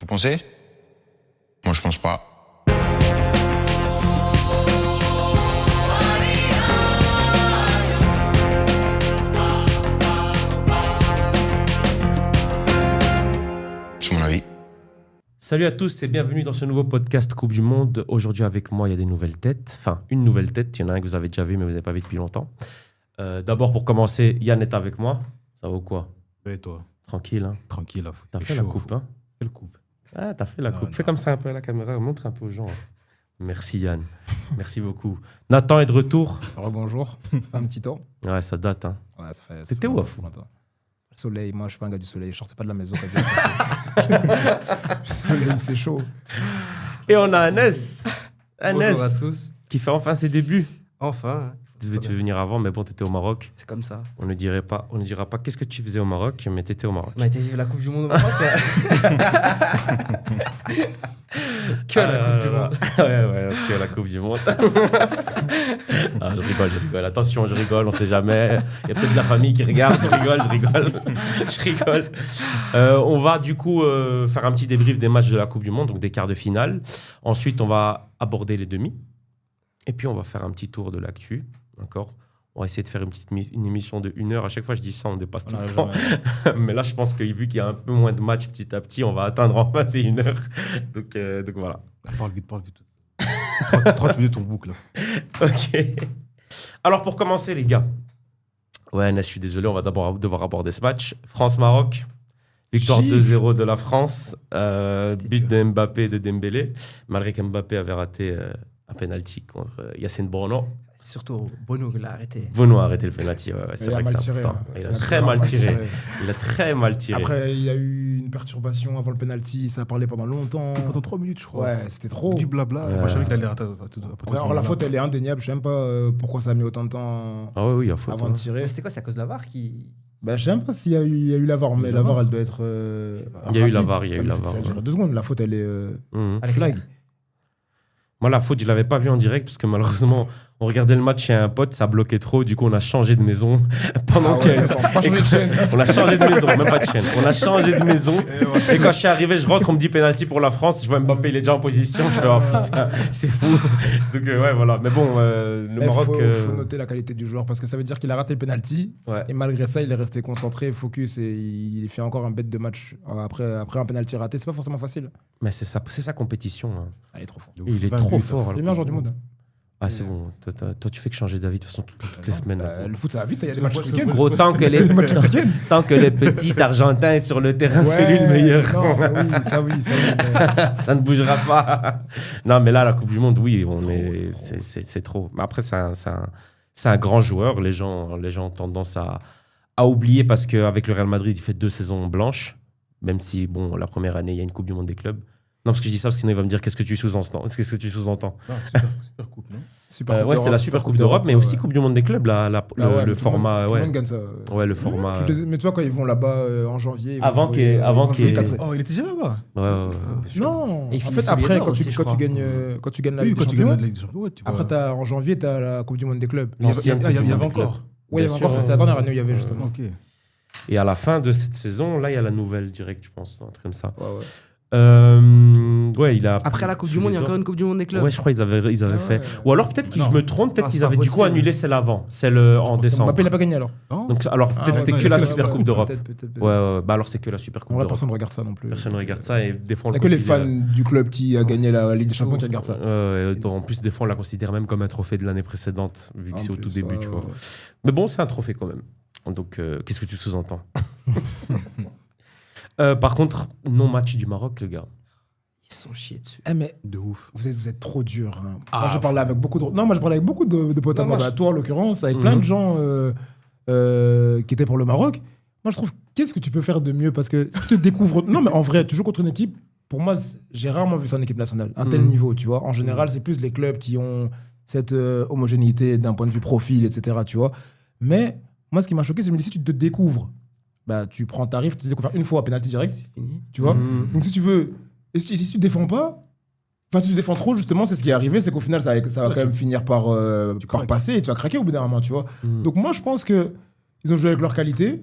pensez? Moi, je pense pas. C'est mon avis. Salut à tous et bienvenue dans ce nouveau podcast Coupe du Monde. Aujourd'hui avec moi, il y a des nouvelles têtes. Enfin, une nouvelle tête. Il y en a un que vous avez déjà vu, mais vous n'avez pas vu depuis longtemps. D'abord, pour commencer, Yann est avec moi. Ça va ou quoi? Et toi? Tranquille, hein? Tranquille, là. T'as fait la coupe, hein? Quelle coupe? Ah, t'as fait la coupe. Non. Fais comme ça un peu à la caméra. Montre un peu aux gens. Merci Yann. Merci beaucoup. Nathan est de retour. Rebonjour. Ça fait un petit temps. Ouais, ça date, hein? Ouais, ça fait. T'étais où à fond? Le soleil, moi je suis pas un gars du soleil, je sortais pas de la maison. Le soleil, c'est chaud. Et on a Anes. Bonjour à Anes, tous. qui fait enfin ses débuts. Enfin, Tu devais venir avant, mais bon, t'étais au Maroc. c'est comme ça. On ne dira pas qu'est-ce que tu faisais au Maroc, mais t'étais au Maroc. On a été vivre la Coupe du Monde au Maroc. Que la Coupe du Monde. Ouais, tu as la Coupe du Monde. Ah, je rigole. Attention, je rigole, on sait jamais. Il y a peut-être de la famille qui regarde. Je rigole. On va du coup faire un petit débrief des matchs de la Coupe du Monde, donc des quarts de finale. Ensuite, on va aborder les demi. Et puis, on va faire un petit tour de l'actu. D'accord? On va essayer de faire une émission de 1 heure. À chaque fois, je dis ça, on dépasse tout le temps. Mais là, je pense que vu qu'il y a un peu moins de matchs petit à petit, on va atteindre enfin ces 1 heure. Donc voilà. Parle vite. 30 minutes, on boucle. Ok. Alors, pour commencer, les gars. Ouais, Nas, je suis désolé, on va d'abord devoir aborder ce match. France-Maroc. Victoire 2-0 de la France. But de Mbappé et de Dembélé. Malgré qu'Mbappé avait raté un penalty contre Yacine Bono. Surtout Bono qui l'a arrêté. Bono a arrêté le penalty. Ouais, c'est Il vrai a que mal c'est tiré, important. hein. Il a très mal tiré. Il a très mal tiré. Après, il y a eu une perturbation avant le penalty, ça a parlé pendant longtemps. Pendant 3 minutes, je crois. Ouais, c'était trop. Du blabla. Ouais. Moi, je savais qu'il allait rater. Alors la faute, elle est indéniable. Je sais même pas pourquoi ça a mis autant de temps Ah oui, il y a faute. avant hein. de tirer. Mais c'était quoi? C'est à cause de la VAR qui. Bah, je sais même pas s'il y a eu la VAR, mais la VAR, elle doit être. Il y a eu la rapide. VAR, il y a eu Ouais, la mais VAR, Ça a duré ouais. 2 secondes. La faute, elle est Avec flag. Moi, la faute, je ne l'avais pas vue en direct parce que malheureusement, on regardait le match chez un pote, ça bloquait trop. Du coup, on a changé de maison pendant Ah ouais, que. d'accord. Pas changé de chaîne. On a changé de maison, même pas de chaîne. On a changé de maison. Et quand je suis arrivé, je rentre, on me dit penalty pour la France. Je vois Mbappé, il est déjà en position. Je fais, oh putain, c'est fou. Donc, ouais, voilà. Mais bon, le Maroc. Il faut noter la qualité du joueur parce que ça veut dire qu'il a raté le penalty. Ouais. Et malgré ça, il est resté concentré, focus et il fait encore un bête de match. Après un penalty raté, c'est pas forcément facile. Mais c'est sa compétition. Hein. Ah, il est trop fort. Il est trop fort. C'est le meilleur joueur du monde. Ah, c'est bon. Toi, tu fais que changer d'avis de toute façon toutes les semaines. là. Le foot, ça va vite, il y a des matchs ce week-end. Gros, tant que les petits Argentins sur le terrain, c'est lui le meilleur. Non, oui. mais- Ça ne bougera pas. Non, mais là, la Coupe du Monde, oui, C'est c'est trop. Mais après, c'est un grand joueur. Les gens ont tendance à oublier parce qu'avec le Real Madrid, il fait 2 saisons blanches. Même si, bon, la première année, il y a une Coupe du Monde des clubs. Non, parce que je dis ça, parce que sinon, il va me dire qu'est-ce que tu sous-entends. Super coupe, non? Ouais, c'était la Super Coupe d'Europe, mais aussi Coupe du Monde des clubs, le format. Tout le Ouais, monde gagne ça. ouais, le format. Mais tu vois, quand ils vont là-bas en janvier. ils vont Avant jouer- qu'il- avant ils vont jouer qu'il- 4. Oh, il était déjà là-bas. Ouais. Non, Et il en finit fait, Solidaire après, quand aussi, tu je crois. gagnes la Oui, Ligue des quand tu gagnes la Champions, Ligue des Champions, ouais, tu vois. après, en janvier, tu as la Coupe du Monde des clubs. Il y L'ancienne avait Coupe du Monde des encore. clubs. Oui, il y Bien avait encore, sûr, c'était la dernière année où il y avait justement. Ok. Et à la fin de cette saison, là, il y a la nouvelle direct, je pense, un truc comme ça. Ouais. Ouais, il a. Après la Coupe du Monde, il y a encore une Coupe du Monde des clubs. Ouais, je crois qu'ils avaient Ah fait. ouais. Ou alors peut-être que je me trompe, peut-être Ah, qu'ils c'est avaient du coup impossible. annulé celle avant, celle en décembre. Mbappé, il n'a pas gagné alors. Non. Donc alors peut-être c'était ouais, que la c'est Super vrai, Coupe d'Europe. Peut-être. Ouais, bah alors c'est que la Super En Coupe vrai, d'Europe. personne ne regarde ça non plus. Personne ne regarde ça et des fois on Il le n'y a que les considère. fans du club qui a gagné la Ligue des Champions qui regardent ça. En plus, des fois, on la considère même comme un trophée de l'année précédente, vu que En c'est au plus, tout début, ouais, tu ouais, vois. ouais. Mais bon, c'est un trophée quand même. Donc, qu'est-ce que tu sous-entends? Par contre, non-match du Maroc, le gars. Ils se sont chiés dessus. Mais De ouf. vous êtes trop dur. Hein. Ah, Moi, je parlais avec beaucoup de. Non, moi, je parlais avec beaucoup de potes à Non, moi. moi, Bah, toi, en l'occurrence, avec plein de gens qui étaient pour le Maroc. Moi, je trouve, qu'est-ce que tu peux faire de mieux? Parce que si tu te découvres. Non, mais en vrai, tu joues contre une équipe. Pour moi, j'ai rarement vu ça en équipe nationale. Un tel niveau, tu vois. En général, c'est plus les clubs qui ont cette homogénéité d'un point de vue profil, etc. Tu vois. Mais moi, ce qui m'a choqué, c'est que si tu te découvres, bah, tu prends ta rive, tu te découvres une fois à pénalty direct. C'est fini. Tu vois. Donc, si tu veux. Et si tu défends pas. Enfin, si tu défends trop, justement, c'est ce qui est arrivé, c'est qu'au final, ça va quand même finir par passer et tu vas craquer au bout d'un moment, tu vois. Donc, moi, je pense qu'ils ont joué avec leur qualité.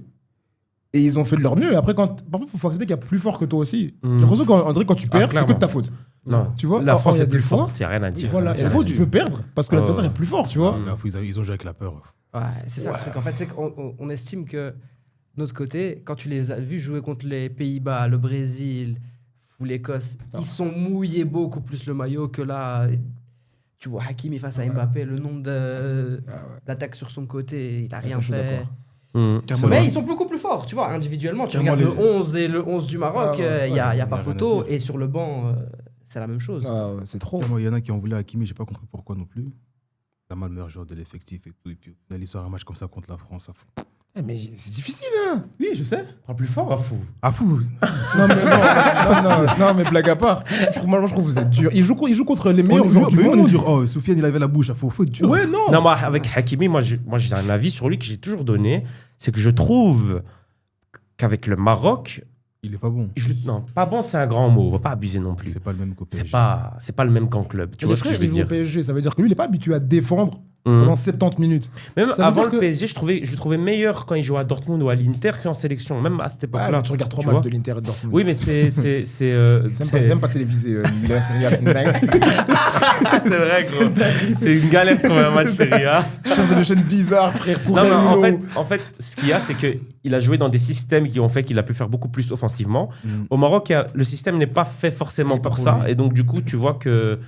Et ils ont fait de leur mieux. Et après, parfois, il faut accepter qu'il y a plus fort que toi aussi. J'ai l'impression qu'André, quand tu perds, c'est que clairement. de ta faute. Non, Tu vois, la France il y a est plus des fois- forte, il n'y a rien à dire. Voilà, il faut, tu peux perdre parce que l'adversaire est plus fort, tu vois. Là, ils ont joué avec la peur. Ouais, c'est ça le truc. En fait, c'est qu'on estime que, de notre côté, quand tu les as vus jouer contre les Pays-Bas, le Brésil ou l'Écosse, ils sont mouillés beaucoup plus le maillot que là. Tu vois Hakimi face à Mbappé, le nombre d'attaques sur son côté, il a rien Ça, je suis fait. d'accord. Carrément, Mais là, ils sont beaucoup plus forts, tu vois, individuellement. Tu Carrément, regardes le 11 et le 11 du Maroc, il n'y a y a pas rien à photo. dire. Et sur le banc, c'est la même chose. Ah, ouais, c'est trop. carrément, il y en a qui ont voulu Hakimi, j'ai pas compris pourquoi non plus. C'est le meilleur joueur de l'effectif et tout. Et puis, au final, il sort un match comme ça contre la France. À fond. Mais c'est difficile, hein. Oui, je sais. Parle plus fort, fou. À fou. Non, mais blague à part. Moi, je trouve que vous êtes dur. Ils jouent contre les meilleurs joueurs du Mais on monde. dit, oh, Soufiane, il avait la bouche. Faut être dur. Ouais, non. Non, moi, avec Hakimi, moi, j'ai un avis sur lui que j'ai toujours donné. C'est que je trouve qu'avec le Maroc, Il est pas bon. non, pas bon, c'est un grand mot. On va pas abuser non plus. C'est pas le même qu'au PSG. C'est pas le même qu'en club. Tu Mais vois les ce que frères, je veux ils jouent au dire? PSG. Ça veut dire que lui, il n'est pas habitué à défendre Mhm. pendant 70 minutes. Même Ça veut avant dire le que- PSG, je le trouvais meilleur quand il jouait à Dortmund ou à l'Inter qu'en sélection, même à cette Ouais, époque-là. mais tu regardes 3 tu matchs vois. de l'Inter et de Dortmund. Oui, mais c'est C'est même pas télévisé. La Serie A, c'est une dingue. c'est vrai, gros. C'est une galère pour un match Serie A. Chef de la chaîne bizarre, frère. Non, mais Tourelle, en fait, ce qu'il y a, c'est qu'il a joué dans des systèmes qui ont fait qu'il a pu faire beaucoup plus offensivement. Au Maroc, le système n'est pas fait forcément pour ça. Et donc, du coup, tu vois que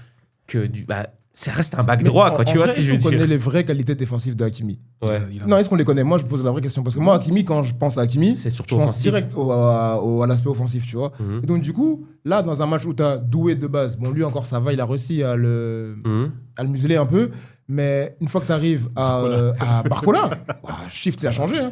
ça reste un back droit, quoi. Tu vois ce que je veux On connaît dire? les vraies qualités défensives de Hakimi. Ouais. Non, est-ce qu'on les connaît? Moi, je pose la vraie question. Parce que moi, Hakimi, quand je pense à Hakimi, C'est surtout je pense offensif. direct à l'aspect offensif, tu vois. Mhm. Et donc, du coup, là, dans un match où tu as Doué de base, bon, lui encore, ça va, il a réussi à le museler un peu. Mais une fois que tu arrives à Barcola, Shift, il a changé. Hein.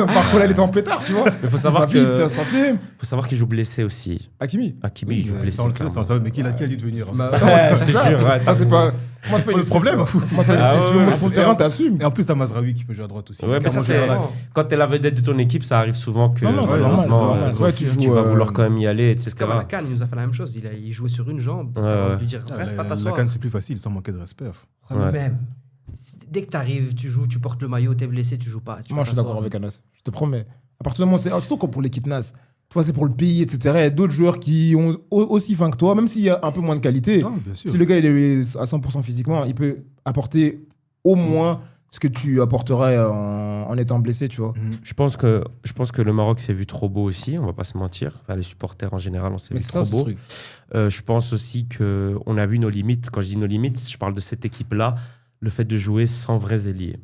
Barcola, il était en pétard, tu vois. Mais faut savoir Rapide, que- c'est un centième. Faut savoir qu'il joue blessé aussi. Hakimi. Hakimi, il joue blessé. Ça, on le sait, clairement. ça, on le savait, mais qui a dû devenir Bah, Ouais, c'est je te ça. jure, ouais, Ça, c'est pas. Moi, c'est pas le problème, Moi, fou. si tu Ah veux ouais, montrer son ouais. terrain, t'assumes. Et en plus, t'as Mazraoui qui peut jouer à droite aussi. Ouais, mais ça, c'est. Quand t'es la vedette de ton équipe, ça arrive souvent que. Non, c'est malheureusement, normal, c'est normal. Ouais, tu tu joues, vas vouloir quand même y aller, etc. C'est comme à la Cannes, il nous a fait la même chose. Il jouait sur une jambe. Ouais, T'as envie ouais. de lui dire, reste pas La t'asseoir. canne, c'est plus facile, sans manquer de respect. Ah, mais Ouais. même. Dès que t'arrives, tu joues, tu portes le maillot, t'es blessé, tu joues pas. Tu Moi, vas je suis d'accord t'asseoir. avec Anas. Je te promets. À partir du moment où c'est. Surtout comme pour l'équipe NAS. Toi, c'est pour le pays, etc. Il y a d'autres joueurs qui ont aussi faim que toi, même s'il y a un peu moins de qualité. Non, bien sûr. Si le gars il est à 100% physiquement, il peut apporter au moins ce que tu apporterais en étant blessé, tu vois. Je pense que le Maroc s'est vu trop beau aussi, on va pas se mentir. Enfin, les supporters en général, on s'est Mais vu c'est trop ça, ce beau. truc. Je pense aussi qu'on a vu nos limites. Quand je dis nos limites, je parle de cette équipe-là, le fait de jouer sans vrais ailiers.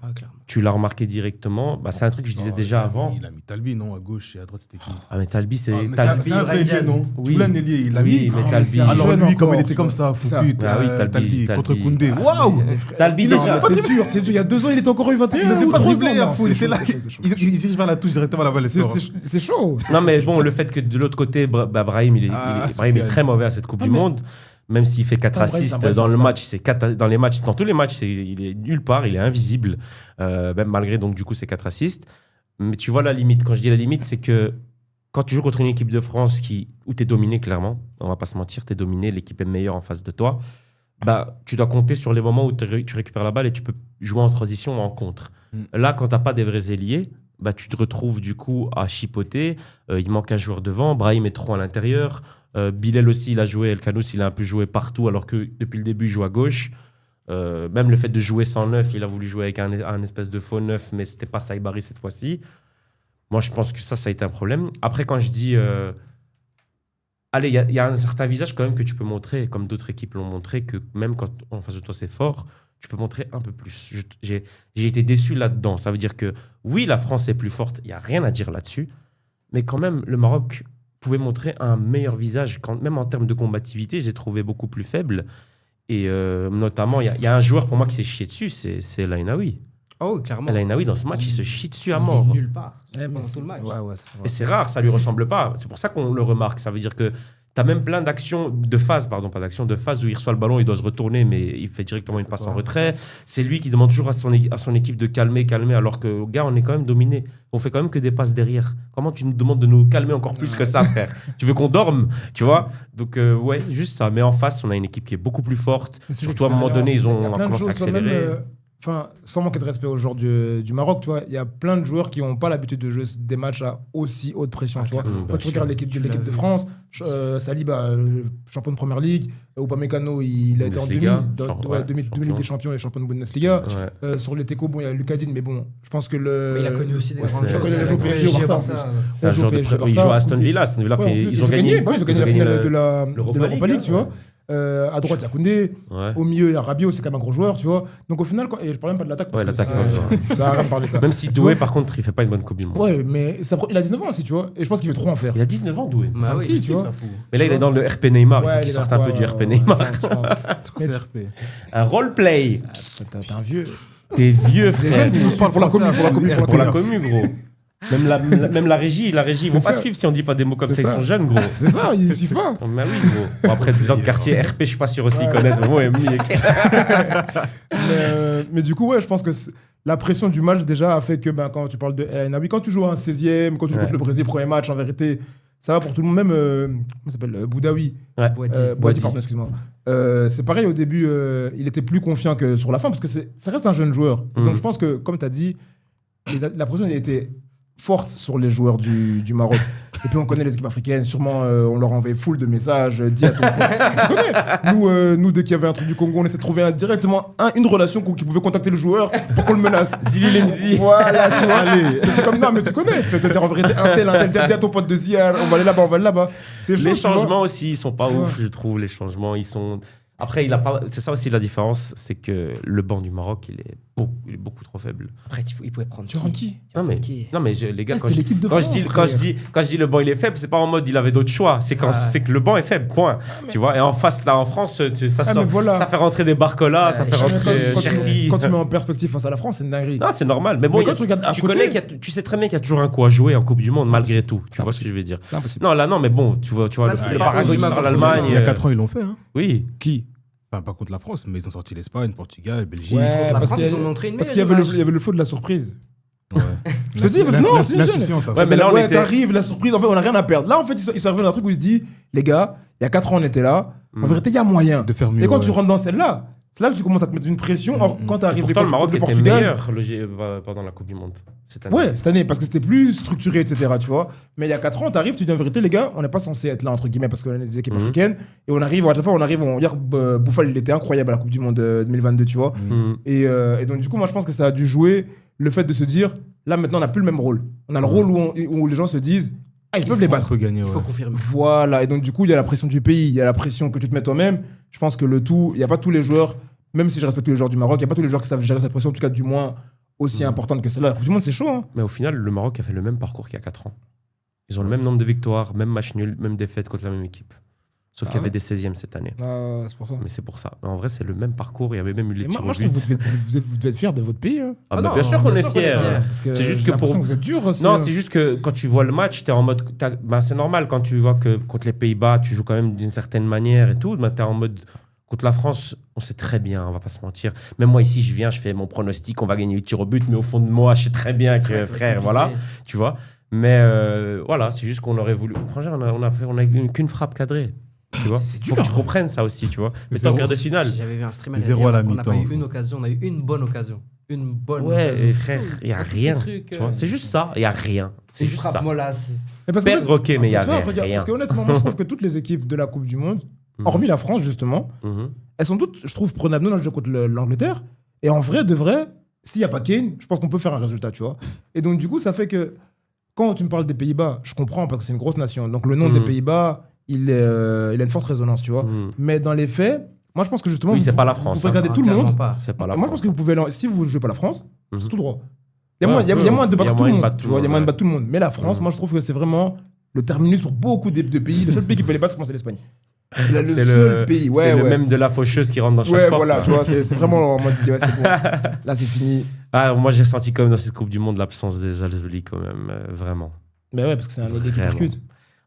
Ah, clairement. Tu l'as remarqué directement. Bah, c'est un truc que je disais déjà avant. Il a mis Talbi, non, à gauche et à droite, c'était qui? Ah, mais Talbi, c'est. Ah, mais Talbi, c'est un vrai Brahim ailier, non? Oui. Tout l'ailier, il l'a Oui, mis. mais Ah, Talbi. c'est un Alors jeune lui, comme il encore, était tu comme vois. ça, C'est ça. foutu, Ah oui, Talbi, contre Talbi. Koundé. Waouh! Talbi, Non, déjà. mais t'es dur. Il y a 2 ans, il était encore U21. Il n'osait ou pas 3 dribbler, ans. fou, Non, il c'est était là. chaud, c'est chaud. Il dirige vers la touche directement, la balle elle sort. C'est chaud. Non, mais bon, le fait que de l'autre côté, Brahim, Brahim est très mauvais à cette Coupe du mais- Monde. Même s'il fait 4 Brahim, assists c'est un vrai dans le sens, match, dans tous les matchs, il est nulle part, il est invisible, même malgré donc du coup ses 4 assists. Mais tu vois la limite. Quand je dis la limite, c'est que quand tu joues contre une équipe de France où tu es dominé clairement, on va pas se mentir, tu es dominé, l'équipe est meilleure en face de toi, bah, tu dois compter sur les moments où tu récupères la balle et tu peux jouer en transition ou en contre. Là, quand tu n'as pas des vrais ailiers, bah, tu te retrouves du coup à chipoter. Il manque un joueur devant, Brahim est trop à l'intérieur. Bilal aussi, il a joué, El Khanous, il a un peu joué partout alors que depuis le début, il joue à gauche. Même le fait de jouer sans neuf, il a voulu jouer avec un espèce de faux neuf, mais c'était pas Saïbari cette fois-ci. Moi, je pense que ça a été un problème. Après, quand je dis... allez, il y a un certain visage quand même que tu peux montrer, comme d'autres équipes l'ont montré, que même quand en face de toi c'est fort, tu peux montrer un peu plus. J'ai été déçu là-dedans. Ça veut dire que oui, la France est plus forte, il n'y a rien à dire là-dessus, mais quand même, le Maroc pouvait montrer un meilleur visage, même en termes de combativité, j'ai trouvé beaucoup plus faible. Et notamment, il y a un joueur pour moi qui s'est chié dessus, c'est El Ainaoui. Oh, oui, clairement. El Ainaoui, dans ce match, il se chie dessus à Il est mort. nulle part. Ouais, Pendant tout le match. Ouais, c'est vrai. Et c'est rare, ça lui ressemble pas. C'est pour ça qu'on le remarque. Ça veut dire que tu as même plein d'actions, de phases où il reçoit le ballon, il doit se retourner, mais il fait directement une passe en retrait. C'est lui qui demande toujours à son équipe de calmer, alors que, gars, on est quand même dominé. On fait quand même que des passes derrière. Comment tu nous demandes de nous calmer encore plus que ça, frère? Tu veux qu'on dorme, tu vois? Donc, juste ça. Mais en face, on a une équipe qui est beaucoup plus forte. Mais c'est Surtout à un moment donné, ils ont il y a plein de commencé à choses, toi, même, accélérer. enfin, sans manquer de respect aux joueurs du Maroc, tu vois, il y a plein de joueurs qui n'ont pas l'habitude de jouer des matchs à aussi haute pression, tu vois. Quand tu regardes l'équipe de France, Saliba, champion de Première Ligue, Upamecano, il a été en demi des champions et champion de Bundesliga. Sur les Teco, bon, il y a Lucadine, mais bon, je pense que Mais il a connu aussi des grands joueurs. Il a joué au PSG, au Barça. Il joue à Aston Villa. Aston Villa, ils ont gagné la finale de l'Europa League, tu vois. À droite, il y a Koundé. Au milieu, il y a Rabiot, c'est quand même un gros joueur, tu vois. Donc au final, et je parle même pas de l'attaque. Ouais, l'attaque, ça a rien de parler de ça. Même si Doué, par contre, il fait pas une bonne Coupe du Monde. Ouais, mais il a 19 ans aussi, tu vois. Et je pense qu'il veut trop en faire. Il a 19 ans, Doué. Bah oui, si, tu vois. Mais là, il est dans le RP Neymar. Il faut qu'il sorte un peu du RP Neymar. C'est quoi c'est RP? Un roleplay. T'es un vieux. T'es vieux, Les frère. jeunes qui nous parlent pour la commu, Pour la commu, gros. Même la régie, ils vont pas ça. suivre si on dit pas des mots comme ça. C'est Ils ça. sont jeunes, gros. C'est ça, il suffit pas. Bah oui, gros. Bon, après, des gens de quartier RP, je suis pas sûr aussi ils connaissent vraiment. Mais du coup, ouais, je pense que la pression du match déjà a fait que quand tu parles de Nabi, quand tu joues à un 16e, quand tu joues contre le Brésil, premier match, en vérité, ça va pour tout le monde. Même, comment s'appelle Boudaoui. Boadi, pardon, excuse-moi. C'est pareil, au début, il était plus confiant que sur la fin parce que ça reste un jeune joueur. Donc je pense que, comme tu as dit, la pression elle était forte sur les joueurs du Maroc. Et puis on connaît les équipes africaines, sûrement on leur envoyait full de messages, dis à ton pote. Tu connais nous, dès qu'il y avait un truc du Congo, on essayait de trouver directement une relation qui pouvait contacter le joueur pour qu'on le menace. Dis-lui Lemzi. Voilà, tu vois. Allez. C'est comme, non, mais tu connais. C'est-à-dire, en vérité, un tel, dis à ton pote de Ziyar, on va aller là-bas, C'est chaud, Les tu vois. changements aussi, ils sont pas ouf, je trouve. Les changements, ils sont. Après, c'est ça aussi la différence, c'est que le banc du Maroc, il est beaucoup trop faible. Après, il pouvait prendre Tu rends qui Non mais les gars, quand c'était l'équipe de France, je dis le banc il est faible, c'est pas en mode il avait d'autres choix, c'est que le banc est faible, point. Tu vois, et en face là en France, ça fait rentrer des Barcola, ça fait rentrer Cherki. Quand tu mets en perspective face à la France, c'est une dinguerie. Non, c'est normal, mais bon, quand tu regardes à côté, tu sais très bien qu'il y a toujours un coup à jouer en Coupe du Monde malgré tout. Tu vois ce que je veux dire? C'est impossible. Non, mais bon, tu vois le Paraguay qui sort l'Allemagne. Il y a 4 ans, ils l'ont fait. Hein. Oui. Qui? Enfin, pas contre la France, mais ils ont sorti l'Espagne, Portugal, Belgique. Ouais, la parce France, qu'il y ils a- ont montré une parce qu'il y meilleure avait le faux de la surprise. Ouais. Je te dis, non, c'est l'insouciance. Ouais, mais là, on était- t'arrives, la surprise, en fait, on n'a rien à perdre. Là, en fait, ils sont arrivés dans un truc où ils se disent, les gars, il y a 4 ans, on était là. En vérité, il y a moyen De faire mieux, Et quand ouais. tu rentres dans celle-là, c'est là que tu commences à te mettre une pression. Or, quand tu arrives Pourtant, le Maroc contre était Portugal, meilleur pendant la Coupe du Monde cette année. ouais, cette année, parce que c'était plus structuré, etc. Tu vois. Mais il y a 4 ans, t'arrives, tu dis en vérité, les gars, on n'est pas censé être là, entre guillemets, parce qu'on est des équipes africaines. Et on arrive, à chaque fois, hier, Bouffal, il était incroyable à la Coupe du Monde 2022, tu vois. Et donc, du coup, moi, je pense que ça a dû jouer le fait de se dire, là, maintenant, on n'a plus le même rôle. On a le rôle où les gens se disent, ils peuvent les battre. Regagner, Il faut ouais. confirmer. Voilà. Et donc, du coup, il y a la pression du pays, il y a la pression que tu te mets toi-même. Je pense que le tout, il n'y a pas tous les joueurs, même si je respecte tous les joueurs du Maroc, il n'y a pas tous les joueurs qui savent gérer cette pression, en tout cas, du moins, aussi importante que celle-là. La Coupe du Monde, c'est chaud, hein. Mais au final, le Maroc a fait le même parcours qu'il y a 4 ans. Ils ont le même nombre de victoires, même match nul, même défaite contre la même équipe. Sauf qu'il y avait des 16e cette année. C'est pour ça. Mais c'est pour ça. Mais en vrai, c'est le même parcours. Il y avait même eu les Et tirs moi, au je trouve but. que vous devez être fiers de votre pays. Hein. Ah, Ah bah, non, bien sûr qu'on bien est sûr qu'on est fiers. fiers. Parce que C'est juste j'ai que l'impression pour- que vous êtes dur aussi. Non, hein. c'est juste que quand tu vois le match, t'es en mode. C'est normal quand tu vois que contre les Pays-Bas, tu joues quand même d'une certaine manière et tout. Ben, t'es en mode. Contre la France, on sait très bien, on va pas se mentir. Même moi ici, je viens, je fais mon pronostic, on va gagner 8 tirs au but, mais au fond de moi, je sais très bien que, frère, voilà, tu vois. Mais voilà, c'est juste qu'on aurait voulu. Franchement, on a eu qu'une frappe cadrée. Tu vois, C'est faut dur, que tu hein. comprennes ça aussi, tu vois. Mais c'est en Zéro. quart de finale. J'avais vu un streamer. 0 à la On n'a pas mi-temps. eu une occasion, on a eu une bonne occasion. Une bonne Ouais, occasion. et frère, il y a Un petit rien. truc, Tu vois, c'est juste ça, il y a rien. C'est une juste frappe ça. molasse. Mais parce que Perdre, ok, mais il y a tu vois, rien. regarde, parce que honnêtement, moi, je trouve que toutes les équipes de la Coupe du Monde, hormis la France, justement, Mhm. elles sont toutes, je trouve, prenables. Nous, là, je joue contre l'Angleterre. Et en vrai, de vrai, s'il n'y a pas Kane, je pense qu'on peut faire un résultat, tu vois. Et donc, du coup, ça fait que quand tu me parles des Pays-Bas, je comprends parce que c'est une grosse nation. Donc, le nom des Pays-Bas, il a une forte résonance, tu vois. Mais dans les faits, moi, je pense que justement, Oui, c'est vous- pas la vous France, pouvez hein. regarder tout le Clairement monde. pas. C'est pas la Moi, je France. pense que vous pouvez, si vous ne jouez pas la France, Mhm. c'est tout droit. Il y a Ouais, moyen- il y a ouais, moyen de il y a battre tout moyen le de monde. battre Tu tout vois, le il y a monde, moyen de ouais. battre tout le monde. Mais la France, moi, je trouve que c'est vraiment le terminus pour beaucoup de pays. Le seul pays qui peut les battre, c'est l'Espagne. C'est le C'est seul pays. Ouais, c'est le ouais. même de la faucheuse qui rentre dans chaque Ouais, porte, voilà, là. tu vois, c'est vraiment en mode, ouais, c'est bon. Là, c'est fini. Ah, moi, j'ai senti quand même dans cette Coupe du Monde l'absence des Alzoli, quand même, vraiment. Mais ouais, parce que c'est un ailier qui Vraiment. percute.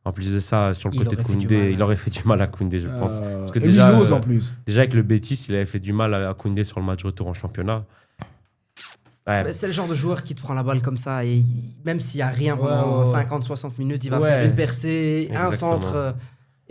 En plus de ça, sur le Il côté de aurait fait du Koundé, mal. il aurait fait du mal à Koundé, je pense. Parce que Et déjà, il ose en plus. déjà, avec le Betis, il avait fait du mal à Koundé sur le match retour en championnat. Ouais. Mais c'est le genre de joueur qui te prend la balle comme ça et même s'il n'y a rien pendant Ouais. 50-60 minutes, il va Ouais. faire une percée, un Exactement. centre.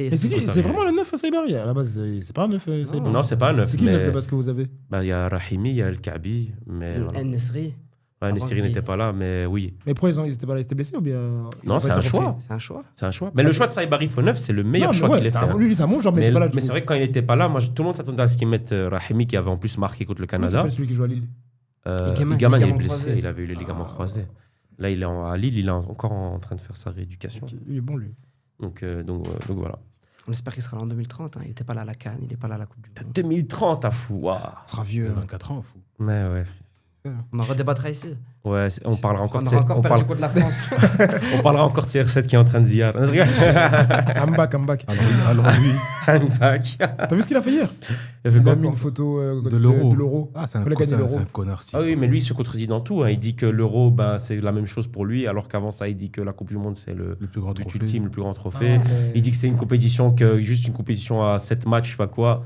Et Mais c'est- c'est vraiment le 9 Saibari. À la base, c'est pas un 9 Saibari. Non, c'est pas un 9. C'est qui le 9 de mais base que vous avez? il y a Rahimi, il y a El Kaabi, mais voilà. Nesri. Ouais, Nessiri avant n'était qu'il- pas là, mais oui. Mais pourquoi ils étaient pas là? Ils étaient blessés ou bien? ils Non, ont c'est pas un été choix. repris? C'est un choix. C'est un choix. Mais le choix de Saibari faux 9, c'est le meilleur Non, choix mais qu'il ait ouais, fait. hein. lui, ça monte, genre, mais il Mais, était pas là. mais c'est vrai que quand il n'était pas là, moi, tout le monde s'attendait à ce qu'ils mettent Rahimi qui avait en plus marqué contre le Comment Canada. s'appelle celui qui joue à Lille? Ligament Igaman, il est croisé. blessé, il avait eu les ligaments croisés. Là, il est à Lille, il est encore en train de faire sa rééducation. Ok, il est bon, lui. Donc voilà. On espère qu'il sera là en 2030. hein. Il n'était pas là à la Cannes, il n'est pas là à la Coupe du Monde. 2030, à fou. Waouh. Il sera vieux. 24 ans, fou. Mais ouais. On en redébattra ici. Ouais, on parlera encore On de aura encore on perdu parle- contre la France. on parlera encore de CR7 qui est en train de dire. Je rigole. I'm back. Alors lui, I'm back. T'as vu ce qu'il a fait hier? Il avait Il quoi, a mis quoi une photo de l'euro. de l'euro. Ah, c'est un, Il a gagné l'euro. c'est un connard. Ah oui, mais lui, il se contredit dans tout. Hein. Il dit que l'euro, ben, c'est la même chose pour lui, alors qu'avant ça, il dit que la Coupe du Monde, c'est le Le plus grand but trophée. ultime, le plus grand trophée. Ah, mais- Il dit que c'est une compétition, juste une compétition à 7 matchs, je sais pas quoi.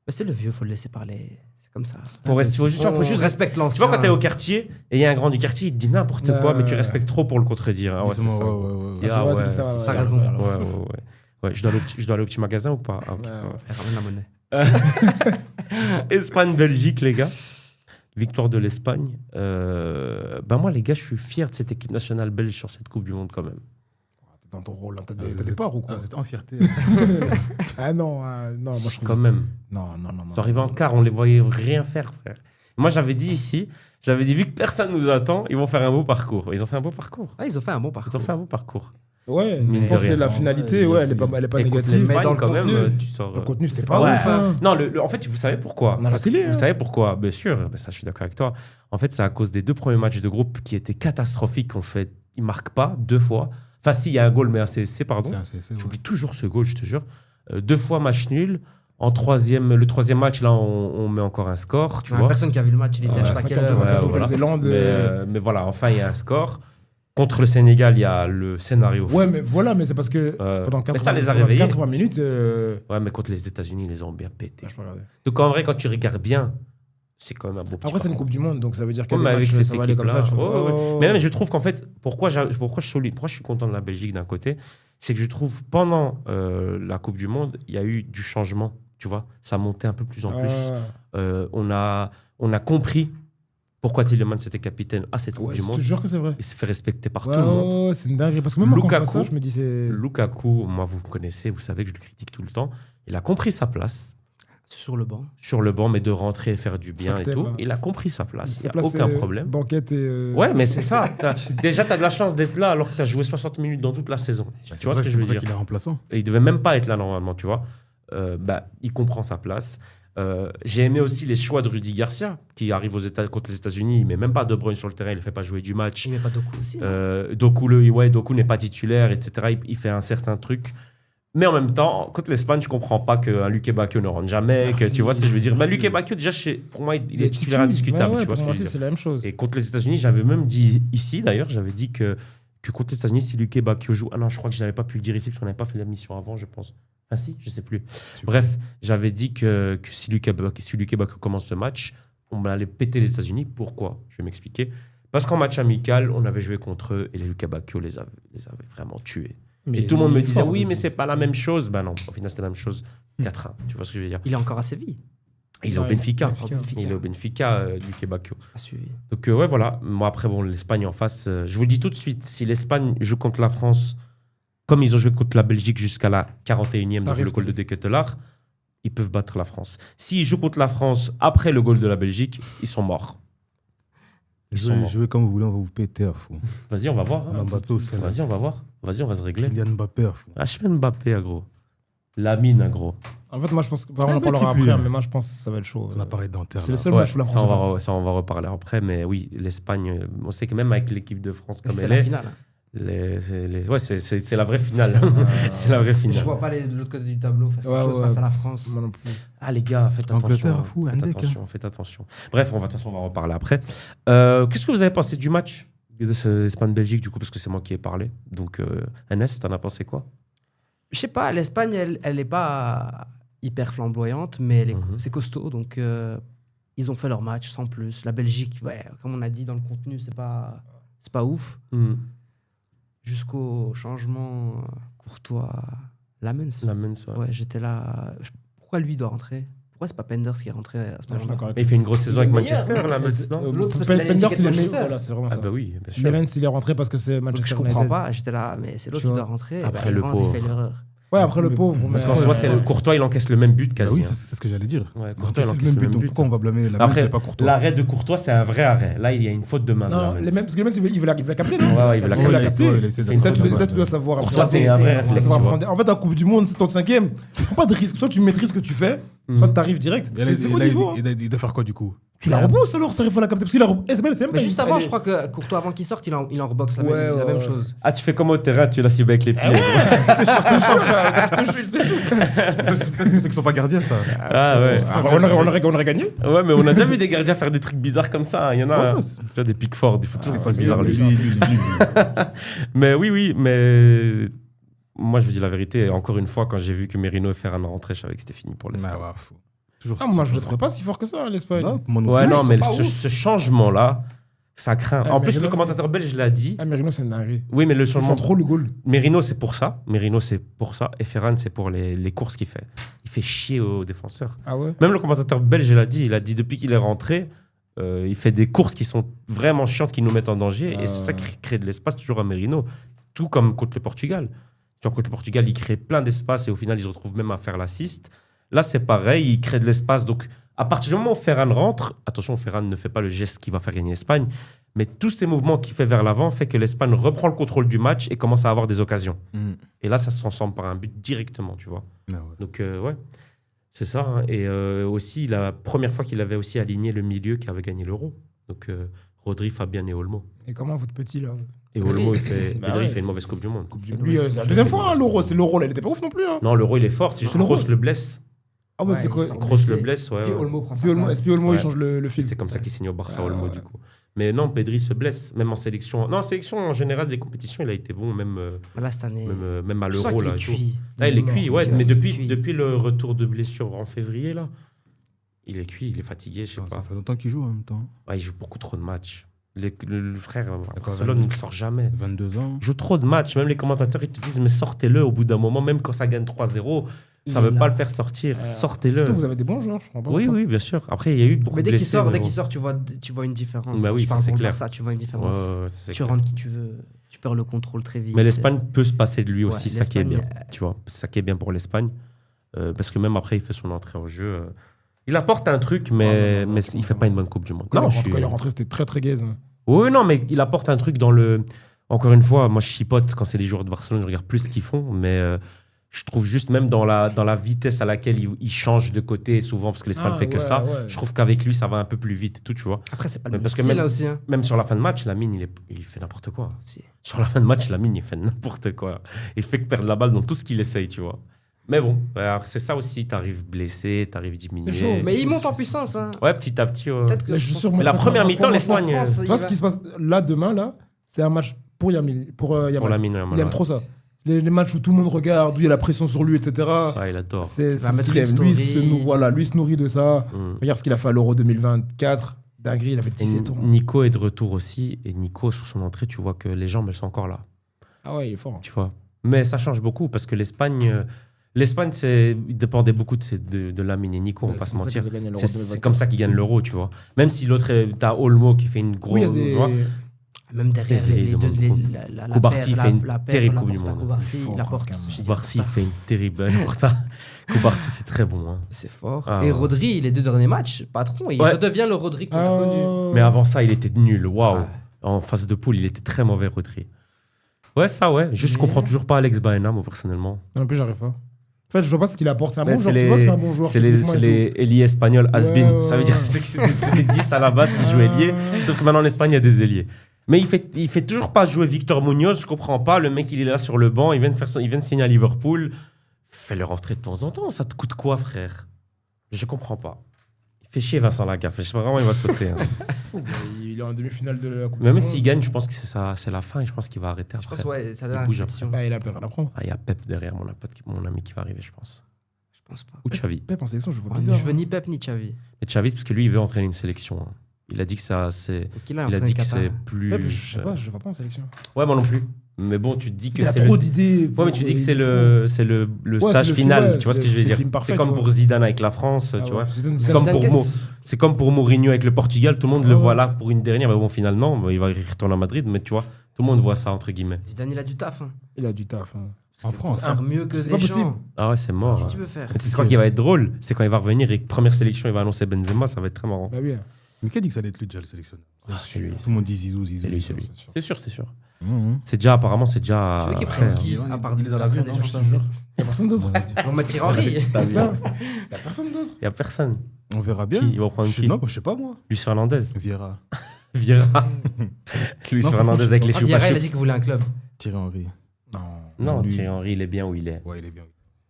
Mais c'est le vieux, faut le laisser parler. C'est comme ça. Faut juste On respecter. respecte Tu l'ancien. vois, quand t'es au quartier et il y a un grand du quartier, il te dit n'importe quoi, mais tu respectes trop pour le contredire. Ah ouais, c'est ça. Ouais. Ah Ouais, ouais, c'est ça, c'est ouais, ça, ouais, raison. ouais, ouais. Ouais, je dois aller au petit magasin ou pas? Ah, ok, ça va. Elle ramène la monnaie. Espagne-Belgique, les gars. Victoire de l'Espagne. Ben moi, les gars, je suis fier de cette équipe nationale belge sur cette Coupe du Monde quand même. T'es dans ton rôle, hein, t'as Ah, des parts ou quoi? Vous êtes en fierté. Ah non, moi je trouve Quand que même. Non. Ils sont arrivés en quart, on les voyait rien faire, frère. Moi, j'avais dit ici, vu que personne nous attend, ils vont faire un beau parcours. Ils ont fait un beau parcours. Ah, ils ont fait un bon parcours. Ils ont fait un beau parcours. Ouais, Mine je de pense que rien. c'est la finalité, ouais, elle est pas Et contre négative. Mais l'Espagne, dans le quand même, contenu- tu sors. Le contenu, c'était c'est pas pas ouf. hein. Non, en fait, vous savez pourquoi? On a la télé. Vous savez pourquoi? Bien sûr, ça, je suis d'accord avec toi. En fait, c'est à cause des 2 premiers matchs de groupe qui étaient catastrophiques. En fait, ils marquent pas 2 fois. Enfin, si, il y a un goal, mais c'est pardon. C'est J'oublie toujours ce goal, je te jure. 2 fois match nul. Le troisième match, là, on met encore un score, tu vois. Personne qui a vu le match, il était à je sais pas quelle heure. Ouais, voilà. Nouvelle-Zélande. Mais voilà, enfin, il y a un score. Contre le Sénégal, il y a le scénario fou. Ouais, mais voilà, mais c'est parce que pendant mais ça 80, les a pendant réveillés. 80 minutes. Ouais, mais contre les États-Unis, ils les ont bien pété. Je peux regarder. Donc, en vrai, quand tu regardes bien, c'est quand même un beau petit Après, c'est une parcours. Coupe du Monde, donc ça veut dire que Ouais, mais avec cette ça va aller comme équipe-là. ça. Tu vois. Ouais, ouais. Mais même, je trouve qu'en fait, pourquoi je suis content de la Belgique d'un côté, c'est que je trouve pendant la Coupe du Monde, il y a eu du changement. Tu vois, ça montait un peu plus en plus. On a compris pourquoi Tielemans était capitaine à cette Coupe Ouais, du je te Monde. jure que c'est vrai. Il s'est fait respecter par Ouais, tout le monde. ouais, c'est une dinguerie. Parce que même moi, quand je vois Lukaku, ça, je me dis c'est. Lukaku, moi, vous me connaissez, vous savez que je le critique tout le temps. Il a compris sa place Sur le banc. sur le banc, mais de rentrer et faire du bien Ça et que tout. t'aimes, hein. Il a compris sa place. Il Sa n'y a place, aucun c'est problème. Banquette et. Ouais, mais c'est ça. Déjà, tu as de la chance d'être là alors que tu as joué 60 minutes dans toute la saison. Tu vois ce que je veux dire? qu'il est remplaçant. Et il devait même pas être là normalement, tu vois. Il comprend sa place. J'ai aimé aussi les choix de Rudy Garcia, qui arrive contre les États-Unis. Il met même pas De Bruyne sur le terrain, il ne fait pas jouer du match. Il met pas Doku aussi. Doku n'est pas titulaire, etc. Il fait un certain truc. Mais en même temps, contre l'Espagne, je comprends pas qu'un Luque Bacchio ne rentre jamais. Que, tu vois ce que je veux dire? Mais Luque Bacchio, déjà, pour moi, il est titulaire indiscutable. Ouais, Tu vois ce pour que moi je veux aussi, dire? c'est la même chose. Et contre les États-Unis, j'avais même dit ici, d'ailleurs, j'avais dit que contre les États-Unis, si Luque Bacchio joue. Ah non, je crois que je n'avais pas pu le dire ici parce qu'on n'avait pas fait la mission avant, je pense. Ah si, je sais plus. Bref, j'avais dit que si Luque Bacchio commence ce match, on allait péter les États-Unis. Pourquoi? Je vais m'expliquer. Parce qu'en match amical, on avait joué contre eux et les Luque Bacchio les avait vraiment tués. Mais Et tout le monde il me est disait, fort, oui, lui. mais c'est pas la même chose. Ben non, au final, c'était la même chose. 4-1. Tu vois ce que je veux dire? Il est encore à Séville. Et il est au Ouais, Benfica. Benfica. Il est au Benfica, Luque Bacchio. A suivi. Donc, ouais, voilà. Moi, après, bon, l'Espagne en face, je vous le dis tout de suite, si l'Espagne joue contre la France, comme ils ont joué contre la Belgique jusqu'à la 41e, donc Arrive, le goal de De Ketelaere, ils peuvent battre la France. S'ils jouent contre la France après le goal de la Belgique, ils sont morts. Ils sont morts. Jouez comme vous voulez, on va vous péter à fond. Vas-y, on va voir. hein. Mbappé au salaire. Vas-y, on va voir. Vas-y, on va se régler. Kylian Mbappé à fond. Achève Mbappé, gros. Lamine, gros. En fait, moi, je pense que. On un en parlera petit après, peu. mais moi, je pense que ça va être chaud. Son appareil dentaire. C'est le là. seul match où la ça, France. on va reparler après. Mais oui, l'Espagne, on sait que même avec l'équipe de France comme C'est elle la est, finale. c'est la vraie finale. C'est la vraie Je finale. vois pas de l'autre côté du tableau faire quelque Ouais, chose ouais. face à la France. Moi non plus. Ah les gars, faites Angleterre, attention. fou, Faites Handek, attention, faites attention. Bref, de toute façon, on va en reparler après. Qu'est-ce que vous avez pensé du match de ce Espagne-Belgique, du coup, parce que c'est moi qui ai parlé. Donc, NS, t'en as pensé quoi? Je sais pas, l'Espagne, elle est pas hyper flamboyante, mais c'est costaud. Donc, ils ont fait leur match sans plus. La Belgique, ouais, comme on a dit dans le contenu, c'est pas ouf. Jusqu'au changement Courtois, Lamens. ouais. Ouais, j'étais là. Pourquoi lui doit rentrer? Pourquoi c'est pas Penders qui est rentré à ce Je suis moment-là? d'accord avec Mais il fait une grosse saison avec meilleur, Manchester, oui, Lamens, mais non l'autre, c'est parce qu'il a Penders, l'étiquette il est meilleur. Manchester. Voilà, c'est vraiment Ah ça. bah oui, bien sûr. Lemens, il est rentré parce que c'est Donc Manchester je comprends United. pas. J'étais là, mais c'est l'autre Tu qui vois. doit rentrer. Après, Ben, le il rentre, il pauvre. fait l'erreur. Ouais, après le pauvre. Parce mais- qu'en soi, c'est Courtois, il encaisse le même but Bah quasi. oui, hein. c'est ce que j'allais dire. Ouais, Ils ont Courtois, il encaissé le encaisse même le but, même donc but. pourquoi on va blâmer la Après, mais pas Courtois? l'arrêt de Courtois, c'est un vrai arrêt. Là, il y a une faute de main. de Non, Lamens. les mêmes, parce que Lemens, il veut la capter, non? Ouais, il veut la Il veut la capter. capter. il essaie de C'est une la faute de faire. Ça, tu dois savoir. Courtois, après. c'est un vrai Ça réflexe. va tu vois. prendre- En fait, à la Coupe du Monde, c'est ton 5e. Prends pas de risque. Soit tu maîtrises ce que tu fais, soit tu arrives direct. Et là, C'est au niveau. hein. il doit faire quoi du coup? Tu la repousses alors, si t'arrives à la capter. Parce qu'il a c'est même Mais pas juste une- avant, elle je est- crois que Courtois, avant qu'il sorte, il en reboxe la Ouais, même ouais. chose. Ah, tu fais comme au terrain, tu la cibles avec les pieds. C'est ceux qui sont pas gardiens, ça. Ah ouais. Ah, on aurait gagné. Ouais, mais on a déjà vu des gardiens faire des trucs bizarres comme ça. Il y en a, Ouais, tu vois, des Pickford, il faut toujours des trucs Lui, bizarres. lui. lui. Mais oui, mais moi je vous dis la vérité. Encore une fois, quand j'ai vu que Merino et Ferran rentraient, je savais que c'était fini pour l'Espagne. Ouais, faut toujours Ah, moi, je le trouvais pas si fort que ça, l'Espagne. Non, moi non Ouais, plus. non, mais sont pas ce changement-là, ça craint. Ah, En plus, Merino- le commentateur belge l'a dit. Ah, Merino, c'est une dinguerie. Oui, mais le Ils sont changement. trop le goal. Merino, c'est pour ça. Merino, c'est pour ça. Et Ferran, c'est pour les courses qu'il fait. Il fait chier aux défenseurs. Ah ouais? Même le commentateur belge l'a dit. Il a dit depuis qu'il est rentré, il fait des courses qui sont vraiment chiantes, qui nous mettent en danger. Et c'est ça qui crée de l'espace toujours à Merino. Tout comme contre le Portugal. Tu vois, contre le Portugal, il crée plein d'espace et au final, il se retrouve même à faire l'assist. Là, c'est pareil. Il crée de l'espace. Donc, à partir du moment où Ferran rentre, attention, Ferran ne fait pas le geste qui va faire gagner l'Espagne. Mais tous ces mouvements qu'il fait vers l'avant fait que l'Espagne reprend le contrôle du match et commence à avoir des occasions. Mm. Et là, ça se transforme par un but directement, tu vois. Ouais, ouais. Donc, ouais, c'est ça. Hein. Et aussi, la première fois qu'il avait aussi aligné le milieu qui avait gagné l'Euro. Donc, Rodri, Fabien et Olmo. Et comment votre petit, là? Et Olmo, il fait, Bah Pedri, ouais, il fait une c'est- mauvaise Coupe du Monde. Lui, c'est la deuxième fois, hein, l'Euro. C'est l'Euro, là, il était pas ouf non plus. Hein. Non, l'Euro, il est fort. C'est juste C'est l'Euro. Kroos le blesse. Ah, bah, Ouais, c'est quoi? ils sont Kroos le blessés. blesse, ouais. Puis ouais. Olmo prend sa Puis Olmo, place. est-ce que Olmo, Ouais. il change le film? C'est comme ça qu'il signe au Barça, Ah, Olmo, ouais. du coup. Mais non, Pedri se blesse, même en sélection. Non, en sélection, en général, des compétitions, il a été bon, même, Là, cette année. même à Je sens l'Euro. qu'il Là, est et tout. cuit. Ah, il est Non, cuit, ouais, tu vois, mais il est depuis, cuit. depuis le retour de blessure en février, là, il est cuit, il est fatigué, je sais Ça pas. fait longtemps qu'il joue en même temps. Ouais, il joue beaucoup trop de matchs. Le frère, D'accord, Barcelone, il ne sort jamais. 22 ans. Il joue trop de matchs. Même les commentateurs, ils te disent, mais sortez-le au bout d'un moment, même quand ça gagne 3-0, ça Il ne est veut là. pas le faire sortir. Sortez-le. Surtout, vous avez des bons joueurs, je crois pas. Oui, oui, bien sûr. Après, il y a eu beaucoup Mais de dès qu'il blessés. sort, mais dès bon. qu'il sort, tu vois une différence. Bah oui, Je parle ça, c'est pour le clair. Barça, tu vois une Ouais, différence. ouais, ouais, c'est Tu clair. rentres qui tu veux. Tu perds le contrôle très vite. Mais l'Espagne peut se passer de lui Ouais, aussi, ça qui est bien. l'Espagne, Tu vois, c'est ça qui est bien pour l'Espagne. Parce que même après, il fait son entrée au jeu. Il apporte un truc, mais, non, mais non, il fait pas une bonne Coupe du Monde. Quand Non, il est rentré, c'était très, très gaze. hein. Oui, non, mais il apporte un truc dans le. Encore une fois, moi, je chipote quand c'est les joueurs de Barcelone, je regarde plus ce qu'ils font, mais je trouve juste même dans la vitesse à laquelle il change de côté souvent, parce que l'Espagne fait que ouais, ça, ouais. je trouve qu'avec lui, ça va un peu plus vite et tout, tu vois. Après, c'est pas Mais le parce que style même- là aussi. Hein. Même sur la fin de match, Lamine, il fait n'importe quoi. Si. Sur la fin de match, Lamine, il fait n'importe quoi. Il fait que perdre la balle dans tout ce qu'il essaye, tu vois. Mais bon, alors c'est ça aussi, t'arrives blessé, t'arrives diminué. C'est chaud, Mais il monte en puissance. Hein. Ouais, petit à petit. Peut-être que Mais je suis sûr, Mais moi, la ça première fait- mi-temps, l'Espagne. Tu vois ce qui se passe là, demain, là, c'est un match pour Yamal. Pour Pour Yamal. Lamine, Il aime trop ça. Les matchs où tout le monde regarde, où il y a la pression sur lui, etc. Ouais, il adore. C'est va ce mettre qu'il aime. une Lui, story. lui se nourrit de ça. Mm. Regarde ce qu'il a fait à l'Euro 2024. Dinguerie, il avait Et 17 ans. Nico est de retour aussi. Et Nico, sur son entrée, tu vois que les jambes, elles sont encore là. Ah ouais, il est fort. Tu vois. Mais ça change beaucoup parce que l'Espagne, il dépendait beaucoup de Lamine et Nico, on va pas se mentir. C'est comme ça qu'ils gagnent l'Euro, tu vois. Même si l'autre, t'as Olmo qui fait une grosse. Oui, il y a des... tu vois. Même derrière Les ailiers demandent beaucoup. Koubarsi fait une terrible Coupe du Monde. Koubarsi, Il est fort, il apporte. Koubarsi. Koubarsi fait une terrible. Koubarsi, c'est très bon. Hein. C'est fort. Ah, Et ouais. Rodri, les 2 derniers matchs, patron, il Ouais. redevient le Rodri qu'on a connu. Mais avant ça, il était nul. Waouh. Ah. En phase de poule, il était très mauvais, Rodri. Ouais, ça, ouais. Juste, je Mais- comprends toujours pas Alex Baena, moi, personnellement. Non plus, j'arrive pas. En fait, je vois pas ce qu'il apporte. C'est un Mais bon c'est joueur. Tu vois que c'est un bon joueur. C'est les techniquement et tout. ailiers espagnols has-been. Ouais, Ça veut dire que c'est des 10 à la base qui jouent ailier. Sauf que maintenant en Espagne, il y a des ailiers. Mais il fait toujours pas jouer Victor Munoz. Je comprends pas. Le mec, il est là sur le banc. Il vient de signer à Liverpool. Fais-le rentrer de temps en temps. Ça te coûte quoi, frère? Je comprends pas. Il fait chier Vincent Lagaffe. Je sais pas vraiment, il va sauter. Hein. Il est en demi-finale de la Coupe Même du s'il Monde. gagne, je pense que c'est la fin. Et je pense qu'il va arrêter Je après. pense, ouais, ça Il donne bouge l'impression. Bah, il a plus rien à prendre. Ah, il y a Pep derrière, mon ami qui va arriver, je pense. Je pense pas. Ou Xavi. Pep en sélection, je vois Ouais, bizarre. je veux ni Pep ni Xavi. Mais Xavi, c'est parce que lui, il veut entraîner une sélection. Hein. Il a dit que ça, c'est. Donc, il a Il a entraîné dit que Qatar. c'est plus. Pep, je sais pas, je le vois pas en sélection. Ouais, moi non plus. Mais bon, tu te dis que Il y a c'est trop le... d'idées. Ouais, mais tu dis que c'est le Ouais, stage c'est le final, film, ouais, tu vois ce que je veux c'est le dire. film parfait, C'est comme tu pour vois. Zidane avec la France, tu vois. C'est C'est comme pour Mourinho avec le Portugal, tout le monde le Ouais. voit là pour une dernière, mais bon, finalement, il va y retourner à Madrid, mais tu vois, tout le monde voit ça, entre guillemets. Zidane, il a du taf. Hein. Il a du taf. Hein. En France. Faire mieux que C'est pas Deschamps. possible. Ah ouais, c'est mort. Qu'est-ce hein. que tu veux faire? C'est quoi qui va être drôle, c'est quand il va revenir et première sélection, il va annoncer Benzema, ça va être très marrant. Bah oui. Mais qui a dit que ça allait être lui déjà le sélectionneur? Ah, c'est lui. Tout le monde dit Zizou, Zizou. C'est lui, Zizou. c'est lui. C'est sûr, c'est sûr. Mhm. C'est déjà, apparemment, c'est déjà. Tu veux qu'il après, prenne qui Ouais, à part il est dans après l'avion, non, Deschamps? je te jure. Il y a personne d'autre. On va tirer Henry. C'est ça. Il y a personne d'autre. Il n'y a personne. On verra bien. Qui va prendre Je sais- qui Non, je sais pas moi. Luis Fernandez. Vieira. Vieira. Luis Non, Fernandez avec les Ah, Choupa Vieira, il a dit Chups. qu'il voulait un club. Thierry Henry. Non. Non, lui- Thierry Henry, il est bien où il est. Ouais, il est bien.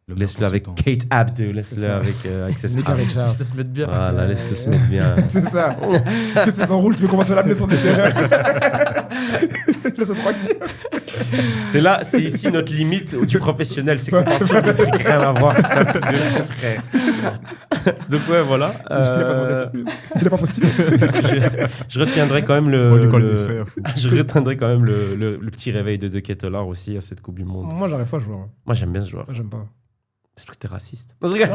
Le Laisse-le meilleur avec consultant. Kate Abde, laisse-le C'est ça. avec ses Mika abs. Richard. Se mettre bien. Voilà, laisse-le se mettre bien. C'est ça. Il fait ses enroules, tu veux commencer à l'appeler sur des terrains. Là, ça sera C'est là, c'est ici notre limite du professionnel, c'est qu'on parle sur des trucs rien à voir. C'est un truc de fou, frère. Donc ouais, voilà. Il a pas demandé ça. Il a pas postulé. Je retiendrai quand même On lui colle des le fers, fou. je retiendrai quand même le petit réveil de Ketelaar aussi à cette Coupe du Monde. Moi, j'arrive pas à jouer. Moi, Moi, j'aime bien ce joueur. j'aime pas. C'est parce que t'es raciste. Non, je rigole.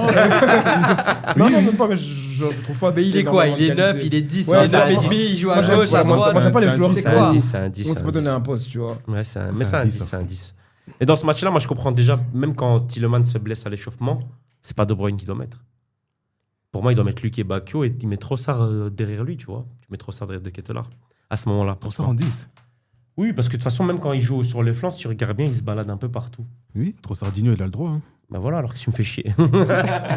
Non, même pas, mais je trouve pas. Mais il est quoi? Il est 9, il est 10, Ouais, il est c'est un 9 et 10. demi, il joue à Moi, j'aime gauche, pas, à moi, droite. j'aime pas les c'est un joueurs. 10, C'est quoi un 10, c'est un 10. On c'est s'est un pas donné 10. un poste, tu vois. Ouais, mais C'est c'est un un 10, 10, ça. c'est un 10. Et dans ce match-là, moi, je comprends déjà, même quand Tielemans se blesse à l'échauffement, c'est pas De Bruyne qui doit mettre. Pour moi, il doit mettre Luc et Bakio et il met Trossard derrière lui, tu vois. Tu mets Trossard derrière de Ketelaar à ce moment-là. Pour ça, en 10. Oui, parce que de toute façon, même quand il joue sur les flancs, si tu regardes bien, il se balade un peu partout. Oui, trop Sardinio, il a le droit. Hein. Ben voilà, alors que tu me fais chier. Mais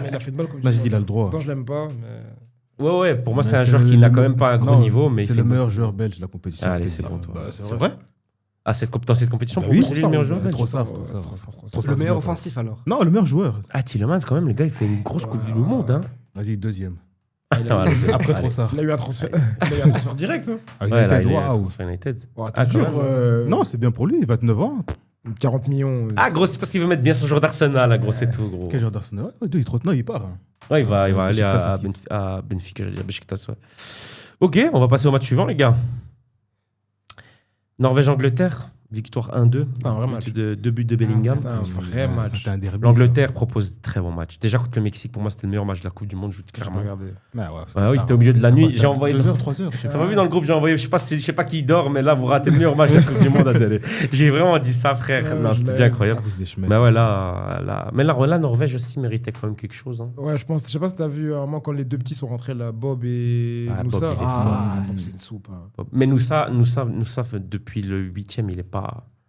il a fait de balle comme Là, j'ai dit, il a le droit. Quand je l'aime pas, mais. Ouais, pour moi, Mais c'est un joueur qui n'a quand même pas un gros non, niveau, mais il c'est fait le bon. meilleur joueur belge de la compétition. Allez, Peut-être c'est ça. bon, toi. Bah, C'est c'est vrai. vrai. Dans cette compétition, Bah pour oui, moi, c'est lui le meilleur joueur. c'est belge. Trossard. Le meilleur offensif alors. Non, le meilleur joueur. Ah, Tielemans, quand même, le gars, il fait une grosse Coupe du Monde. Hein. Vas-y, deuxième. Il a, Après Allez. Trossard. il a eu un transfert, il a eu un transfert direct. Hein. Ah, Ouais, là, United, il est waouh. transféré United. Oh, Ah, t'es dur. quand même. Non, c'est bien pour lui, 29 ans. 40 millions. Ah, gros, c'est parce qu'il veut mettre bien son joueur d'Arsenal, là, gros, c'est tout, gros. Quel joueur d'Arsenal? Ouais, il est trop. Non, il part. hein. Ouais, il va aller Beşiktaş à aussi. Benfica, j'allais dire Beşiktaş, ouais. Ok, on va passer au match suivant, les gars. Norvège-Angleterre, victoire 1-2. C'est un vrai match. Deux buts de Bellingham. C'est un vrai Ça, match. C'était un derby. L'Angleterre propose de très bons matchs. Déjà contre le Mexique, pour moi, c'était le meilleur match de la Coupe du Monde, je vous dis clairement. Regardez. ça. Ah oui, c'était au milieu de la nuit. J'ai envoyé 2h, 3h. T'as pas vu dans le groupe, j'ai envoyé, je sais pas qui dort, mais là, vous ratez le meilleur match de la Coupe du Monde à télé. J'ai vraiment dit ça, frère. Ouais, Non, c'était mais- déjà incroyable. Des chemins. Mais ouais, mais là, Norvège aussi méritait quand même quelque chose. Hein. Ouais, je sais pas si t'as vu à un moment quand les deux petits sont rentrés là, Bob et Ah, Moussa. Bob, il est Bob, c'est une soupe. Hein. Mais Moussa, depuis le 8e, il est pas.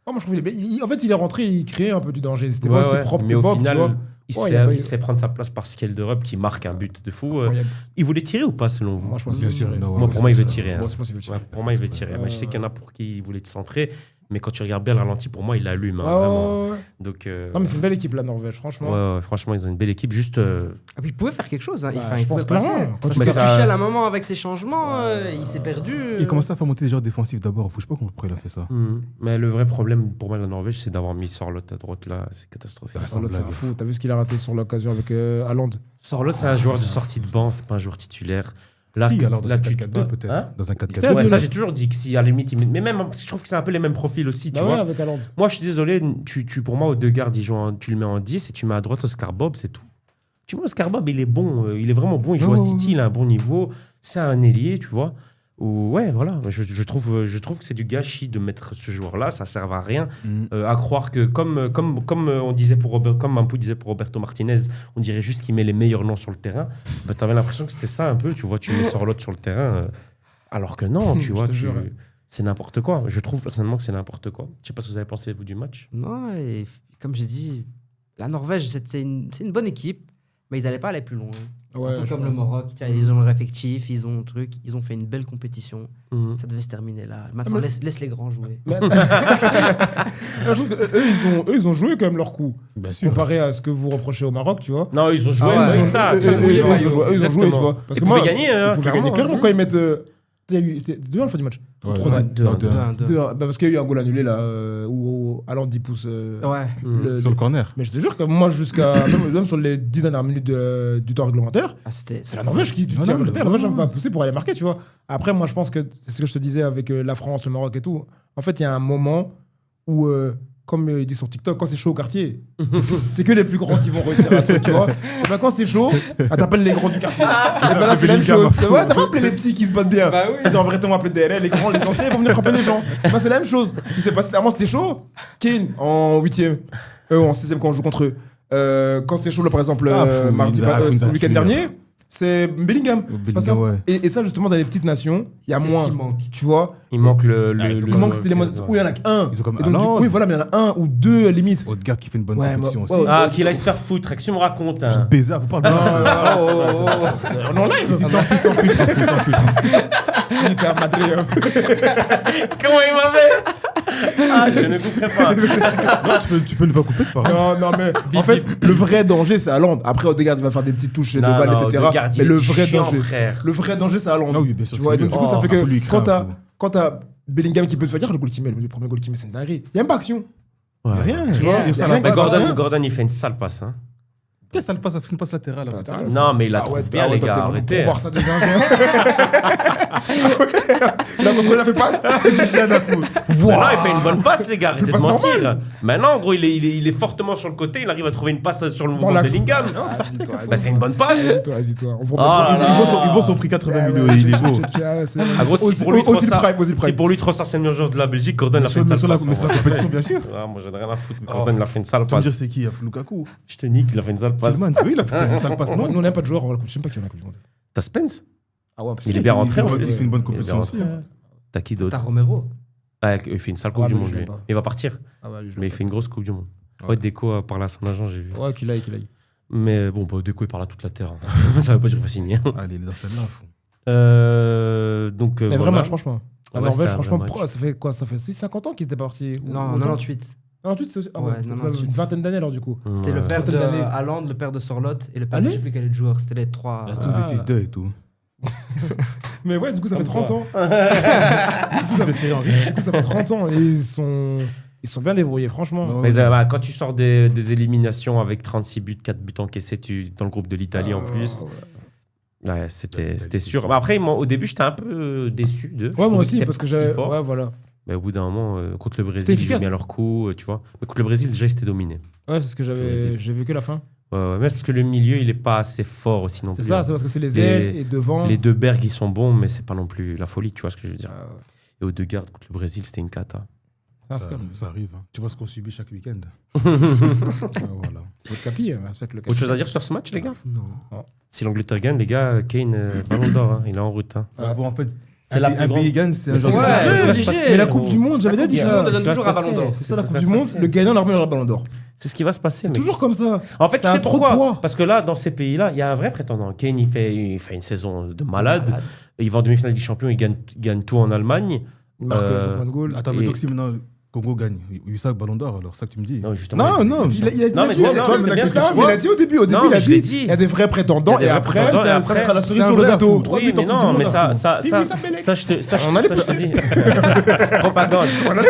Oh, moi, je trouve en fait, il est rentré, il créait un peu du danger. C'était Ouais, pas aussi ouais. propre Mais que au Bob, tu vois. final, il Ouais, il a pas eu- se fait prendre sa place par Skelderup qui marque un but de fou. Incroyable. Il voulait tirer ou pas, selon vous? Moi, je pense Bien qu'il sûr, veut tirer. non, Moi, pour moi, il veut tirer. hein. Moi, je pense qu'il veut tirer. Ouais, pour moi, il veut tirer. Mais je sais qu'il y en a pour qui il voulait te centrer. Mais quand tu regardes bien le ralenti, pour moi, il allume. Hein, Ah, vraiment. ouais, ouais. Donc, Non, mais c'est une belle équipe, la Norvège, franchement. ouais, franchement, ils ont une belle équipe. Juste. Ah, puis il pouvait faire quelque chose. Hein. Bah, Enfin, je il pense pouvait passer. clairement. Quand Parce tu Mais que ça- Tuchel, à un moment, avec ses changements, il s'est perdu. Il commençait à faire monter des joueurs défensifs d'abord. Je sais pas pourquoi il a fait ça. Mais le vrai problème pour moi, la Norvège, c'est d'avoir mis Sorloth à droite là. C'est catastrophique. Bah, Charlotte, c'est un blague. fou. T'as vu ce qu'il a raté sur l'occasion avec Haaland? Sorloth, c'est un joueur de sortie de banc, c'est pas un joueur titulaire. Là, Si, alors dans là, un tu 4-4-2 peut-être. Hein Dans un C'était 4-4-2. Ouais, deux, ça, là. j'ai toujours dit que si à la limite, mais même, parce que je trouve que c'est un peu les mêmes profils aussi, tu Bah ouais, vois. avec Haaland. Moi, je suis désolé, pour moi, Odegaard, tu le mets en 10 et tu mets à droite Oscar Bob, c'est tout. Tu vois, Oscar Bob, il est bon, il est vraiment bon, il joue à City, il a un bon niveau, c'est un ailier, tu vois. Ouais, voilà, je trouve que c'est du gâchis de mettre ce joueur-là, ça ne sert à rien. À croire que, comme on disait comme Mampou disait pour Roberto Martinez, on dirait juste qu'il met les meilleurs noms sur le terrain. Bah, tu avais l'impression que c'était ça un peu, tu vois, tu mets Sorloth sur le terrain, alors que non, tu vois, Je te jure, ouais. c'est n'importe quoi. Je trouve personnellement que c'est n'importe quoi. Je sais pas ce que vous avez pensé, vous, du match. Non, et comme j'ai dit, la Norvège, c'est une bonne équipe, mais ils n'allaient pas aller plus loin. Ouais, Un peu je comme pense. le Maroc, ils ont leur effectif, ils ont un truc, ils ont fait une belle compétition. Mhm. Ça devait se terminer là. Maintenant, mais- laisse les grands jouer. Mais- je trouve que eux, ils ont joué quand même leur coup. Bien sûr. Comparé à ce que vous reprochez au Maroc, tu vois. Non, ils ont joué, Ah ouais, mais ils ont- ça. Eux, ça eux, mouillait eux, le ils maillot. ont joué, eux, ils ont joué, tu vois. Ils pouvaient gagner, hein, Ils pouvaient gagner clairement quand ils mettent. C'était 2-1 la fin du match. Ouais, 3-2. ouais. 2-1. 2-1. 2-1. Bah, parce qu'il y a eu un goal annulé là, où Haaland il pousse. Ouais. Sur le corner. Mais je te jure que moi, jusqu'à. même sur les 10 dernières minutes du temps réglementaire, Ah, c'était. c'est la Norvège qui. Non, La non, Norvège non. va pousser pour aller marquer, tu vois. Après, moi, je pense que c'est ce que je te disais avec la France, le Maroc et tout. En fait, il y a un moment où, comme il dit sur TikTok, quand c'est chaud au quartier, c'est que les plus grands qui vont réussir un truc, tu vois. Et ben quand c'est chaud, t'appelles les grands du quartier. Et ben là, c'est la même chose. Ouais, t'as pas appelé les petits qui se battent bien. Bah oui. En vrai, on va appeler DRL, les grands, les anciens, ils vont venir frapper les gens. Ben, c'est la même chose. Si c'est pas vraiment c'était chaud, Kane en 8e, en 6e quand on joue contre eux. Quand c'est chaud, là, par exemple, mardi, le week-end dernier, c'est Bellingham. Parce que- ouais. et ça, justement, dans les petites nations, il y a C'est ce moins. qui manque. Tu vois, Il manque le. ils ont il manque c'était les modes où il y en a qu'un. Ils ont comme Et donc, du coup, Haaland. oui, voilà, mais il y en a un ou deux limite. Odegaard qui fait une bonne Ouais, compétition moi- aussi. ouais, Ah, qu'il aille se faire foutre. Qu'est-ce que tu me racontes hein. Baiser, vous parlez On en live. Ici, sans filtre. T'es à Madrid. Comment il m'avait Ah, je ne couperai pas. Tu peux ne pas couper, c'est pas grave. Non, mais en fait, le vrai danger, c'est Haaland. Après, Odegaard, il va faire des petites touches de Non, balle, non, etc. Odegaard, il Mais le est vrai chiant, danger, frère. le vrai danger, c'est Haaland. Ah oui, bien sûr Tu que vois, c'est et donc, lui. du coup, ça Oh, fait faut lui que écrire, quand t'as Bellingham qui peut te faire dire le goal qu'il met, le premier goal qu'il met, c'est une dinguerie. Il n'y a même pas action. Ouais. Rien. Tu vois, Et y a ça, rien la Mais passe, rien. Gordon, il fait une sale passe. Hein. Qu'est-ce que ça le passe? Ça fait une passe latérale. là. Latéral. Non, mais il la Ah trouve ouais, bien, les toi, gars. t'es Arrêtez. Pour voir ça des Là, contre il a fait passe. Maintenant, il fait une bonne passe, les gars. Arrêtez de passe mentir. normale. Maintenant, en gros, il est fortement sur le côté. Il arrive à trouver une passe sur le mouvement de l'axe. Bellingham. Bah, c'est une bonne passe. Vas-y-toi. On Oh là là. Ils vont son prix 80 millions et il est beau. Ah, gros, si pour lui, Aussi le Trossard- prime, aussi le si prime. pour lui, Trossard, c'est le meilleur joueur de la Belgique, Gordon, il a fait Mais une sur sale la passe. mais sur la compétition, bien sûr. Ah, moi, j'en ai rien à foutre. Gordon, il a fait une sale Tu vas me passe. dire c'est qui? Lukaku. Je te nique, il a fait une sale passe. Tillman, c'est lui, il a fait une sale passe, Nous, non? on n'aime pas de joueurs, je sais pas qui en a la Coupe du Monde. T'as Spence Ah ouais, parce Il que- est bien rentré. il en plus. fait une bonne Il est bien compétition aussi, rentré. T'as qui d'autre T'as Romero. Ah, il fait une sale Coupe Ouais, du mais Monde, je lui. l'aime pas. Il va partir. Ah ouais, lui, je Mais il l'aime fait une pas. grosse Coupe du Monde. Ouais. Ouais, Deco a parlé à son agent, j'ai vu. Ouais, qu'il aille. Mais bon, bah, Deco, il parle à toute la terre. hein. Ça veut pas dire qu'il va signer. Allez, il est dans celle-là, à fond. Donc, Mais voilà. vrai match, franchement. La Ouais, Norvège, c'était un franchement, vrai match. ça fait quoi? Ça fait 50 ans qu'ils étaient partis. Non, Autant 98. 98, c'est aussi. Ah Ouais, ouais, 98. une vingtaine d'années alors, du coup. C'était le Ouais. père de Trentaine d'années. Haaland, le père de Sorloth et le père de Allez je sais plus quel est le joueur. C'était les trois. Il reste tous des fils d'eux et tout. Mais ouais, du coup, ça fait 30 ans. Fils de Thierry Henry. Du coup, ça fait 30 ans et ils sont bien débrouillés, franchement. Non, Mais bah, quand tu sors des éliminations avec 36 buts, 4 buts encaissés dans le groupe de l'Italie en plus, ouais, c'était sûr. Bah, après, moi, au début, j'étais un peu déçu d'eux. Je Ouais, trouvais moi que aussi, c'était parce que pas j'ai. si fort. Ouais, voilà. Mais au bout d'un moment, contre le Brésil, C'était ils jouent efficace. bien leur coup, tu vois. Mais contre le Brésil, déjà, ils étaient dominés. Ouais, c'est ce que j'ai vu que la fin. Ouais, mais c'est parce que le milieu, il est pas assez fort aussi non C'est plus. ça, hein. c'est parce que c'est les Les- ailes et devant. Les deux Berg, ils sont bons, mais c'est pas non plus la folie, tu vois ce que je veux dire. Ah, ouais. Et Odegaard contre le Brésil, c'était une cata. C'est un Ça, scam. ça arrive. Hein. Tu vois ce qu'on subit chaque week-end. Ah, voilà. C'est votre capi, respecte le capi. Autre chose à dire sur ce match, les gars? Non. Si l'Angleterre gagne, les gars, Kane, Ballon d'Or, hein, il est en route. Hein. Bon, en fait, C'est la un plus grande- pays gagne, c'est un Mais genre c'est de vrai, surprise. c'est obligé. obligé. Mais la Coupe du Monde, j'avais déjà dit Coupe du ça. Monde, ça donne Ça toujours va un se ballon passer. d'or. C'est ça la Ça Coupe va du se Monde, passer. le gagnant leur meilleur ballon d'or. C'est ce qui va se passer. C'est mec. toujours comme ça. En fait, C'est un c'est trop de pourquoi poids. Parce que là, dans ces pays-là, il y a un vrai prétendant. Kane, il fait une saison de malade. Il va en demi-finale des champions, il gagne tout en Allemagne. Il marque Euh, plein de goals. Attends, mais Et- donc si maintenant Congo gagne, il y a eu ça, Ballon d'Or, alors c'est ça que tu me dis. Non, justement. Non, il- non. Il a Non, mais dit, toi, toi, c'est mais bien c'est ce que ça, tu mais il vois. a dit au début, Non, il mais a je l'ai dit, dit. il y a des vrais prétendants Il y a des et vrais après, prétendants, et ça après, sera la cerise c'est un sur le gars gâteau. fou. Oui, mais Coupe du non, Monde, mais là, ça, fou. ça, Oui, ça, oui, ça fait les- ça, je te On allait ça, je te pousser. dis. Propagande. Non.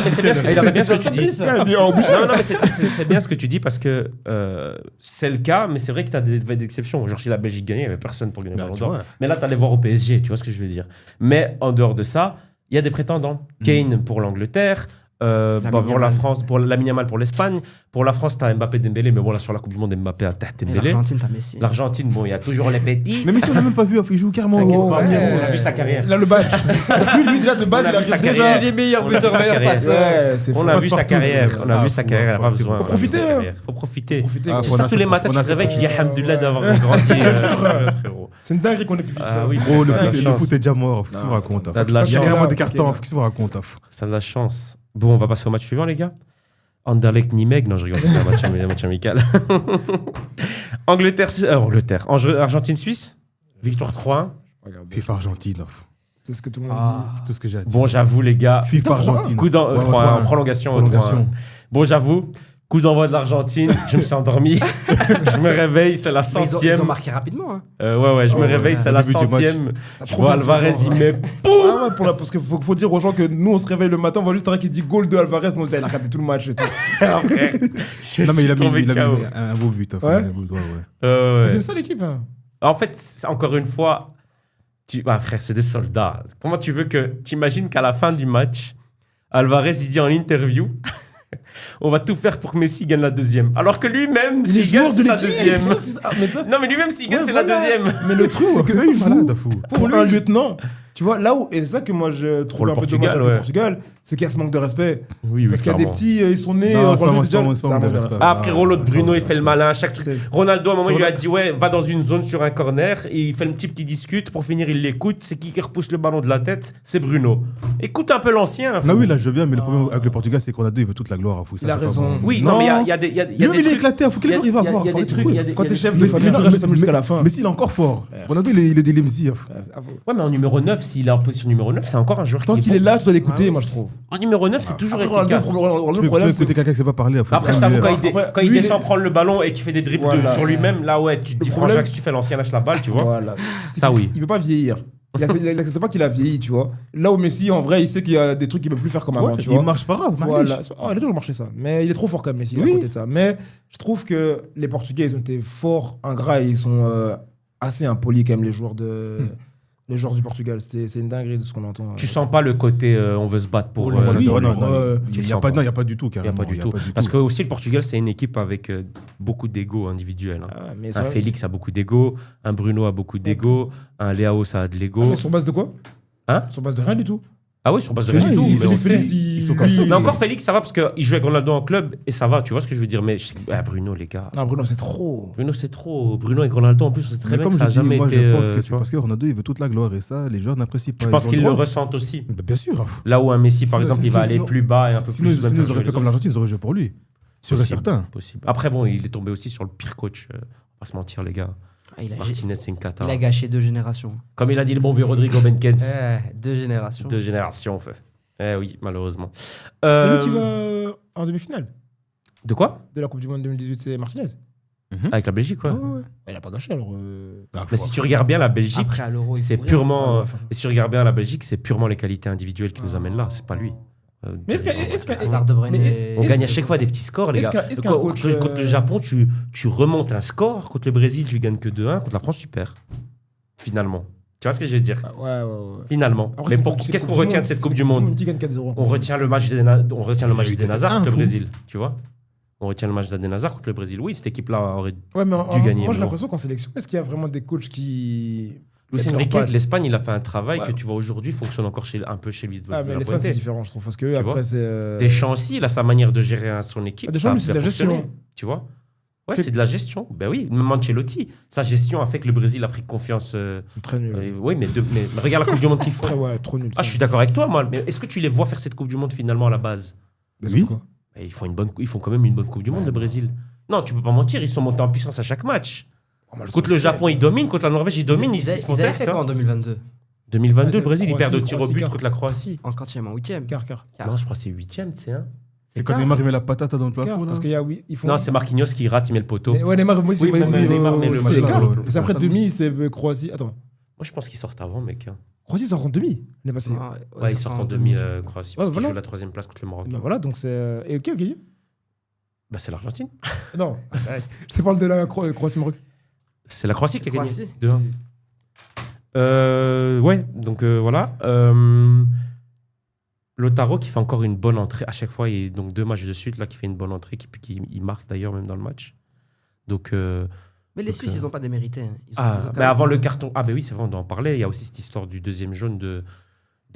Mais c'est bien ce que tu dis. Il dit, oh, bouge. Non, mais c'est bien ce que tu dis parce que c'est le cas, mais c'est vrai que tu as des exceptions. Genre, si la Belgique gagnait, il n'y avait personne pour gagner le Bah, Ballon tu d'Or. vois. Mais là, tu allais voir au PSG, tu vois ce que je veux dire. Mais en dehors de ça, il y a des prétendants. Kane pour l'Angleterre. Pour la Yamal. France, pour Lamine Yamal pour l'Espagne. Pour la France, t'as Mbappé, Dembélé, mais bon, là, sur la Coupe du Monde, Mbappé a tête Et Dembélé. l'Argentine, t'as Messi. L'Argentine, bon, il y a toujours les petits. Mais Messi, on n'a même pas vu, il joue carrément T'inquiète au pas, ouais. on a vu sa carrière. Il a le badge. Lui, déjà, de base, On a il a vu sa déjà. carrière. Il est meilleur On a vu buteur, sa meilleur carrière. passeur. Ouais, c'est On fou. a vu sa passe-partout, carrière, c'est- on a vu sa faut- carrière, elle a pas faut- besoin. faut on a vu sa profiter, hein. carrière. Faut profiter. Profiter, Ah, gros. faut J'espère tous les matins, tu te réveilles, tu dis Alhamdoulilah d'avoir grandi. Frérot. C'est une dinguerie qu'on ait pu vivre Ah ça. oui, Gros, t'as de la le chance. foot est déjà mort, qu'est-ce qu'on raconte? T'as de la Il y a chance. rien moins des Ok, cartons, bah. qu'est-ce qu'on raconte? T'as de la chance. Bon, on va passer au match suivant, les gars. Anderlecht-Nimeg, non, je rigole, c'est un match amical. Angleterre, Argentine-Suisse, victoire 3-1. FIFA Argentine, off. C'est ce que tout le monde Ah. dit. Tout ce que j'ai à dire. Bon, j'avoue, les gars. FIFA Argentine. Coup d'envoi, Ouais, 3-1, 3-1. en prolongation. Prolongation. 3-1. Bon, j'avoue, coup d'envoi de l'Argentine, je me suis endormi. Je me réveille, c'est la Mais ils ont centième. marqué rapidement. Hein. Ouais, je me réveille, c'est la début du match. centième. T'as Je trop vois bien fait, Alvarez, genre, il ouais. met Ah ouais, parce qu'il faut dire aux gens que nous, on se réveille le matin, on voit juste un mec qui dit goal de Alvarez, donc il a regardé tout le match et tout. après. Non, mais il a tombé mis KO. un beau but. Ouais. Ouais. C'est ça l'équipe. Hein. En fait, encore une fois, frère, c'est des soldats. Comment tu veux que. T'imagines qu'à la fin du match, Alvarez, il dit en interview on va tout faire pour que Messi gagne la deuxième. Alors que lui-même, s'il gagne, c'est sa deuxième. Non, mais lui-même, s'il gagne, c'est la deuxième. Mais le truc, c'est qu'eux, ils jouent pour lui. un lieutenant. Tu vois, là où, et c'est ça que moi je trouve le un peu Portugal, dommage avec le ouais. Portugal, c'est qu'il y a ce manque de respect. Oui, Parce qu'il y a des clairement. petits, ils sont nés Non, en c'est pas moi, c'est un manque de respect. respect. Ah, frérot, l'autre Bruno, il fait le malin. Chaque truc. C'est- Ronaldo, à un moment, il sur lui a le- dit ouais, va dans une zone sur un corner. Et il fait le type qui discute. Pour finir, il l'écoute. C'est qui repousse le ballon de la tête? C'est Bruno. Écoute un peu l'ancien. Non, oui, là, je viens, mais le problème avec le Portugal, c'est qu'on a deux, il veut toute la gloire. Fou, ça, Il a c'est pas raison. bon. Oui, non, mais il y a des. Il y a Lui, des il est trucs- éclaté, faut qu'il il y a- arrive à il y a- voir. il y a faut des arrêter trucs. de il y a courir. des- Quand il y a t'es des- chef de Mais famille, tu restes jusqu'à la fin. Mais s'il est encore fort. Ronaldo, il est des Lemzi. Ouais, mais en numéro 9, s'il est en position numéro 9, c'est encore un joueur Tant qui qu'il est là, tu dois l'écouter, moi je trouve. En numéro 9, c'est toujours Après, Ronaldo, efficace. Tu le veux problème, c'est écouter quelqu'un qui sait pas parler. Après, je t'avoue, Après, quand il lui, descend prendre le ballon et qu'il fait des dribbles Voilà. sur lui-même, là, ouais, tu te dis, problème- Franck, si tu fais l'ancien, lâche la balle, tu vois. Voilà. Ça, oui. Il veut pas vieillir. Il accepte pas qu'il a vieilli, tu vois. Là où Messi, en vrai, il sait qu'il y a des trucs qu'il peut plus faire comme avant, tu vois. Il marche pas grave. Voilà. Oh, il a toujours marché ça. Mais il est trop fort quand même, Messi, à Oui. côté de ça. Mais je trouve que les Portugais, ils ont été forts, ingrats, et ils sont assez impolis quand même, les joueurs du Portugal. C'est une dinguerie de ce qu'on entend. Tu sens pas le côté on veut se battre pour. Oui, le oui, ballon. non, Il Tu n'y sens a pas. pas du tout, Il n'y a carrément. pas du tout. Parce que aussi, le Portugal, c'est une équipe avec beaucoup d'ego individuel. Hein. Ah, mais Un ça- Félix a beaucoup d'ego, un Bruno a beaucoup d'ego, un Léao, ça a de Ah, l'ego. mais sur base de quoi Hein Sur base de rien du tout. Ah oui, sur base de Félix, rien du tout. il- mais on Félix, sait. Félix, il- Ils sont comme ça. Mais encore Félix, ça va parce qu'il joue avec Ronaldo en club et ça va, tu vois ce que je veux dire. Mais Bruno, les gars. Non, Bruno, c'est trop. Bruno, c'est trop. Bruno avec Ronaldo, en plus, c'est très Mais bien que comme ça je a dis, jamais moi, été. je pense que tu c'est vois. parce que Ronaldo, il veut toute la gloire et ça, les joueurs n'apprécient pas. Je pense Ils ont qu'ils le droit. ressentent aussi. Bah, bien sûr. Là où un Messi, par Sinon- exemple, il va aller sinon- plus bas et un peu Sinon, plus. même ils faire auraient jouer fait les comme autres. l'Argentine, ils auraient joué pour lui. Sûr et Possible, certain. possible. Après, bon, il est tombé aussi sur le pire coach. On va pas se mentir, les gars. Ah, il, a, Martinez, c'est une cata. il a gâché 2 générations. Comme il a dit le bon vieux Rodrigo Benkens. 2 générations. 2 générations, fait. Eh oui, malheureusement. C'est lui qui va en demi-finale De quoi de la Coupe du Monde 2018, c'est Martinez. Avec la Belgique, ouais. Il a pas gâché alors. Mais si tu regardes bien la Belgique, Après, à l'Euro, il c'est faut rien. purement. Ouais, Et si tu regardes bien la Belgique, c'est purement les qualités individuelles qui nous amènent là. C'est pas lui. Mais est-ce que- Hazard, De Bruyne Mais- et- On gagne à chaque fois des petits scores, les Est-ce gars. qu'un Contre- coach, contre le Japon, tu remontes un score. Contre le Brésil, tu gagnes que 2-1. Contre la France, tu perds. Finalement. Tu vois ce que je veux dire? Ouais. Finalement. Après, Mais c'est pour- Coupe- c'est qu'est-ce qu'on Coupe du retient de Monde, cette c'est Coupe du Monde? Qui gagne 4-0. On retient le match d'Eden Hazard contre le fou. Brésil. Tu vois? On retient le match d'Eden Hazard contre le Brésil. Oui, cette équipe-là aurait. Ouais, mais dû gagner, moi mais j'ai bon. l'impression qu'en sélection, est-ce qu'il y a vraiment des coachs qui. Luis mettent leurs Enrique pattes avec l'Espagne, il a fait un travail Ouais. que tu vois aujourd'hui fonctionne encore un peu chez Luis de Ah, mais la l'Espagne c'est Fuente. différent, je trouve. Parce que vois après, c'est. Deschamps aussi, il a sa manière de gérer son équipe. Deschamps, ça a lui, c'est bien de la gestion. fonctionné, tu vois? Ouais, C'est- c'est de la gestion. Ben oui, même Ancelotti, sa gestion a fait que le Brésil a pris confiance. C'est très nul. Oui, mais regarde la Coupe du Monde qu'ils font. Très, ouais, trop nul. Ah, je suis d'accord avec toi, moi. Mais est-ce que tu les vois faire cette Coupe du Monde finalement à la base? Mais Oui. sauf quoi Ben, ils font quand même une bonne Coupe du Monde, le Brésil. Non, tu peux pas mentir, ils sont montés en puissance à chaque match. Oh, moi, je Contre trouve le Japon, ils dominent. Contre la Norvège, ils dominent. Ils Ils se font avaient fait tête, quoi en hein. 2022 2022, le Ouais, Brésil, ils Croatie, perdent au tir au Croatie, but quart. contre la Croatie. En quantième, en 8e. Quart. Quart. Non, je crois que c'est 8ème, c'est un. C'est quand Neymar il met la patate dans le plafond. là. Parce qu'il y a, oui, ils font. Non, c'est Marquinhos qui rate, il met le poteau. Ouais, Neymar, moi, Oui, mais Neymar, mais le c'est match-là, quart. ouais, C'est après ça, demi, c'est Croatie. Attends. Moi, je pense qu'ils sortent avant, mec. hein. Croatie sort en demi. On est passé. Ouais, ils sortent en demi Croatie. Parce Ouais, qu'ils voilà. jouent la 3ème place contre le Maroc. Ben voilà, donc c'est. Et ok. Bah, c'est l'Argentine. Non. Je te parle de la Croatie-Maroc. C'est la Croatie qui a gagné. Croatie. 2-1. Ouais, donc voilà. Lautaro qui fait encore une bonne entrée. À chaque fois, il y a donc 2 matchs de suite là, qui fait une bonne entrée, il marque d'ailleurs même dans le match. Donc. Mais les Donc, Suisses, ils n'ont pas démérité. Hein. Ils ont Ah, quand mais même- avant ils le ont- carton. Ah, ben oui, c'est vrai, on doit en parler. Il y a aussi cette histoire du 2e jaune de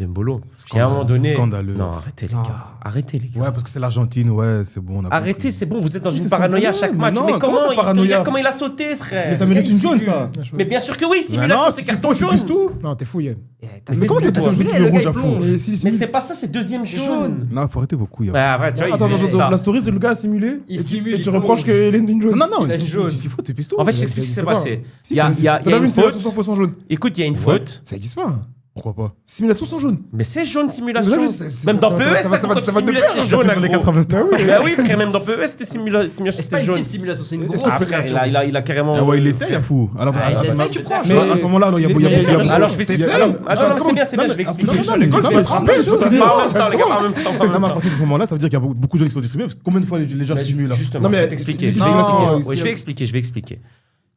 Mbolo. Et à un moment donné. Scandaleux. Non, arrêtez les Non. gars. Arrêtez les gars. Ouais, parce que c'est l'Argentine, ouais, c'est bon. on a Arrêtez, compris. c'est bon, vous êtes dans Oui, une c'est paranoïa à scandaleux, chaque mais match. non, Mais comment comment c'est il paranoïa regarde comment il a sauté, frère? Mais ça mérite une jaune, Ah, ça. Mais bien sûr que oui, Mais simulation, non, c'est si carton tu pisses jaune. tout. Non, t'es fou, Yann. Mais comment ça, t'as simulé, simulé, le le gars, rouge il à plonge. fond. Mais c'est pas ça, c'est 2e C'est jaune. jaune. Non, faut arrêter vos couilles. Bah, après, tu vois, Attends, il disait ça. la story, c'est le gars a simulé. Il et simule, tu il reproches plonge. qu'il ait une jaune. Non, non, Il a tu jaune. s'y fous, t'es pistou. En fait, je Mais t'explique ce qui s'est ça existe passé. Si, Il y a t'as vu une une simulation faute. sans faux sans jaune. Écoute, il y a une faute. Ça existe pas. Pourquoi pas? Simulation sans jaune. Mais c'est jaune simulation. Mais là, c'est- Même dans ça- PES, ça va- ça ça va- quand tu ça va te simulais, plaire, c'était hein, jaune. Sur les gros. 4 en même temps. Bah oui, frère, même dans PES, c'était simulation, C'est c'était pas une jaune. petite simulation, c'est une Est-ce grosse que- Après, simulation. il a carrément. Ah ouais, il essaye, à fou. Alors, Ah, il essaye, tu crois? à ce moment-là, il y a Alors, je vais t'expliquer. Alors, Attends, c'est bien, c'est bien, je vais expliquer. Non, mais l'école, Non, tu mais vas te rappeler, je tu vais vois, pas c'est en bon, même temps, les gars, en même temps. Non, mais à partir de ce moment-là, ça veut dire qu'il y a beaucoup de gens qui sont distribués. Combien de fois les gens simulent là? Justement, Non, mais je vais t'expliquer. c'est- Je vais non, expliquer. ici- Oui, je vais expliquer.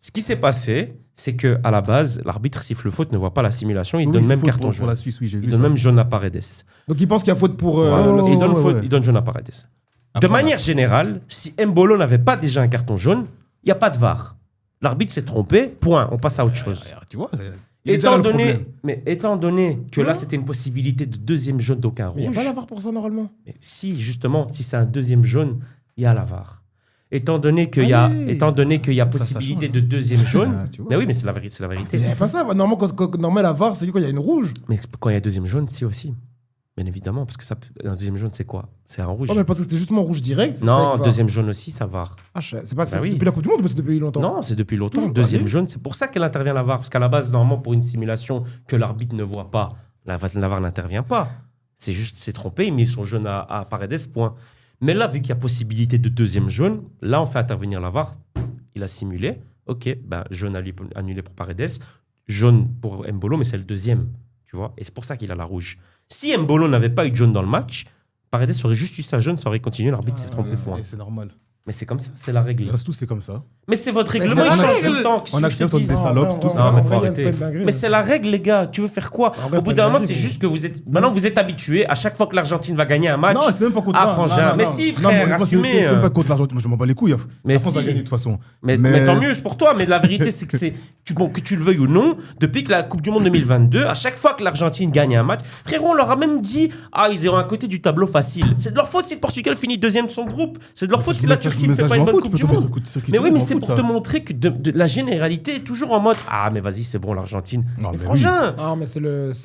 Ce qui s'est passé, c'est que à la base, l'arbitre siffle faute, ne voit pas la simulation, il Oui, donne c'est même faute carton pour jaune. la Suisse, oui, j'ai vu Il ça. donne même jaune à Paredes. Donc il pense qu'il y a faute pour. Voilà, la il donne ouais, faute, ouais. il donne jaune à Paredes. De Après, manière générale, si Mbolo n'avait pas déjà un carton jaune, il n'y a pas de VAR. L'arbitre s'est trompé, point, on passe à autre chose. Tu vois, il est déjà Étant là, le donné, problème. mais étant donné que là, c'était une possibilité de deuxième jaune d'aucun Mais il n'y a rouge, pas la VAR pour ça normalement. mais si, justement, si c'est un deuxième jaune, il y a la VAR. Étant donné qu'il y a, Allez. étant donné qu'il y a Ça possibilité change. de deuxième jaune, Ah, tu vois. mais oui, mais c'est la vérité, c'est la vérité. Il n'y a pas ça. Normalement, normalement, la VAR, c'est quand il y a une rouge. Mais quand il y a deuxième jaune, c'est aussi, bien évidemment, parce que ça, un deuxième jaune, c'est quoi? C'est un rouge. Oh, mais parce que c'était justement rouge direct. c'est ça Non, avec VAR. deuxième jaune aussi, ça VAR. Ah, c'est pas Bah c'est oui. depuis la Coupe du Monde, mais c'est depuis longtemps. Non, c'est depuis longtemps. Toujours Deuxième pas. jaune, c'est pour ça qu'elle intervient la VAR. Parce qu'à la base, normalement, pour une simulation que l'arbitre ne voit pas, la VAR n'intervient pas. C'est juste, c'est trompé, il met son jaune à Paredes, point. Mais là, vu qu'il y a possibilité de deuxième jaune, là, on fait intervenir la VAR. Il a simulé. OK, ben, jaune annulé pour Paredes, jaune pour Mbolo, mais c'est le deuxième. Tu vois? Et c'est pour ça qu'il a la rouge. Si Mbolo n'avait pas eu de jaune dans le match, Paredes aurait juste eu sa jaune, ça aurait continué, l'arbitre s'est trompé, point. C'est normal. Mais c'est comme ça, c'est la règle. Là, tout, c'est comme ça. Mais c'est votre Mais règlement, c'est il la change règle. tout le temps. Qu'est-ce On que accepte, je te on dis des salopes, tout ça. Non, mais en faut vrai, il y a arrêter. une peine dinguerie. Mais c'est la règle, les gars. Tu veux faire quoi? En vrai, Au c'est bout pas d'un une moment, dinguerie, c'est mais- juste que vous êtes. Maintenant, vous êtes habitués. À chaque fois que l'Argentine va gagner un match. Non, c'est même pas contre Ah, non, frangin. non, Mais non. si, Non, frère, moi, assumez. c'est même pas contre l'Argentine. Moi, je m'en bats les couilles. Mais La France va si. gagner de toute façon. Mais tant mieux, c'est pour toi. Mais la vérité, c'est que c'est. Bon, que tu le veuilles ou non, depuis que la Coupe du Monde 2022, à chaque fois que l'Argentine gagne un match, frérot, on leur a même dit ah, ils iront à côté du tableau facile. C'est de leur faute si le Portugal finit deuxième de son groupe. C'est de leur faute si la Turquie ne fait pas une bonne Coupe du Monde. Mais oui, mais c'est pour te montrer que de la généralité est toujours en mode ah, mais vas-y, c'est bon, l'Argentine. Non, Mais mais frangin, Ah, mais c'est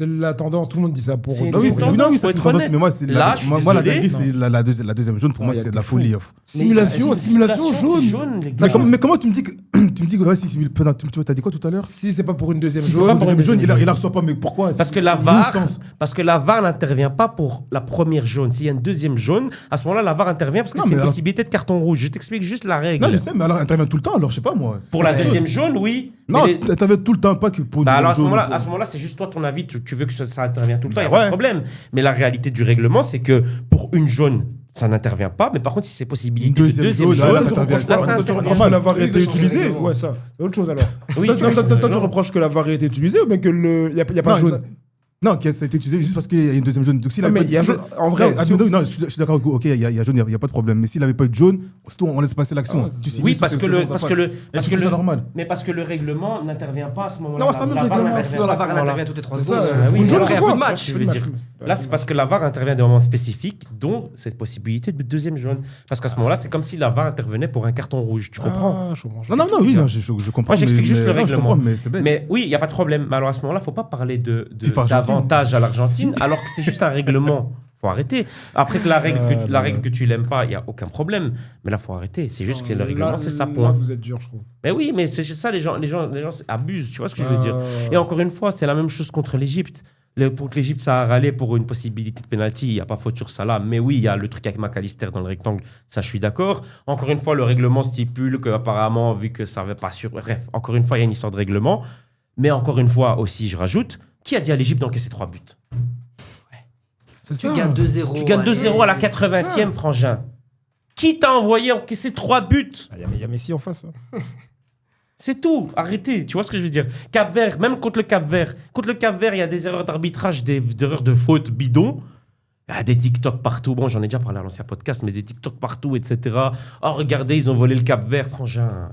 la tendance. Tout le monde dit ça pour. C'est- Ah oui, c'est c'est une oui, tendance, oui, faut ça, c'est être une tendance, honnête. mais moi, c'est Là, je suis moi, la désolé. dinguerie, c'est la deuxième jaune. Pour moi, il y a c'est de des la fous. folie. Simulation, simulation jaune. C'est jaune, les gars. Mais comment tu me dis que ouais, si simule t'as dit quoi tout à l'heure? Si c'est pas pour une deuxième Si c'est jaune. pas pour une jaune, il deuxième la reçoit pas. Mais pourquoi? Parce que la VAR n'intervient pas pour la première jaune. S'il y a une deuxième jaune, à ce moment-là, la VAR intervient parce que Non, c'est mais une alors- possibilité de carton rouge. Je t'explique juste la règle. Non, je sais, mais alors intervient tout le temps. Alors, je sais pas moi. Pour la Ouais. deuxième jaune, oui. Non, Mais les- t'avais tout le temps pas que pour une Bah alors deuxième jaune. à ce moment-là, c'est juste toi ton avis. Tu veux que ça intervienne tout le temps, il Bah n'y a pas de ouais. problème. Mais la réalité du règlement, c'est que pour une jaune, ça n'intervient pas. Mais par contre, si c'est possibilité Une de deuxième deuxième jaune, là, jaune, là, tu t'interviens. reproches ça, Ouais, ça ouais, intervient. reproches que la VAR ait Oui, été de changer le utilisée. règlement. Ouais, ça. C'est autre chose alors. Oui, Toi, tu vois, tu non. reproches que la VAR ait été utilisée ou bien qu'il n'y a pas Non, jaune? Non, ça a été utilisé juste parce qu'il y a une deuxième jaune. Donc, s'il Ah, avait mais pas il y a de- jaune- en vrai, Ah, si on- non, je suis d'accord. Ok, il y a jaune, il n'y a pas de problème. Mais s'il n'avait pas eu de jaune, surtout, on laisse passer l'action. Ah, Tu signes, Oui, c'est- parce c'est que bon, le, ça parce passe. que le, Et parce tu que trouves le, ça normal. mais parce que le règlement n'intervient pas à ce moment-là. Non, ça, La le VAR règlement. n'intervient Sinon, la pas à VAR ce elle moment-là. intervient toutes les 3 C'est secondes. ça, Ah oui, pour une jaune, après, c'est après, quoi un match, je je veux veux dire. dire. Là, c'est parce que la VAR intervient à des moments spécifiques, dont cette possibilité de deuxième jaune. Parce qu'à ce moment-là, c'est comme si la VAR intervenait pour un carton rouge. Tu comprends? Ah, je comprends. Non, oui, non, je comprends. Moi, j'explique mais- juste mais- le non, je règlement. comprends, Mais c'est bête. Mais oui, il n'y a pas de problème. Mais alors à ce moment-là, il ne faut pas parler FIFA-Argentine. d'avantage à l'Argentine, alors que c'est juste un règlement. Faut arrêter. Après que la règle que tu l'aimes pas, il n'y a aucun problème. Mais là, faut arrêter. C'est juste que le règlement, c'est ça, Là, point. vous êtes dur, je trouve. Mais oui, mais c'est ça, les gens abusent. Tu vois ce que je veux dire? Et encore une fois, c'est la même chose contre l'Égypte. Pour que l'Égypte, ça a râlé pour une possibilité de pénalty, il n'y a pas faute sur ça là. Mais oui, il y a le truc avec McAllister dans le rectangle, ça je suis d'accord. Encore une fois, le règlement stipule qu'apparemment, vu que ça ne va pas sur... Bref, encore une fois, il y a une histoire de règlement. Mais encore une fois aussi, je rajoute, qui a dit à l'Égypte d'encaisser 3 buts? C'est Tu ça. gagnes 2-0. Tu gagnes 2-0 à la c'est 80e, frangin. Qui t'a envoyé encaisser 3 buts? Ah, Il y a Messi en face. hein. C'est tout. Arrêtez. Tu vois ce que je veux dire? Cap-Vert, même contre le Cap-Vert. Contre le Cap-Vert, il y a des erreurs d'arbitrage, des erreurs de faute bidons. Il y a des TikTok partout. Bon, j'en ai déjà parlé à l'ancien podcast, mais des TikTok partout, etc. Oh, regardez, ils ont volé le Cap-Vert, frangin.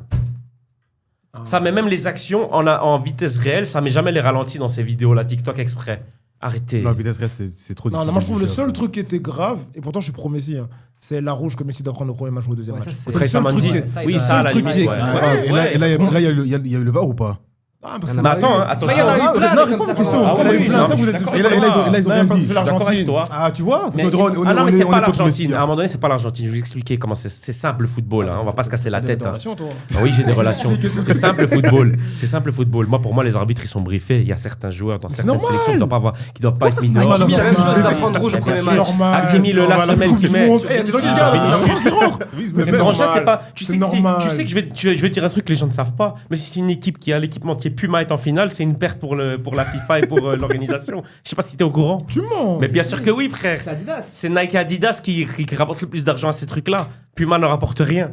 Ça met même les actions en vitesse réelle. Ça met jamais les ralentis dans ces vidéos, là, TikTok exprès. Arrêtez. Non, vitesse réelle, c'est trop Non, difficile. moi je trouve le de seul juger. truc qui était grave, et pourtant je suis pro Messi, hein, c'est la rouge que Messi doit prendre au premier match ou au deuxième Ouais, match. ça, c'est- C'est Après, le ça seul m'a truc dit. qui est- ça, Oui, il ça, à la seul truc limite. qui est- Ouais. Ah, et là, il y a eu le VAR ou pas? Ah, Mais Mais attends, hein, Mais attention. il y en a eu Ah, plein, non, comme ça, question. pendant- Ah ouais, Il y en a eu oui, plein, non, ça, vous je êtes suis et là, d'accord. ils ont Ouais, rien parce dit. que Je suis d'accord avec l'Argentine. toi. Ah, tu vois? Mais- On est ah non, mais c'est pas contre Messi, l'Argentine. À un hein. moment donné, c'est pas l'Argentine. Je vais vous expliquer comment c'est simple le football. Hein. On va pas se casser la T'as tête. des Hein. relations, toi. Ah oui, j'ai des relations. C'est simple le football. C'est simple le football. Moi, pour moi, les arbitres, ils sont briefés. Il y a certains joueurs dans certaines normal. sélections qui ne doivent pas être mis normal, dehors. Hakimi, la même chose, normal. d'apprendre rouge au premier sûr. match. Normal. Hakimi, le ça, la on va à semaine Coupe qui du met. Monde. Eh, il y a des gens qui Ah, regardent, mais c'est la non. France qui rentre. Oui, Mais c'est Frangin, normal. c'est pas. Tu sais C'est que normal. tu sais que je vais dire un truc que les gens ne savent pas. Mais si c'est une équipe qui a l'équipementier Puma est en finale, c'est une perte pour la FIFA et pour l'organisation. Je sais pas si tu es au courant. Tu mens. Mais bien sûr que oui, frère. C'est Adidas. C'est Nike et Adidas qui rapportent le plus d'argent à ces trucs-là. Puma ne rapporte rien.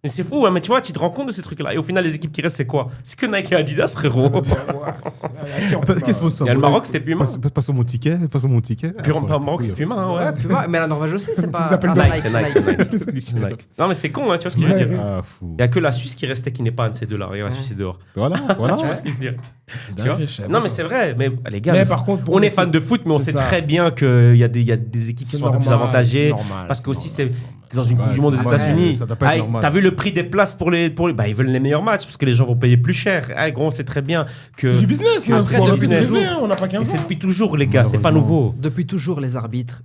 Mais c'est fou, hein, mais tu vois, tu te rends compte de ces trucs-là. Et au final, les équipes qui restent, c'est quoi? C'est que Nike et Adidas, frérot. Quel sponsor? Il y a le Maroc, c'était Puma. Pas sur mon ticket. Puis en Maroc, c'est Puma, hein, ouais. Ouais, Puma, mais la Norvège aussi, c'est pas. s'appelle Ah, Nike, c'est Nike. Non, mais c'est con, hein, tu vois ce que je veux dire. Ah, fou. Il n'y a que la Suisse qui restait qui n'est pas un de ces deux-là. Regarde, la Suisse est dehors. Voilà. Tu vois ce que je veux dire? Tu vois je sais pas Non, mais ça. c'est vrai. Mais les gars, Mais par contre, pour on le- est fan de foot, mais on c'est sait ça. très bien qu'il y a des équipes qui C'est sont un peu plus normal, avantagées. c'est normal, Parce c'est qu'aussi, normal, c'est c'est normal. t'es dans une Coupe du Monde aux c'est normal. États-Unis. Ça doit pas être normal. T'as vu le prix des places pour les. Bah, ils veulent les meilleurs matchs parce que les gens vont payer plus cher. Gros, on sait très bien que. C'est du business, C'est hein, vrai, faut du arrêter de business. rêver, hein, on n'a pas Et 15 c'est ans. depuis toujours, les gars, c'est pas Malheureusement. nouveau. Depuis toujours, les arbitres,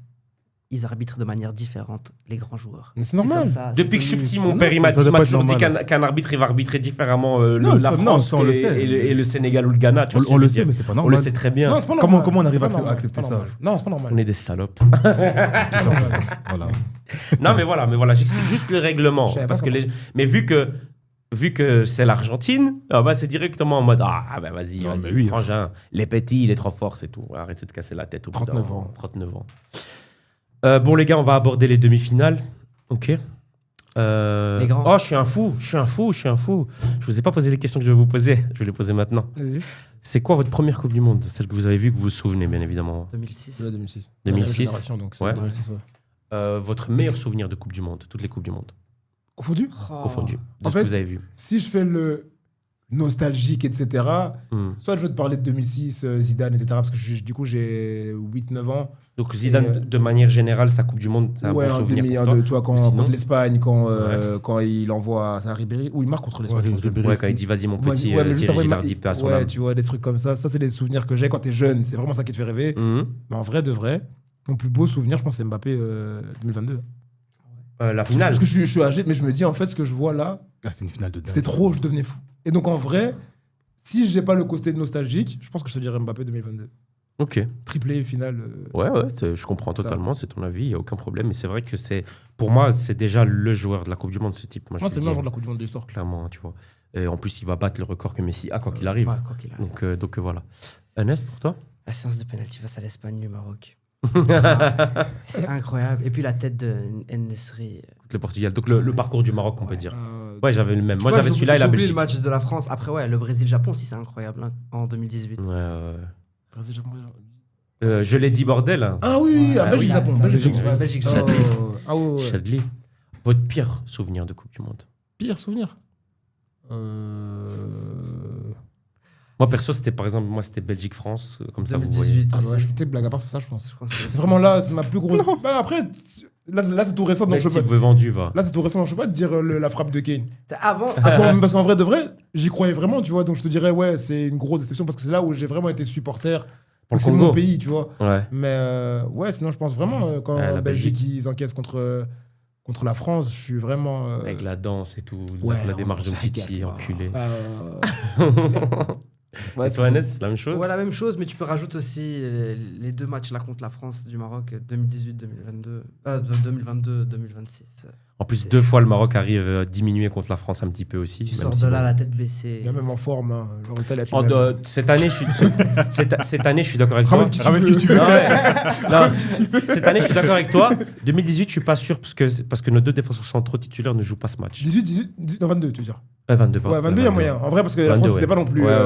ils arbitrent de manière différente, les grands joueurs. Mais c'est normal. comme ça, c'est Depuis que je suis connu. petit, mon Non, père il m'a ça doit pas être toujours dit normal. qu'un arbitre il va arbitrer différemment Non, la ça, non, France ça, on le sait. et le Sénégal ou le Ghana. Tu vois ce que On je le veux sait, dire? mais c'est pas On normal. le sait très bien. Non, c'est pas Comment- normal. comment on arrive C'est à pas normal, accepter c'est pas ça normal. Non, c'est pas normal. On est des salopes. C'est ça. Voilà. Non, mais voilà, j'explique juste le règlement. Je savais pas Parce que comment. mais vu que c'est l'Argentine, bah, c'est directement en mode ah bah vas-y, Non, vas-y, mais oui. frangin, les petits, il est trop fort, c'est tout. Arrêtez de casser la tête au bout d'un 39 moment. ans. 39 ans. Bon les gars, on va aborder les demi-finales. Ok. Les grands. Oh, je suis un fou. Je vous ai pas posé les questions que je vais vous poser. Je vais les poser maintenant. Vas-y. C'est quoi votre première Coupe du Monde? Celle que vous avez vue, que vous vous souvenez, bien évidemment. 2006. 2006. 2006. Génération, donc c'est Ouais. 2006, ouais. Votre meilleur souvenir de Coupe du Monde, toutes les Coupes du Monde, Confondu Oh. confondues, de En ce fait, que vous avez vu. Si je fais le nostalgique, etc., soit je veux te parler de 2006, Zidane, etc., parce que du coup, j'ai 8-9 ans. Donc Zidane, Et, de manière générale, sa Coupe du Monde, c'est un Ouais, bon un souvenir demi, pour toi. tu vois, Ou sinon- contre l'Espagne, quand il envoie ça à Ribéry, ou il marque contre l'Espagne. Ouais, je pense. Ribéry, Ouais, quand il dit vas-y mon petit, Ouais, mais juste Thierry après, Gilardi, paix à son ouais, âme. tu vois, des trucs comme ça. Ça, c'est des souvenirs que j'ai quand t'es jeune. C'est vraiment ça qui te fait rêver. Mhm. Mais en vrai, de vrai, mon plus beau souvenir, je pense, c'est Mbappé 2022. La finale. Parce que je suis âgé, mais je me dis, en fait, ce que je vois là, Ah, c'était une finale de dingue. c'était trop, je devenais fou. Et donc, en vrai, si j'ai pas le côté nostalgique, je pense que je te dirais Mbappé 2022. Ok. Triplé, finale. Ouais, je comprends Ça. totalement, c'est ton avis, il n'y a aucun problème. Mais c'est vrai que pour moi, c'est déjà le joueur de la Coupe du Monde, ce type. Moi, Moi, je c'est le le meilleur dis, joueur de la Coupe du Monde de l'histoire. clairement, tu vois. Et en plus, il va battre le record que Messi a, quoi qu'il arrive. Ouais, quoi qu'il arrive. Donc voilà. Ernest, pour toi? La séance de penalty face à l'Espagne du Maroc. Ah, c'est incroyable. Et puis la tête de Nesri. Le Portugal. Donc le parcours du Maroc, on peut dire. Euh, Ouais, j'avais le même. Moi, j'avais celui-là et la J'ai oublié Belgique. le match de la France. Après, ouais, le Brésil-Japon aussi, c'est incroyable, hein, en 2018. Ouais. Brésil, Japon. Je l'ai dit, bordel. Hein. Ah oui, Ah Belgique, oui, Japon. ça, Belgique, ouais, Belgique, Oh, Japon. Ah ouais, ouais. Chadli. Votre pire souvenir de Coupe du Monde? Pire souvenir. Moi, perso, c'était par exemple, c'était Belgique-France, comme ça, vous voyez. 2018 Ah aussi. ouais, je sais, blague à part, c'est ça, je pense. Je crois que C'est vraiment là, c'est ma plus grosse. Bah, après, là c'est tout récent, donc Mais je peux type vendu, va. Là, c'est tout récent, donc je peux pas te dire la frappe de Kane. Avant, Parce qu'en vrai de vrai, j'y croyais vraiment, tu vois. Donc je te dirais, ouais, c'est une grosse déception parce que c'est là où j'ai vraiment été supporter. Pour le C'est Congo. mon pays, tu vois. Ouais. Mais ouais, sinon, je pense vraiment, quand Ouais, la Belgique, ils encaissent contre la France, je suis vraiment. Avec la danse et tout, Ouais, la on démarche de se Titi, régale. enculé. Ouais, Et toi, Agnès, c'est la même chose? ouais, la même chose, mais tu peux rajouter aussi les deux matchs là contre la France du Maroc, 2022-2026. En plus, 2 fois, le Maroc arrive à diminuer contre la France un petit peu aussi. Tu même sors si de là bon. la tête baissée. Il y a même en forme. Hein. Genre, l'Italie a plus Oh, même. cette année, cette année, je suis d'accord avec toi. Ramène qui tu veux. Non, ouais. Non, cette année, je suis d'accord avec toi. 2018, je suis pas sûr parce que nos deux défenseurs centraux titulaires ne jouent pas ce match. 18, non, 22, tu veux dire. 22, pardon. Ouais, 22, il y a moyen. En vrai, parce que la 22, France, ouais. c'était pas non plus. Ouais, ouais.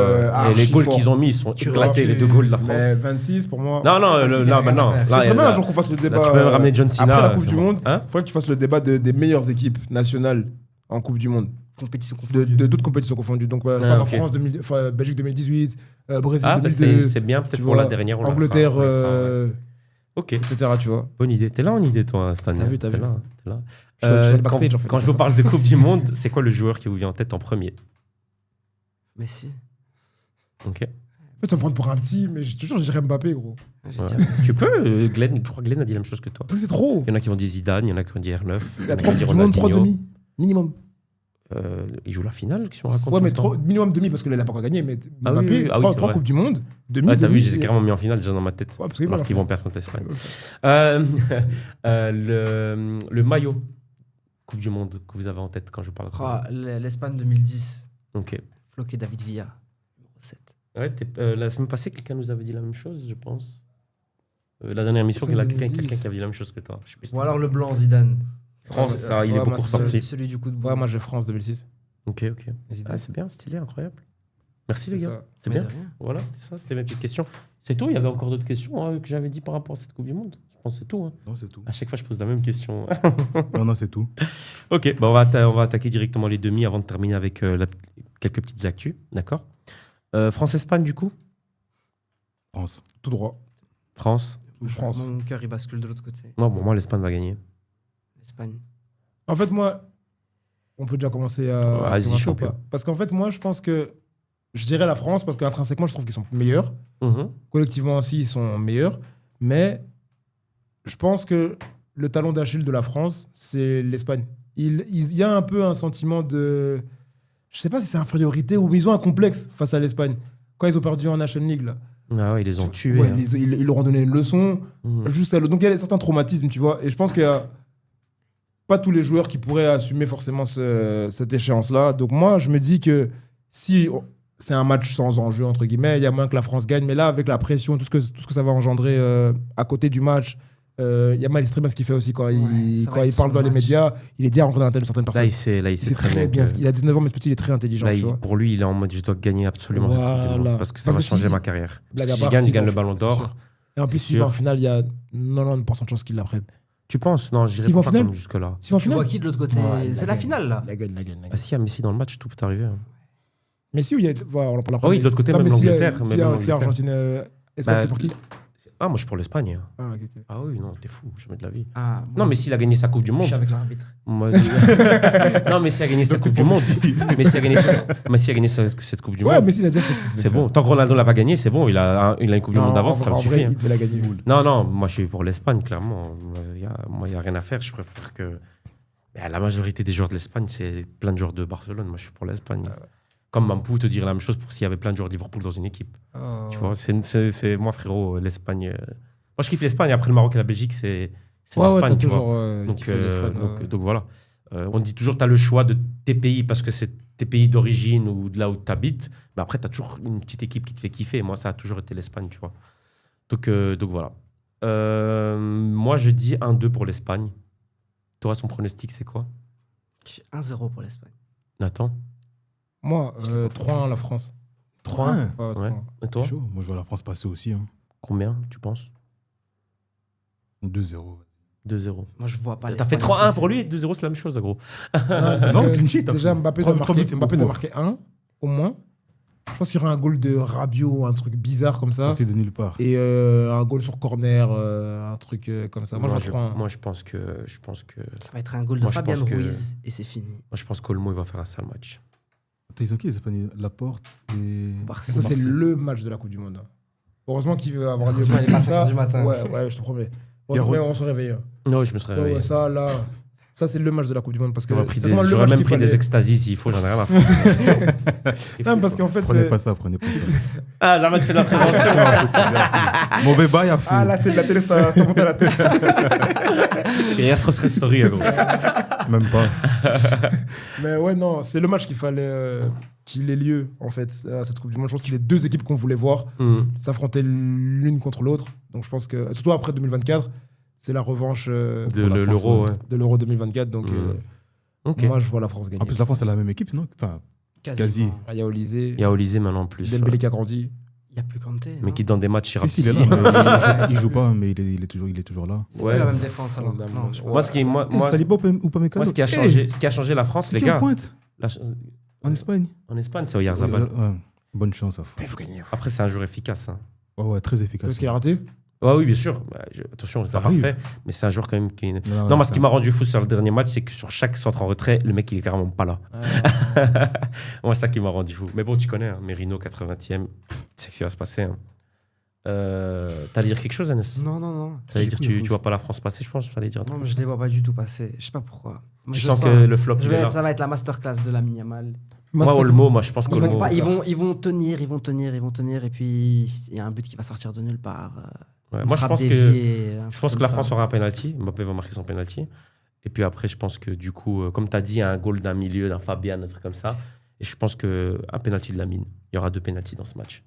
Et les archi goals fort. qu'ils ont mis, ils sont Tu éclatés, vois, les 2 goals de la France. Mais 26, pour moi. Non, non, c'est non, rien bah non. à faire. Ça serait bien là, un jour qu'on fasse le débat. tu peux même ramener John Cena. Après la Coupe du sûrement. Monde, Hein il faudrait que tu fasses le débat des meilleures équipes nationales en Coupe du Monde. Compétition De confondue. toutes compétitions confondues. Donc, Ah, pas en ok. France, Belgique 2018, Brésil Ah, bah, 2002. c'est bien, peut-être tu pour vois, la dernière. on la Angleterre, fera, on la fera, ouais. Ok, etc. Tu vois. bonne idée. T'es là en idée, toi, cette année. T'as vu, t'as T'es vu. là, t'es là. Je suis dans le Quand backstage, en fait. quand je vous parle de Coupe du Monde, c'est quoi le joueur qui vous vient en tête en premier? Messi. Ok. En fait, tu vas me prendre pour un petit, mais toujours, je dirais Mbappé, gros. J'ai Ouais. dit, Tu peux, Glenn, je crois que Glenn a dit la même chose que toi. Ça, c'est trop. Il y en a qui vont dire Zidane, il y en a qui vont dire R9. Il y a en 3 qui Coupes vont du Monde, dire 3 Ronaldinho. demi. Minimum. Il joue la finale, qui se raconte. Ouais, mais tout le temps. minimum demi, parce que là, il n'a pas encore gagné. Mais Ah oui, Mbappé, oui, ah oui, c'est 3 vrai. Coupes du Monde, demi. Ouais, t'as vu, demi, j'ai et- carrément mis en finale déjà dans ma tête. Ouais, parce qu'ils vont Alors la qu'ils faire. vont perdre contre l'Espagne. Le maillot Coupe du Monde que vous avez en tête quand je parle de Ah, l'Espagne 2010. Ok. Floqué David Villa, numéro 7. Ouais, la semaine passée, quelqu'un nous avait dit la même chose, je pense. La dernière émission, il y a quelqu'un 2010. qui avait dit la même chose que toi. Je sais plus si Ou alors le blanc Zidane. France, ça, il est Ouais, moi, beaucoup c'est ressorti. Celui du coup de bout. Ouais, moi, j'ai France 2006. Ok. Hésitez. Ah, c'est bien, stylé, incroyable. Merci les C'est gars. ça. C'est Mais bien. de rien. Voilà, c'était ça, c'était mes petites questions. C'est tout, il y avait encore d'autres questions que j'avais dit par rapport à cette Coupe du Monde. Je pense que c'est tout. Hein. Non, c'est tout. À chaque fois, je pose la même question. Non, c'est tout. Ok, bah on va attaquer directement les demi avant de terminer avec quelques petites actus. D'accord. France-Espagne, du coup. France. Tout droit. France. France. Mon cœur, il bascule de l'autre côté. Non, pour moi, l'Espagne va gagner. L'Espagne. En fait, moi, on peut déjà commencer à. Vas-y, commencer ou champion. pas Parce qu'en fait, moi, je pense que. Je dirais la France, parce qu'intrinsèquement, je trouve qu'ils sont meilleurs. Mhm. Collectivement aussi, ils sont meilleurs. Mais je pense que le talon d'Achille de la France, c'est l'Espagne. Il y a un peu un sentiment de. Je sais pas si c'est infériorité ou ils ont un complexe face à l'Espagne. Quand ils ont perdu en Nation League, là. Ah ouais, ils les ont tués. Ouais, hein. ils leur ont donné une leçon. Mhm. Juste à donc il y a certains traumatismes, tu vois. Et je pense qu'il y a pas tous les joueurs qui pourraient assumer forcément cette échéance-là. Donc moi, je me dis que si c'est un match sans enjeu, entre guillemets, il y a moins que la France gagne. Mais là, avec la pression, tout ce que ça va engendrer à côté du match, il y a Malice très bien ce qu'il fait aussi quand il ça va être parle son dans les match. médias. Il est déjà rentré dans la tête de certaines Là, personnes. il sait C'est très bien. que- Il a 19 ans, mais ce petit, il est très intelligent. Là, tu vois. pour lui, il est en mode je dois gagner absolument cette Coupe du Monde Voilà. parce que ça Parce va que changer si- ma carrière. Blague à Si part, je gagne, il s'il gagne va le en- ballon c'est d'or. sûr. Et en plus, C'est s'il va en sûr. finale, il y a 90% de chances qu'il la prenne. Tu penses? Non, je S'il dirais va en pas finale comme jusque-là. S'il va en Tu vois finale qui de l'autre côté Ouais, C'est la finale, là. La gagne, la gagne. Ah si, il y a Messi dans le match, tout peut arriver. hein. Mais si, où il y a. Voilà, on en parle après. Ah oui, de l'autre côté, Non, même mais si, l'Angleterre, si, même si l'Angleterre. Argentine. Espagne, Bah, t'es pour qui Ah, moi, je suis pour l'Espagne. hein. Ah, ok, ok. Ah oui, non, t'es fou, jamais de la vie. Ah, Non, mais s'il a gagné sa Coupe du je Monde. suis avec l'arbitre. moi, non, mais s'il a gagné sa Coupe du Monde. Mais s'il a gagné, cette Coupe du Ouais, Monde. mais s'il a déjà fait ce qu'il devait C'est faire. bon. Tant que Ronaldo l'a pas gagné, c'est bon. Il a une Coupe du Non, Monde d'avance, ça me en suffit. vrai, hein. il devait la gagner. Non, moi je suis pour l'Espagne, clairement. Moi, il n'y a rien à faire. Je préfère que. La majorité des joueurs de l'Espagne, c'est plein de joueurs de Barcelone. Moi, je suis pour l'Espagne. Comme Mampou te dirait la même chose pour s'il y avait plein de joueurs de Liverpool dans une équipe. Oh. Tu vois, c'est moi, frérot, l'Espagne. Moi, je kiffe l'Espagne. Après le Maroc et la Belgique, c'est Ouais, ouais, l'Espagne. t'as tu vois. toujours. Donc voilà. On dit toujours que tu as le choix de tes pays parce que c'est tes pays d'origine ou de là où tu habites. Mais après, tu as toujours une petite équipe qui te fait kiffer. Moi, ça a toujours été l'Espagne, tu vois. Donc voilà. Moi, je dis 1-2 pour l'Espagne. Toi, son pronostic, c'est quoi? 1-0 pour l'Espagne. Nathan? Moi, 3-1 la France. 3-1. Ouais, Ouais. 3-1. Et toi? Chaud. Moi, je vois la France passer aussi. Hein. Combien, tu penses? 2-0. 2-0. Moi, je vois pas T'as fait 3-1 pour lui et 2-0, c'est la même chose, gros. Parce Non, que clean sheet, déjà, après. Mbappé Trois doit buts, c'est marquer beaucoup. 1, au moins. Je pense qu'il y aura un goal de Rabiot, un truc bizarre comme ça. Sorti de nulle part. Et un goal sur corner, un truc comme ça. Moi, je vois 3-1. Moi, je pense que. Ça va être un goal de Moi, je Fabian pense que- Ruiz et c'est fini. Moi, je pense qu'Olmo, il va faire un sale match. Attends, ils ont qui les Espagnols? Laporte et. Barça. Ça, c'est le match de la Coupe du Monde. Heureusement qu'il veut avoir lieu. Heureusement, Parce il est que pas ça, 5 du matin. ouais, je te promets. Heureusement, Yaro- on se réveille. hein. Non, je me serais Ouais, réveillé. ça, là, ça, c'est le match de la Coupe du Monde. Parce que J'aurais pris c'est des, vraiment le j'aurais match même qu'il pris des fallait. extasies s'il faut, j'en ai rien à foutre. Non, parce qu'en fait, Prenez c'est. pas ça, prenez pas ça. Ah, Zama te fait de la prévention. Mauvais bail à fou. Ah, la télé, c'est monté à la tête. Il y a trop de story, gros. Même pas. Mais ouais, non, c'est le match qu'il fallait qu'il ait lieu, en fait, à cette Coupe du Monde. Je pense qu'il y a deux équipes qu'on voulait voir s'affronter l'une contre l'autre. Donc je pense que, surtout après 2024, c'est la revanche De Pour la France, l'Euro, ouais. ouais. de l'Euro 2024. Donc Ok. moi, je vois la France gagner. En plus, la France, c'est la même équipe, non? Enfin, Quasi. Ah, il y a Olysée, Il y a Olysée maintenant en plus. Dembélé qui a grandi. Il n'y a plus Kanté. Mais qui, dans des matchs, il si, il est là. mais il joue pas, mais il est toujours là. C'est Ouais. pas la même défense alors. Ouais. Non, je- Moi, Saliba ou pas moi, ce qui a changé la France, les C'est qui en gars, pointe la- en Espagne. en Espagne, c'est Oyarzabal. Ouais. Bonne chance à fond. Il faut gagner. Après, c'est un joueur efficace. hein. Ouais, très C'est efficace. ce qu'il a raté. Ouais, oui, bien sûr. Bah, attention, c'est Ça pas arrive. parfait, mais c'est un joueur quand même qui. Non, Non, moi, ce ça- qui m'a rendu fou sur le dernier match, c'est que sur chaque centre en retrait, le mec, il est carrément pas là. Moi, c'est ça qui m'a rendu fou. Mais bon, tu connais, hein, Merino, 80e, c'est ce qui va se passer. Hein. T'allais dire quelque chose, Anas? Non. T'allais dire, J'écoute, tu vois pas la France passer, je pense. T'allais dire un truc. Non, mais je les vois pas du tout passer. Je sais pas pourquoi. Moi, Tu je sens que le flop, je il vais est là. être- ça va être la masterclass de la Yamal. Moi, Olmo, moi, je pense Moi, ça me qu'Olmo. pas- Ils vont tenir, et puis il y a un but qui va sortir de nulle part. Ouais, Une moi, je frappe pense que. déviée, un Je truc pense que comme la ça. France aura un penalty. Mbappé va marquer son penalty. Et puis après, je pense que du coup, comme tu as dit, un goal d'un milieu, d'un Fabian, un truc comme ça. Et je pense qu'un penalty de la mine. Il y aura 2 penaltys dans ce match.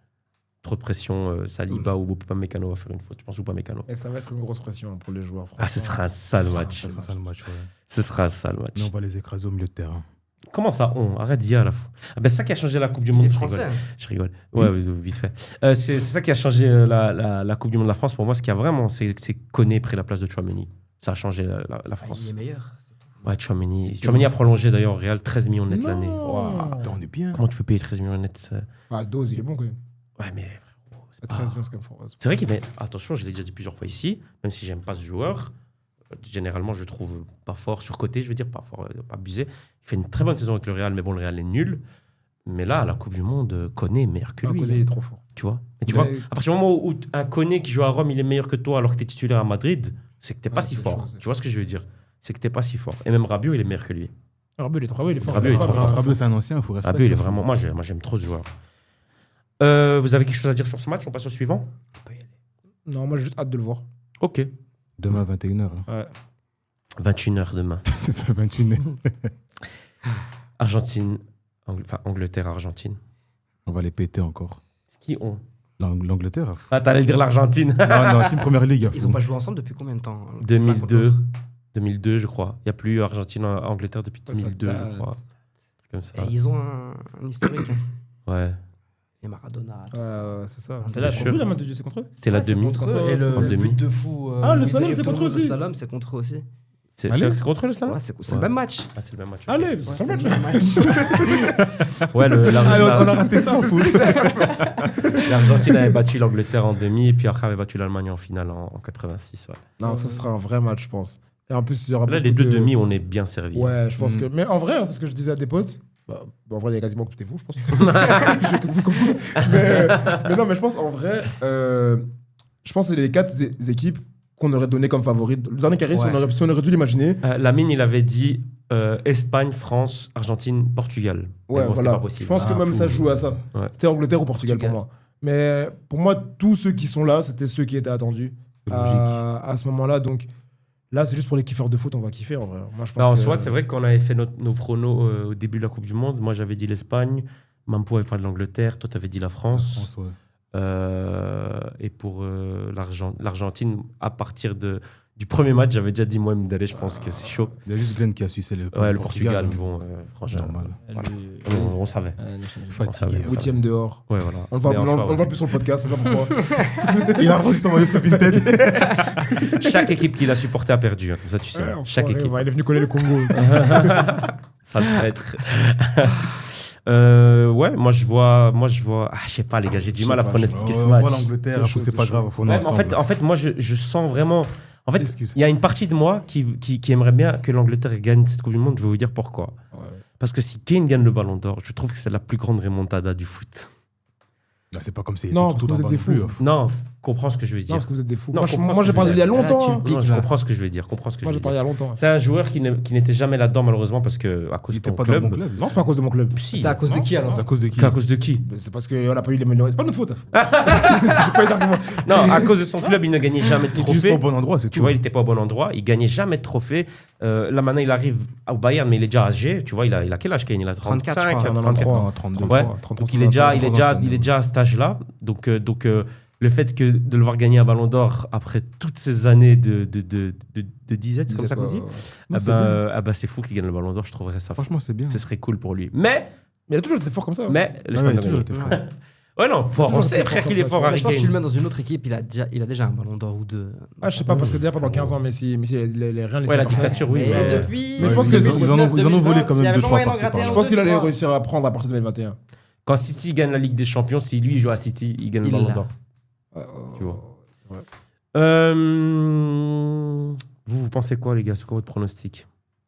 Trop de pression, Saliba ou Upamecano va faire une faute. Je pense Upamecano. Et ça va être une grosse pression pour les joueurs. Ah, ce sera un sale match. Ça sera ça le match, ouais. Ce sera un sale match. Mais on va les écraser au milieu de terrain. Comment ça, on Arrête d'y à la fois. Ah ben, c'est ça qui a changé la Coupe du Il Monde. est Je français. rigole. Je rigole. Ouais, vite fait. C'est ça qui a changé la Coupe du Monde de la France. Pour moi, ce qui a vraiment, c'est Koné pris la place de Tchouaméni. Ça a changé la Il France. est meilleur. Ouais, Tchouaméni. Tchouaméni a prolongé d'ailleurs au Real 13 millions net l'année. Non. Attends, on est bien. Comment tu peux payer 13 millions net Ah, Dose, il est bon quand même. Ouais, mais frérot, c'est À pas- 13 millions, c'est quand même fort. C'est vrai qu'il fait. Attention, je l'ai déjà dit plusieurs fois ici, même si j'aime pas ce joueur. Généralement, je trouve pas fort, surcoté, je veux dire, pas fort, pas abusé. Il fait une très bonne saison avec le Real, mais bon, le Real est nul. Mais là, à la Coupe du Monde, Koné est meilleur que Ah, lui. Koné, il est trop fort. Tu vois Mais tu Mais- vois, à partir du moment où un Koné qui joue à Rome, il est meilleur que toi alors que tu es titulaire à Madrid, c'est que t'es pas Ouais, si c'est fort. chaud, c'est Tu vois ce que je veux dire C'est que t'es pas si fort. Et même Rabiot, il est meilleur que lui. Rabiot, il est trop, il est fort. Rabiot, il est trop fort. Rabiot, c'est un ancien, il faut respecter. Rabiot, il est vraiment. Moi, j'aime trop ce joueur. Vous avez quelque chose à dire sur ce match? On passe au suivant. Non, moi, j'ai juste hâte de le voir. Ok. Demain, 21h. Ouais. 21h demain. C'est pas 21h. Argentine, Angleterre-Argentine. On va les péter encore. Qui ont L'Angleterre. à fond. Ah, t'allais dire l'Argentine. Non, Team Première Ligue. à Ils fond. ont pas joué ensemble depuis combien de temps 2002. 2002, je crois. Il n'y a plus Argentine-Angleterre depuis Ça 2002, date. je crois. Un truc comme ça. Et ils ont un historique. Hein. Ouais. Et Maradona. tout Ouais, ça. ouais, c'est ça. C'est C'est là, sûr. pour lui, la main de Dieu, c'est contre eux. C'était la Ouais, c'est demi. contre eux. Et En le demi. but de fou. Ah, le but slalom, de c'est contre eux Retour, aussi. Le slalom, c'est contre eux aussi. C'est contre le slalom Ouais, c'est Ouais. le même match. Ah, c'est le même match. ok. Allez, c'est Ouais, son c'est match. le même match. Ouais, on a raté ça, fou. l'Argentine avait battu l'Angleterre en demi et puis après avait battu l'Allemagne en finale en 86. Ouais. Non, ça sera un vrai match, je pense. Et en plus, il y aura Là, les beaucoup deux de- demi, on est bien servis. Ouais, je pense Mm. que. Mais en vrai, hein, c'est ce que je disais à des potes. En vrai, il y a quasiment que tout est fou, je pense. J'ai compris comme tout. Mais non, mais je pense en vrai, je pense que c'est les 4 équipes qu'on aurait donné comme favorites. Le dernier carré, Ouais. si on aurait dû l'imaginer. Lamine, il avait dit Espagne, France, Argentine, Portugal. Mais Ouais, bon, c'était voilà. pas possible. Je pense que même fou. ça joue à ça. Ouais. C'était Angleterre ou Portugal pour moi. Mais pour moi, tous ceux qui sont là, c'était ceux qui étaient attendus C'est logique. à ce moment-là. Donc là, c'est juste pour les kiffeurs de foot, on va kiffer en vrai. Moi, je pense Alors, en que- soi, c'est vrai qu'on avait fait nos pronos au début de la Coupe du Monde. Moi, j'avais dit l'Espagne. Mampo avait parlé de l'Angleterre. Toi, tu avais dit la France. France, ouais. Et pour l'Argentine, à partir du premier match, j'avais déjà dit moi, Mdalé, je pense que c'est chaud. Il y a juste Glenn qui a sucé le Ouais, le Portugal, bon, franchement, Normal. on savait. Fatigué. savait. 8e dehors. Ouais, voilà. On le voit, Mais en on soi, le voit ouais. plus sur le podcast, c'est pas pourquoi. Il a reçu son maillot sur une tête. Chaque équipe qu'il a supporté a perdu, hein, comme ça tu sais. Chaque Enfoiré, équipe. ouais, il est venu coller le Congo. Sale traître. Ouais, moi je vois. Ah, je sais pas, les gars, j'ai du Je mal à sais pas, pronostiquer On ce voit match. l'Angleterre, C'est chaud, c'est c'est pas chaud. grave, faut Ouais, nous mais en fait, moi je sens vraiment. En fait, Excuse. il y a une partie de moi qui aimerait bien que l'Angleterre gagne cette Coupe du Monde. Je vais vous dire pourquoi. Parce que si Kane gagne le Ballon d'Or, je trouve que c'est la plus grande remontada du foot. Ah, c'est pas comme si Non, tout parce que en vous êtes des bas non fous. plus. Non, comprends ce que je veux Non, dire. parce que vous êtes des fous. Non, Moi, comprends moi, ce j'ai que parlé je il y a veux dire. Là, longtemps. tu hein. piques, Non, je là. comprends ce que je veux dire. Comprends ce que Moi, je j'ai veux parlé il y dire. a longtemps. C'est un joueur qui n'était jamais là-dedans, malheureusement, parce que à cause Il de ton était pas dans club. mon club. Non, c'est pas à cause de mon club. Si. C'est à cause de qui alors C'est à cause de qui C'est à cause de qui? C'est parce qu'on n'a pas eu les meilleurs. C'est pas notre faute. J'ai pas eu d'argument. Non, à cause de son club, il ne gagnait jamais de Il était juste pas trophées. au bon endroit, c'est Tu tout. vois, il n'était pas au bon endroit. Il gagnait jamais de trophées. Là, maintenant, il arrive au Bayern, mais il est déjà âgé. Tu vois, il a quel âge, Kane? Il a 34, 35, je crois. 34 ans. 32. Ouais. 33, Donc, il est déjà à cet âge-là. Donc, le fait de le voir gagner un Ballon d'Or après toutes ces années de disette, c'est comme ça qu'on dit? Non, c'est bien. C'est fou qu'il gagne le Ballon d'Or. Je trouverais ça fou. Franchement, c'est bien. Ce serait cool pour lui. Mais Mais il a toujours été fort comme ça. l'Espagne Ah ouais, a il a toujours gagné. été fort. Ouais, non, fort. On toujours sait, été frère, fort qu'il comme est ça, fort, tu vois. Mais Harry je pense que tu le Kane. mets dans une autre équipe, il a déjà un ballon d'or ou deux. Ah, je sais pas, parce que déjà pendant 15 ans, Messi, les rien Ouais, la dictature, oui. Mais Mais depuis. Mais je pense que ils en ont volé quand même 2-3 par-ci par-là. Je pense qu'il allait réussir à prendre à partir de 2021. quand City gagne la Ligue des Champions, si lui joue à City, il gagne le Il Ballon l'a. d'Or. Tu vois. C'est vrai. Vous pensez quoi, les gars? C'est quoi votre pronostic?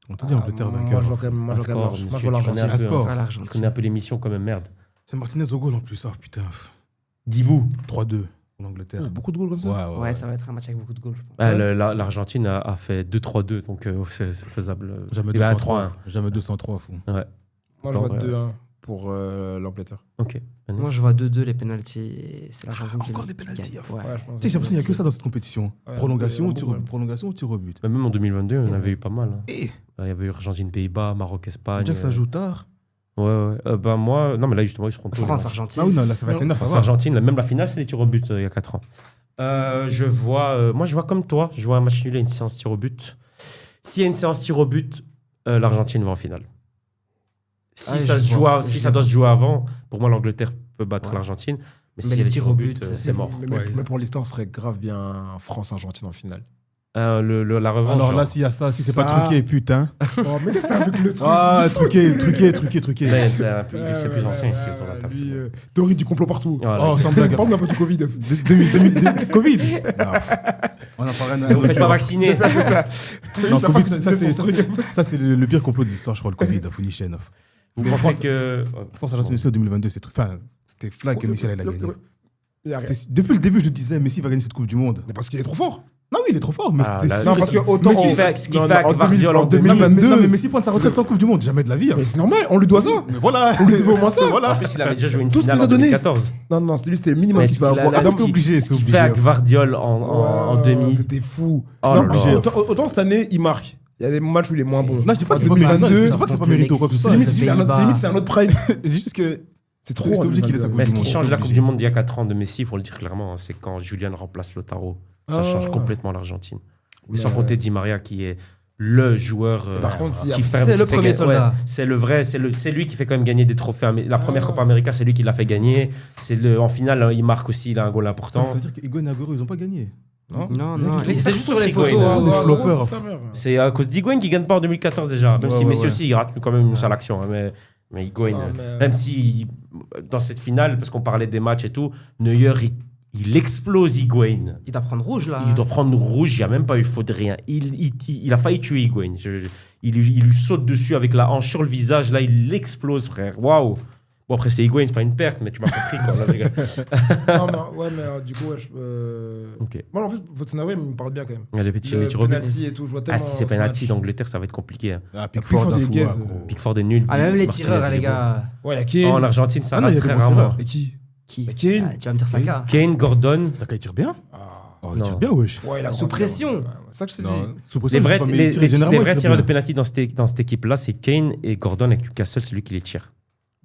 On t'a dit Angleterre Moi, vainqueur. je vois quand même moi, je vois quand même Un score, moi, je vois monsieur, tu l'Argentine. connais un peu, score. À Je l'Argentine. connais un peu l'émission quand même, merde. C'est Martinez au goal en plus. Ah putain. Dis-vous. 3-2 pour l'Angleterre. Oh, beaucoup de goals comme ça. Ouais, ça va être un match avec beaucoup de goals, je pense. L'Argentine a fait 2-3-2, donc c'est faisable. Jamais Il va à 203. 3-1. Jamais 203, fou. Moi, je Non, vois ouais. 2-1 pour l'Angleterre. Ok. Moi, je vois 2-2 les pénaltys. Et c'est l'Argentine qui Encore qui des pénaltys, gagne. à fond. Ouais. Ouais, je pense. Tu sais, j'ai l'impression qu'il n'y a que ça dans cette compétition. Ouais, Prolongation, ouais, tir ouais. prolongation, tir au but. Même en 2022, on avait eu pas mal. Hein. Et Il y avait eu Argentine-Pays-Bas, Maroc-Espagne. déjà que ça joue tard. Ouais. Ben moi, non, mais là, justement, ils seront tous. France-Argentine. Ah oui, non, là, ça va être une heure, ça va. France-Argentine, même la finale, c'est les tirs au but il y a 4 ans. Je vois comme toi, je vois un match nul et une séance tir au but. S'il y a une séance tir au but, l'Argentine va en finale. Si ça doit se jouer avant, pour moi, l'Angleterre peut battre l'Argentine. Mais si les les tirs tirs au au but, but, c'est mort. Mais pour l'histoire, ce serait grave bien France-Argentine en finale. La revanche. Alors genre. là, s'il y a ça, si c'est pas Ça- truqué, putain. Oh, mais qu'est-ce que t'as avec le truc Ah, c'est du truqué. Là, c'est plus ancien ici autour de la table. lui, théorie du complot partout. Voilà. Oh, sans blague. Parle un peu du Covid. 2000, Covid. On a pas rien à Vous faites pas vacciner. Non, Ça Covid, passe, ça, c'est c'est son truc. ça, c'est le pire complot de l'histoire, je crois, le Covid, Founichenov. Vous Mais pensez France- que. France Argentine aussi en 2022, c'était flag que Messi allait la gagner. Il y a rien. Depuis le début, je disais, Messi va gagner cette Coupe du Monde. Mais parce qu'il est trop fort. Non, oui, il est trop fort, mais Ah, c'était là, sûr. Non, parce que autant. Ce qu'il on- fait- ce qu'il non, fait non, avec en 2000 Guardiola en en 2022. Non, mais Messi prend sa retraite sans Coupe du Monde, jamais de la vie. hein. Mais c'est normal, on lui doit ça. Mais voilà. On lui devait au moins ça. En Voilà. plus, il avait déjà joué une Tout ce finale qu'il en nous a donné. 2014. Non, c'était le minimum Mais qu'il ce va qu'il a- avoir. là, Adam, ce c'est obligé, c'est Ce qu'il obligé. fait avec Vardiol en 2000. C'était fou. Oh C'était là obligé. là. Autant cette année, il marque. Il y a des matchs où il est moins bon. Non, je dis pas En que c'est pas mérité. 2022, Je dis pas que c'est pas mérité ou quoi que ce c'est soit. limite, les c'est un autre- Pays-Bas. limite, c'est un autre prime. C'est juste que C'est trop. C'est en obligé qu'il ait sa 2022. Coupe Mais du ce qui Monde, change c'est la Coupe obligé. du Monde d'il y a 4 ans de Messi, il faut le dire clairement, c'est quand Julian remplace Lautaro. Ça Ah. change complètement l'Argentine. Mais, Sans compter Di Maria qui est le joueur Par contre, s'il y a- qui c'est fait le premier gagner- soldat. c'est le vrai, c'est lui qui fait quand même gagner des trophées. La première Copa América, c'est lui qui l'a fait gagner. En finale, il marque aussi, il a un goal important. Ça veut dire qu'Higuain et Agüero, ils ont pas gagné. Non, il mais c'était fait juste foutre sur les Higuain, photos. hein. hein. Des Ouais, floppers. c'est sa mère. C'est à cause d'Higuain qui gagne pas en 2014 déjà. Même Ouais, si ouais, Messi ouais. aussi, il rate quand même une sale action. Hein, mais Higuain, Non, mais- même si dans cette finale, parce qu'on parlait des matchs et tout, Neuer, il explose Higuain. Il doit prendre rouge là. Il doit prendre rouge, il n'y a même pas eu faute de rien. Il a failli tuer Higuain. Il lui saute dessus avec la hanche sur le visage, là, il l'explose, frère. Waouh! Bon, après, c'est Higuain, c'est pas une perte, mais tu m'as compris, quoi. Là, je rigole. Non, mais ouais, mais du coup, ouais, Ok. moi, en fait, votre scénario, il me parle bien quand même. Il y a les petits Le tirs au but. penalty et tout, je vois tellement. Ah, si c'est ce penalty match. d'Angleterre, ça va être compliqué. Hein. Ah, Pickford, Pickford, il est gaze. Pickford est nul. Ah, même les Martinez, tireurs, il est les bon. gars. Ouais, il y a Kane. En Argentine, ça Ah non, rate il y a très des bons rarement. tireurs. Et qui Qui Mais Kane. Ah, tu vas me dire Saka. Kane, Gordon. Saka, il tire bien. Ah. Oh, il Non. tire bien, wesh. Ouais, il a Sous grandi, pression. ouais. C'est ça que je t'ai dit. Non, sous Les pression, je vrais, sais pas, mais les, il tire- les- généralement, les vrais il tire tireurs de bien. penalty dans cette équipe-là, c'est Kane et Gordon avec Newcastle, c'est lui qui les tire,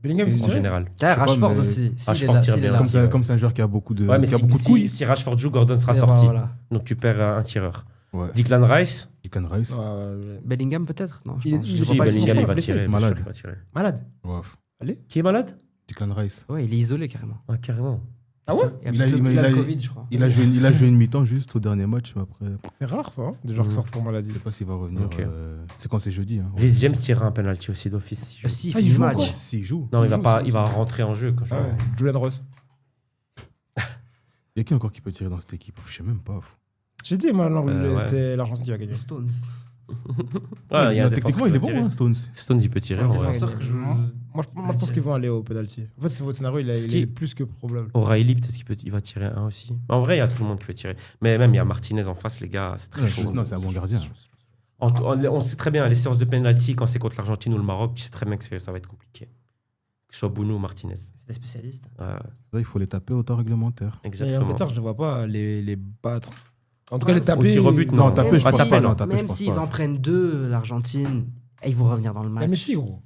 Bellingham, en c'est tiré. général. Ah, sais pas, Rashford mais- aussi. Rashford tire bien Comme aussi, ça- ouais. Comme c'est un joueur qui a beaucoup de Ouais, mais qui a beaucoup de couilles. si Rashford joue, Gordon sera sorti. Donc tu perds un tireur. Ouais. Declan Rice, Declan Rice. Ouais, ouais. Bellingham peut-être. Non, je Il est- pense. il Je est- vois si pas le Bellingham tirer. il va blessé. tirer. bien Malade. sûr, il va tirer. Malade. Ouais. Qui est malade? Declan Rice. Ouais, il est isolé carrément. Ah, carrément. Ah ouais Il a le Covid, je crois. Il a joué une mi-temps juste au dernier match, mais après, je C'est rare ça, hein, des joueurs qui sortent pour maladie. sais pas s'il va revenir. Ok. C'est quand c'est jeudi. Hein. Rhys James tirera un penalty aussi d'office. s'il joue. Aussi, il Ah, fait il du joue match. encore S'il joue. Non, il va joue, pas. ça. Il va rentrer en jeu. Quand je... Ouais. Julian Ross. Il y a qui encore qui peut tirer dans cette équipe? Je sais même pas. J'ai dit, moi, non, ouais. c'est l'Argentine qui va gagner. Stones. Ouais, il y a un Techniquement, défenseur il est qui bon, peut tirer. hein, Stones. Stones, il peut tirer. C'est un en vrai. défenseur que je- Moi, je pense qu'ils vont aller au penalty. En fait, c'est votre scénario, il Ce qui- est plus que probable. O'Reilly, peut-être qu'il va tirer un aussi. En vrai, il y a tout le monde qui peut tirer. Mais même, il y a Martinez en face, les gars. C'est très Ouais, chaud. non, c'est un bon gardien. On sait très bien, les séances de penalty, quand c'est contre l'Argentine ou le Maroc, tu sais très bien que ça va être compliqué. Que ce soit Bounou ou Martinez. C'est des spécialistes. Là, il faut les taper au temps réglementaire. Mais Exactement. Angleterre, je ne vois pas les battre. En tout cas, les Au taper. tir au but, Non, non. taper, je Pas pense taper, pas. non. Non, taper, je Même pense s'ils pas. en prennent 2, l'Argentine, ils vont revenir dans le Mais match. si, gros.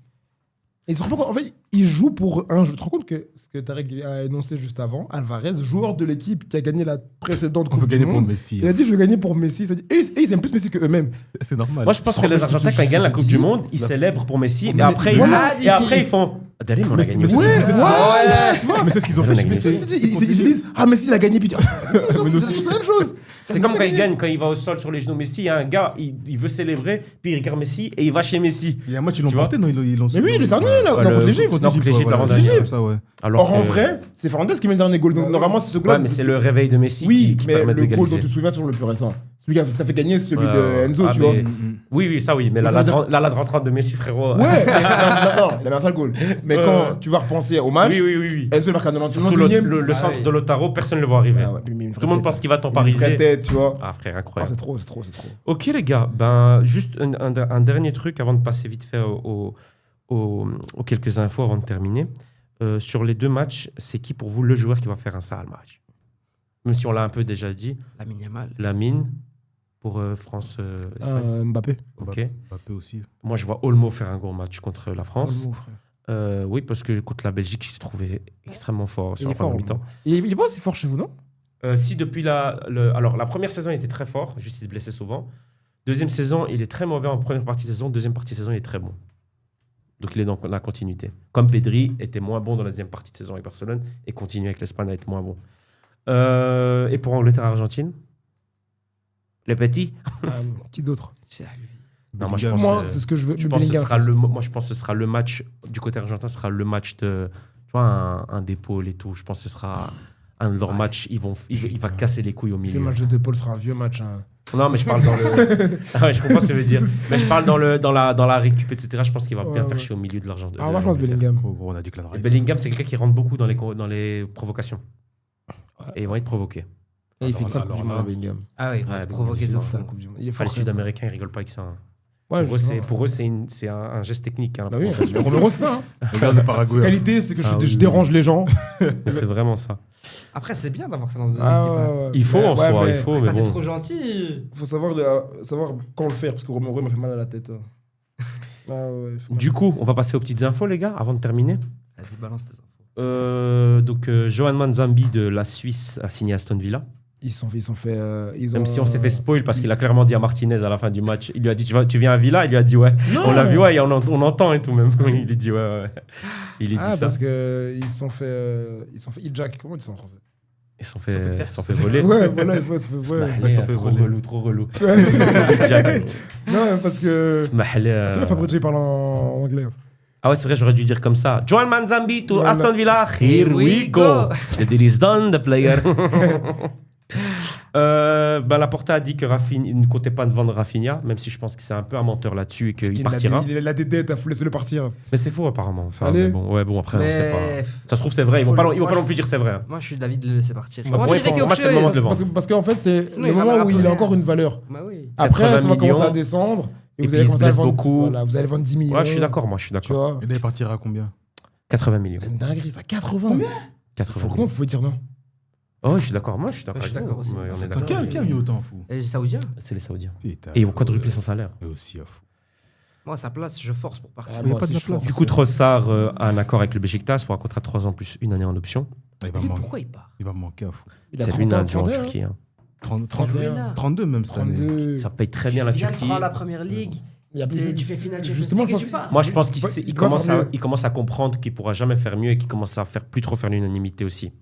Et surtout, en fait, il joue pour un jeu. Tu te rends compte que ce que Tarek a énoncé juste avant, Alvarez, joueur de l'équipe qui a gagné la précédente On Coupe veut du gagner pour Monde, Messi. il a dit je veux gagner pour Messi. Ça dit, et ils aiment plus Messi qu'eux-mêmes. C'est normal. Moi, je pense que les Argentins, quand ils gagnent la Coupe du Monde, ils célèbrent pour Messi. Et Mais après, voilà, ils font. D'aller, mais on a gagné aussi. Ouais, voilà, tu vois. Mais c'est ce qu'ils ont On fait. a chez gagné. Messi. Ils disent ah Messi il a gagné puis Mais nous c'est aussi. la même chose. C'est comme quand il gagne, quand il va au sol sur les genoux Messi, il y a un gars, il veut célébrer, puis il regarde Messi et il va chez Messi. Il y a un match, ils l'ont Tu vois porté, non? Ils l'ont Mais oui, le dernier là, Ouais, non, le- contre l'Égypte. non, contre l'Égypte, voilà. l'avant-dernier. C'est ça, ouais. Alors Or en que- vrai, c'est Fernandez qui met le dernier goal. Donc normalement c'est ce goal. Ouais, mais c'est le réveil de Messi oui, qui mais permet le goal dont d'égaliser. tu te souviens sur le plus récent. Celui qui a fait gagner, c'est celui Ouais, de Enzo, ah, tu vois. mais- Oui, ça oui, mais Mais ça veut dire- la rentrante de Messi, frérot. Ouais, mais non, il avait un sale goal. Mais Ouais, quand ouais. tu vas repenser au match, Oui. Enzo marque à 91 Surtout le centre oui. de Lautaro, personne ne le voit arriver. Tout le monde pense qu'il va Une vraie temporiser. tête, tu vois. Ah, frère, Ah, incroyable. c'est trop. Ok, les gars, juste un dernier truc avant de passer vite fait aux quelques infos avant de terminer. Sur les deux matchs, c'est qui pour vous le joueur qui va faire un sale match? Même si on l'a un peu déjà dit, La minimale. Lamine pour France. Espagne. Mbappé. Ok. Mbappé aussi. Moi, je vois Olmo faire un gros match contre la France. Olmo, frère. Oui, parce que contre la Belgique, je l'ai trouvé extrêmement fort sur Il la est fort. première mi-temps. Il est pas aussi fort chez vous, non? Si depuis alors la première saison il était très fort, juste il se blessait souvent. Deuxième saison il est très mauvais en première partie de saison, deuxième partie de saison il est très bon. Donc il est dans la continuité. Comme Pedri était moins bon dans la deuxième partie de saison avec Barcelone et continue avec l'Espagne à être moins bon. Et pour Angleterre-Argentine, les petits. Qui d'autre? C'est à lui. Non, moi je Bellingham. pense. Moi, c'est ce que je veux. Je pense que ce Bellingham. sera moi je pense que ce sera le match du côté argentin, ce sera le match de, tu vois, un d'épaule et tout. Je pense que ce sera un de leurs matchs. Il va casser les couilles au C'est le milieu. match de Paul sera un vieux match. Hein. Non, mais je parle dans le. Ah ouais, je comprends ce que ça veut dire. Mais je parle dans la récup, etc. Je pense qu'il va bien faire chier au milieu de l'argent. Ah, moi, je pense Bellingham. Gros, on a dit que Et Bellingham, c'est quelqu'un qui rentre beaucoup dans les provocations. Et ils vont être provoqués. Et il fait que ça, alors Coupe du là- Monde, Bellingham. Ah oui, Ouais, provoquer de Il fait fou. ça, la Coupe du Monde. Il est Enfin, fort. les Sud-Américains, ils rigolent pas avec ça. Hein. Ouais, Pour eux, c'est un geste technique. Hein, Bah oui, parce que Romero, c'est ça. Hein. Regarde le Sa Paraguay. qualité, c'est que Ah je oui. dérange les gens. Mais c'est vraiment ça. Après, c'est bien d'avoir ça dans une équipe. Ah, hein. ouais, ouais. Il faut en Ouais, soi, mais il faut, mais Quand t'es bon. trop gentil. faut savoir quand le faire, parce que Romero il m'a fait mal à la tête. Ah, ouais, faut- Du coup, on va passer aux petites infos, les gars, avant de terminer. Vas-y, balance tes infos. Donc, Johan Manzambi de la Suisse a signé Aston Villa. Ils sont fait. Même si on s'est fait spoil parce qu'il a clairement dit à Martinez à la fin du match, il lui a dit tu viens à Villa, il lui a dit ouais. On l'a vu, ouais, et on entend et tout même. Il lui dit ouais. Il lui dit Ah, ça. parce que ils sont fait Jack. Comment ils disent ça en français? Ils se sont fait voler. Ouais, voilà, ils se fait ouais. Ils sont fait voler. Trop relou. Jack. Non, parce que. Smahlé, Tu sais, Fabrice parle en anglais. Ah ouais, c'est vrai, j'aurais dû dire comme ça. Johan Manzambi to Voilà. Aston Villa, here we go. The deal is done, the player. Laporta a dit que Rafinha, il ne comptait pas de vendre Rafinha, même si je pense que c'est un peu un menteur là-dessus et qu'il partira. Il a des dettes, faut laisser le partir. Mais c'est faux apparemment. Ça, Allez. mais bon, après, on sait pas. Mais Ça se trouve, c'est vrai. Ils vont pas non plus dire c'est vrai. hein. moi, je suis d'avis de le laisser partir. Bah, Comment ouais, tu fais pour quelque moi, c'est le moment de le chose vendre. Parce qu'en fait, c'est Sinon, le il va moment me où il a rappeler. encore une valeur. Bah oui. Après, 80 ça va commencer millions. à descendre. Et vous puis, allez il se commencer à blesse vendre- beaucoup. Voilà, vous allez vendre 10 millions. Ouais, je suis d'accord, moi, je suis Tu d'accord. vois, Et là, il partira à combien 80 millions. c'est une dinguerie, ça. 80. 80 Comment millions. vous pouvez dire non? Oh, je suis d'accord. Moi, je suis d'accord. Ouais, je suis avec d'accord vous. aussi. Ouais, on est C'est d'accord. Qui a mis autant, fou Et les Saoudiens. C'est les Saoudiens. Putain, Et ils vont quadrupler son salaire. Et aussi, à fou. Moi, à sa place, je force pour partir. Ah, Il y a moi pas aussi, de je place. pense. Du coup, Trossard a un accord avec le Beşiktaş pour un contrat de 3 ans plus une année en option. Il va Mais me manquer. pourquoi il part Il va me manquer, à fou. Il a C'est 30 lui, ans, un joueur en 31, Turquie. hein. 31, 32 même cette année. 32. Ça paye très bien la Tu Turquie. prends la première ligue. Il y a plus- Tu fais finale Justement, je Champions pense League et tu pars. Moi, je pense qu'il Ouais, sait- il il doit commence faire à, mieux. il commence à comprendre qu'il pourra jamais faire mieux et qu'il commence à faire plus trop faire l'unanimité aussi.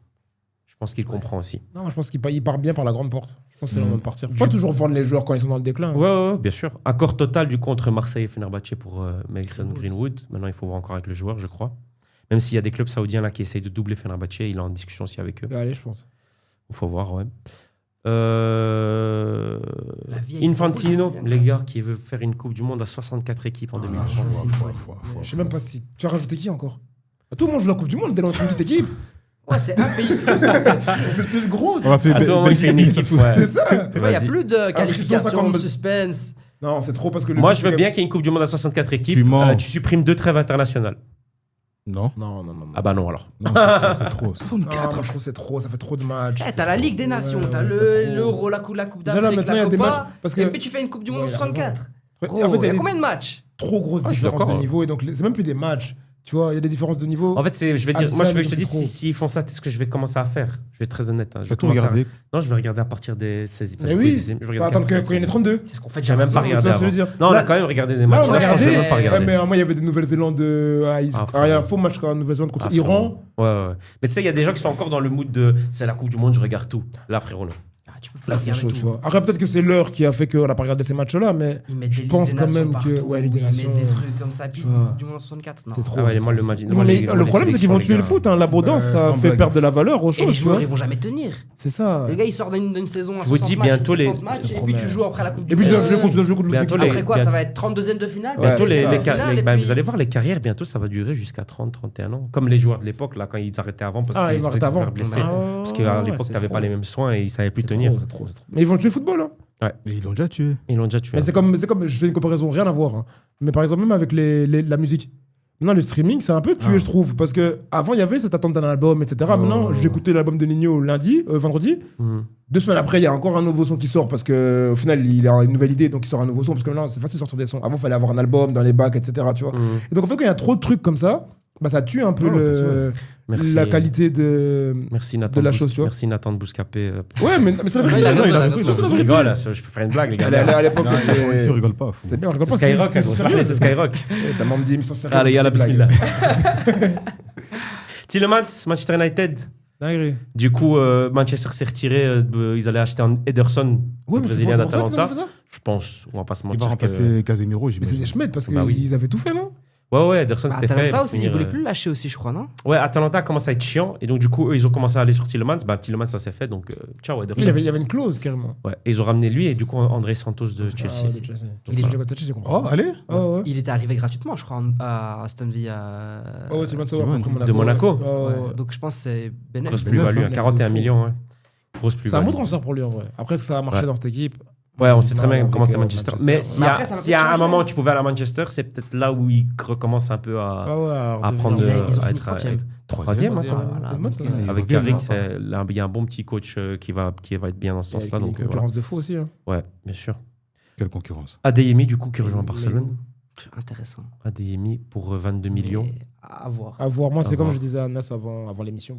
Je pense qu'il comprend aussi. Non, je pense qu'il part bien par la grande porte. Je pense que c'est le moment de partir. Faut Du- pas toujours vendre les joueurs quand ils sont dans le déclin. Ouais, bien sûr. Accord total du coup entre Marseille et Fenerbahçe pour Mason Greenwood. Maintenant, il faut voir encore avec le joueur, je crois. Même s'il y a des clubs saoudiens là qui essayent de doubler Fenerbahçe, il est en discussion aussi avec eux. Allez, je pense. Il faut voir, ouais. La vieille Infantino, Istanbul, c'est les bien. gars, qui veut faire une Coupe du Monde à 64 équipes en Ah, 2030. ça, c'est fou. Je sais même pas si. Tu as rajouté qui encore? Tout le monde joue la Coupe du Monde dès notre petite équipe. Ouais, c'est un pays. C'est le gros. On va faire À tout moment, il fait une équipe. Ouais. C'est ça. Il n'y a Vas-y. plus de qualification, 50 de suspense. Non, c'est trop parce que le Moi, but, je veux c'est bien qu'il y ait une Coupe du Monde à 64 équipes. Tu mens. Tu supprimes 2 trêves internationales. Non, que- Non. Ah bah non, alors. non, c'est trop. Non, 64. moi, je trouve que c'est trop, ça fait trop de matchs. T'as la Ligue des Nations, Ouais, t'as ouais, t'as trop. l'Euro, la Coupe Déjà, là, d'Afrique, maintenant, il y la a des matchs. Copa. Parce que. Et puis tu fais une Coupe du Monde en Ouais, il a raison. 64. Ouais, Gros, en fait, il y a des combien de matchs? trop grosses Ah, je suis différences de d'accord. niveau. Et donc, c'est même plus des matchs. Tu vois, il y a des différences de niveau. En fait, je vais Ah, dire, moi, ça, je te c'est dis, trop. s'ils font ça, c'est ce que je vais commencer à faire. Je vais être très honnête. Hein. Je Tu vais as tout commencer à- regardé. Non, je vais regarder à partir des 16 Mais oui. Je vais Faut regarder attendre à partir quand il y en ait des 32. C'est ce qu'on fait J'ai déjà. même pas Ça, regardé ça, je veux avant. dire. Non, on Là- a quand même regardé des Là, matchs. on a Là, je pense que je vais même pas regardé. regarder. Mais moi, il y avait des Nouvelle-Zélande. Il y a frérot. un faux match en Nouvelle-Zélande contre Ah, Iran. frérot. Ouais. Mais tu sais, il y a des gens qui sont encore dans le mood de c'est la Coupe du Monde, je regarde tout. Là, frérot, non. Ah, tu peux pas Là, c'est regarder chaud, tout. tu vois. Après, peut-être que c'est l'heure qui a fait qu'on n'a pas regardé ces matchs-là, mais Ils mettent je des pense Ligues quand des même Nations que. partout, Ouais, Ligue des ils mettent Nations. des trucs comme ça. Puis Tu vois. Coupe du Monde en 64. Non. C'est trop. Ah ouais, c'est moi, le trop. match. Non, mais le problème, c'est qu'ils vont tuer le foot. Hein. L'abondance, Ouais, ça sans fait blague. perdre de la valeur aux Et les choses, tu joueurs, vois. ils vont jamais tenir. C'est ça. Les gars, ils sortent d'une saison à Je vous 60 dis matchs, bientôt les- 70 matchs, Je te et puis promets. tu joues après la Coupe du Et puis, tu Monde. dois jouer contre Bientôt l'Ouzbékistan. les- Après quoi, bien- ça va être 32e de finale. Ouais, Bientôt, c'est les, ça. les Finale, et bah, puis- vous allez voir, les carrières, bientôt, ça va durer jusqu'à 30, 31 ans. Comme les joueurs de l'époque, là, quand ils arrêtaient avant parce Ah, qu'ils ils se arrêtent faisaient avant. faire blesser. Ah, Parce qu'à ouais, l'époque, c'est tu n'avais trop. pas les mêmes soins et ils ne savaient plus C'est tenir. trop, c'est trop, c'est trop. Mais ils vont tuer le football, hein. Et ils l'ont déjà tué. Ils l'ont déjà tué. Mais c'est comme, je fais une comparaison, rien à voir. Hein. Mais par exemple, même avec la musique. Maintenant, le streaming, c'est un peu tué, je trouve. Parce qu'avant, il y avait cette attente d'un album, etc. Maintenant, j'ai écouté l'album de Nino vendredi. Mhm. 2 semaines après, il y a encore un nouveau son qui sort parce qu'au final, il a une nouvelle idée, donc il sort un nouveau son. Parce que maintenant, c'est facile de sortir des sons. Avant, il fallait avoir un album dans les bacs, etc. Tu vois. Mhm. Et donc, en fait, quand il y a trop de trucs comme ça, Bah, ça tue un peu Ouais, Merci. la qualité de. Merci Nathan. de la chose, tu vois. Merci Nathan de Bouscapé. Ouais, mais c'est la vérité. il a non, raison, il a il a raison, raison. c'est la Je vérité. rigole, je peux faire une blague, les gars. À l'époque, Ici, on rigole pas. Fou. c'était bien, je rigole pas. C'est Skyrock, c'était vous vous rappelez, c'est Skyrock. T'as membre d'émission sérieuse. Allez, yalla, c'est des blagues. bismillah. Tielemans, Manchester United. Dinguerie. Du coup, Manchester s'est retiré. Ils allaient acheter un Ederson, Ouais, le mais c'est Brésilien pour ça qu'ils ont d'Atalanta. fait ça. Je pense, on va pas se Il mentir. va remplacer Casemiro, Mais c'est j'imagine. des schmettes parce Bah oui. qu'ils avaient tout fait, non? Ouais, Ederson, c'était fait. Atalanta aussi, finir, ils voulaient plus le lâcher aussi, je crois, non? Ouais, Atalanta commence à être chiant. Et donc, du coup, eux, ils ont commencé à aller sur Tielemans. Bah, Tielemans, ça s'est fait. Donc, ciao, Ederson. Il y avait une clause carrément. Ouais, et ils ont ramené lui et du coup, André Santos de Chelsea. Ah, de Chelsea. Donc, Il voilà. est Chelsea, j'ai compris. Oh, allez. Oh, ouais. Il était arrivé gratuitement, je crois, à Aston Villa. Oh, ouais, c'est Tielemans, de Monaco. Oh, Ouais, ouais. donc je pense que c'est Grosse bénéfique. plus-value, hein, 41 de fou. millions. Ouais. Grosse C'est un plus-value. bon transfert pour lui en vrai. Après, ça a marché Ouais. dans cette équipe. Ouais, on sait très bien Avec, comment c'est Manchester. Mais ouais. s'il y Mais a, après, ça va s'il y a peut-être un changer. moment où tu pouvais aller à Manchester, c'est peut-être là où il recommence un peu à, Ah ouais, à à prendre. redevenir- Ils ont à fini être troisième. troisième. Troisième, Hein, Voilà, c'est le mode, ça. donc, Ils avec reviennent, Carrick, hein. il y a un bon petit coach qui va être bien dans ce Et avec sens-là. une Donc, voilà. concurrence de fou aussi. hein. Ouais, bien sûr. Quelle concurrence. Adeyemi, du coup, qui rejoint Barcelone. Intéressant. Adeyemi pour 22 millions. Mais à voir. À voir. Moi, À c'est comme voir. je disais à Anas avant l'émission.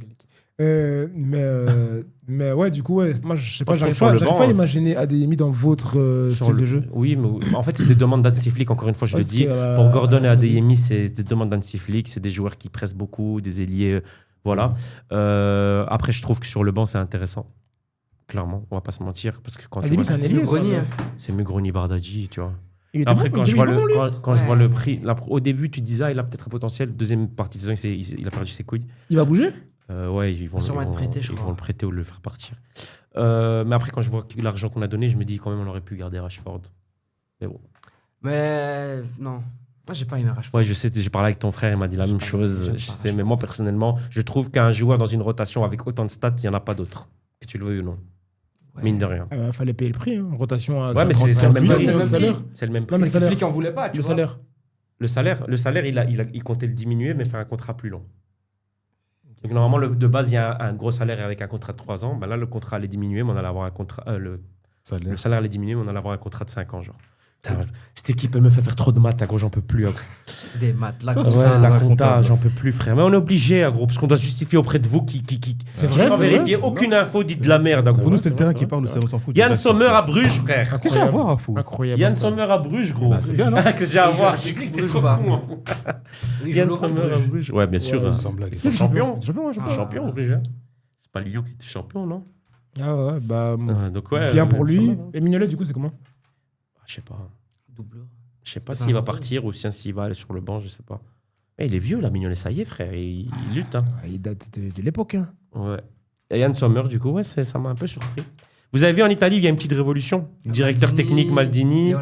Mais ouais, du coup, ouais, moi, je sais pas, Moi, je j'arrive trouve sur le pas à banc, imaginer Adeyemi dans votre Sur style le- de jeu. Oui, mais en fait, c'est des demandes d'Hansi Flick, encore une fois, je le Parce dis. que, Pour Gordon et ça m'a dit. Adeyemi, c'est des demandes d'Hansi Flick, c'est des joueurs qui pressent beaucoup, des ailiers, voilà. Après, je trouve que sur le banc, c'est intéressant. Clairement, on va pas se mentir, parce que quand tu Adeyemi, vois, c'est un ailier, ça, Mugroni, neuf. c'est Mugroni Bardadji, tu vois. Il était Après, bon, quand il je vois était le, bon, lui. quand je vois Ouais. le prix, au début, tu disais, ah, il a peut-être un potentiel. Deuxième partie de saison, il a perdu ses couilles. Il va bouger. Ouais, ils vont, sûrement être prêté, je ils crois. vont le prêter ou le faire partir. Mais après, quand je vois l'argent qu'on a donné, je me dis quand même, on aurait pu garder Rashford. Mais bon. Mais non. Moi, j'ai pas aimé Rashford. Ouais, je sais, j'ai parlé avec ton frère, il m'a dit la même pas- chose. j'aime Je pas sais, Rashford. mais moi, personnellement, je trouve qu'un joueur dans une rotation avec autant de stats, il n'y en a pas d'autres. Que tu le veuilles ou non. Ouais. Mine de rien. Fallait payer le prix. hein. Rotation à. Ouais, mais c'est le 30, même prix. le salaire. C'est le même Non, prix. mais le C'est que salaire. Flick en voulait pas, tu Le vois. salaire. Le salaire il comptait le diminuer, mais faire un contrat plus long. Donc, normalement, de base, il y a un gros salaire avec un contrat de 3 ans. Ben là, le contrat allait diminuer, mais on allait avoir un contrat. Le salaire allait diminuer, mais on allait avoir un contrat de 5 ans, genre. Putain, cette équipe, elle me fait faire trop de maths, à gros, j'en peux plus. Des maths. La Ça, compta. Ouais, la la compta, comptable. j'en peux plus, frère. Mais on est obligé, gros, parce qu'on doit se justifier auprès de vous qui C'est qui vrai, sans c'est vérifier vrai. aucune info, dites de la merde. c'est gros. Pour nous, vrai, c'est le terrain c'est qui vrai, parle, c'est ça, on s'en fout. Yann Sommer à Bruges, frère. Qu'est-ce que j'ai à voir, à fou Incroyable. Yann Sommer à Bruges, gros. Bah, c'est bien, non Qu'est-ce que j'ai à Il voir joue- J'ai cru que il c'était joue trop pas. fou. hein. Oui, Yann je joue Sommer à Bruges. Bruges. Ouais, bien sûr. Ouais, hein. sans blague. Ils sont champions. Champion, ouais, Ils sont Ah. champions, Bruges. hein. C'est pas Lyon qui était champion, non Ah ouais, bah. Donc, ouais. Bien pour lui. Sommer, hein. Et Mignolet, du coup, c'est comment? Je sais pas. Doubleur. Je sais pas C'est s'il pas va un partir ou s'il va aller sur le banc, je sais pas. Mais il est vieux, là, Mignolet, ça y est, frère. Il lutte. Hein. Il date de l'époque. Hein. Ouais. Et Yann Sommer, du coup, ouais, ça m'a un peu surpris. Vous avez vu en Italie, il y a une petite révolution. Le directeur Maldini, technique Maldini,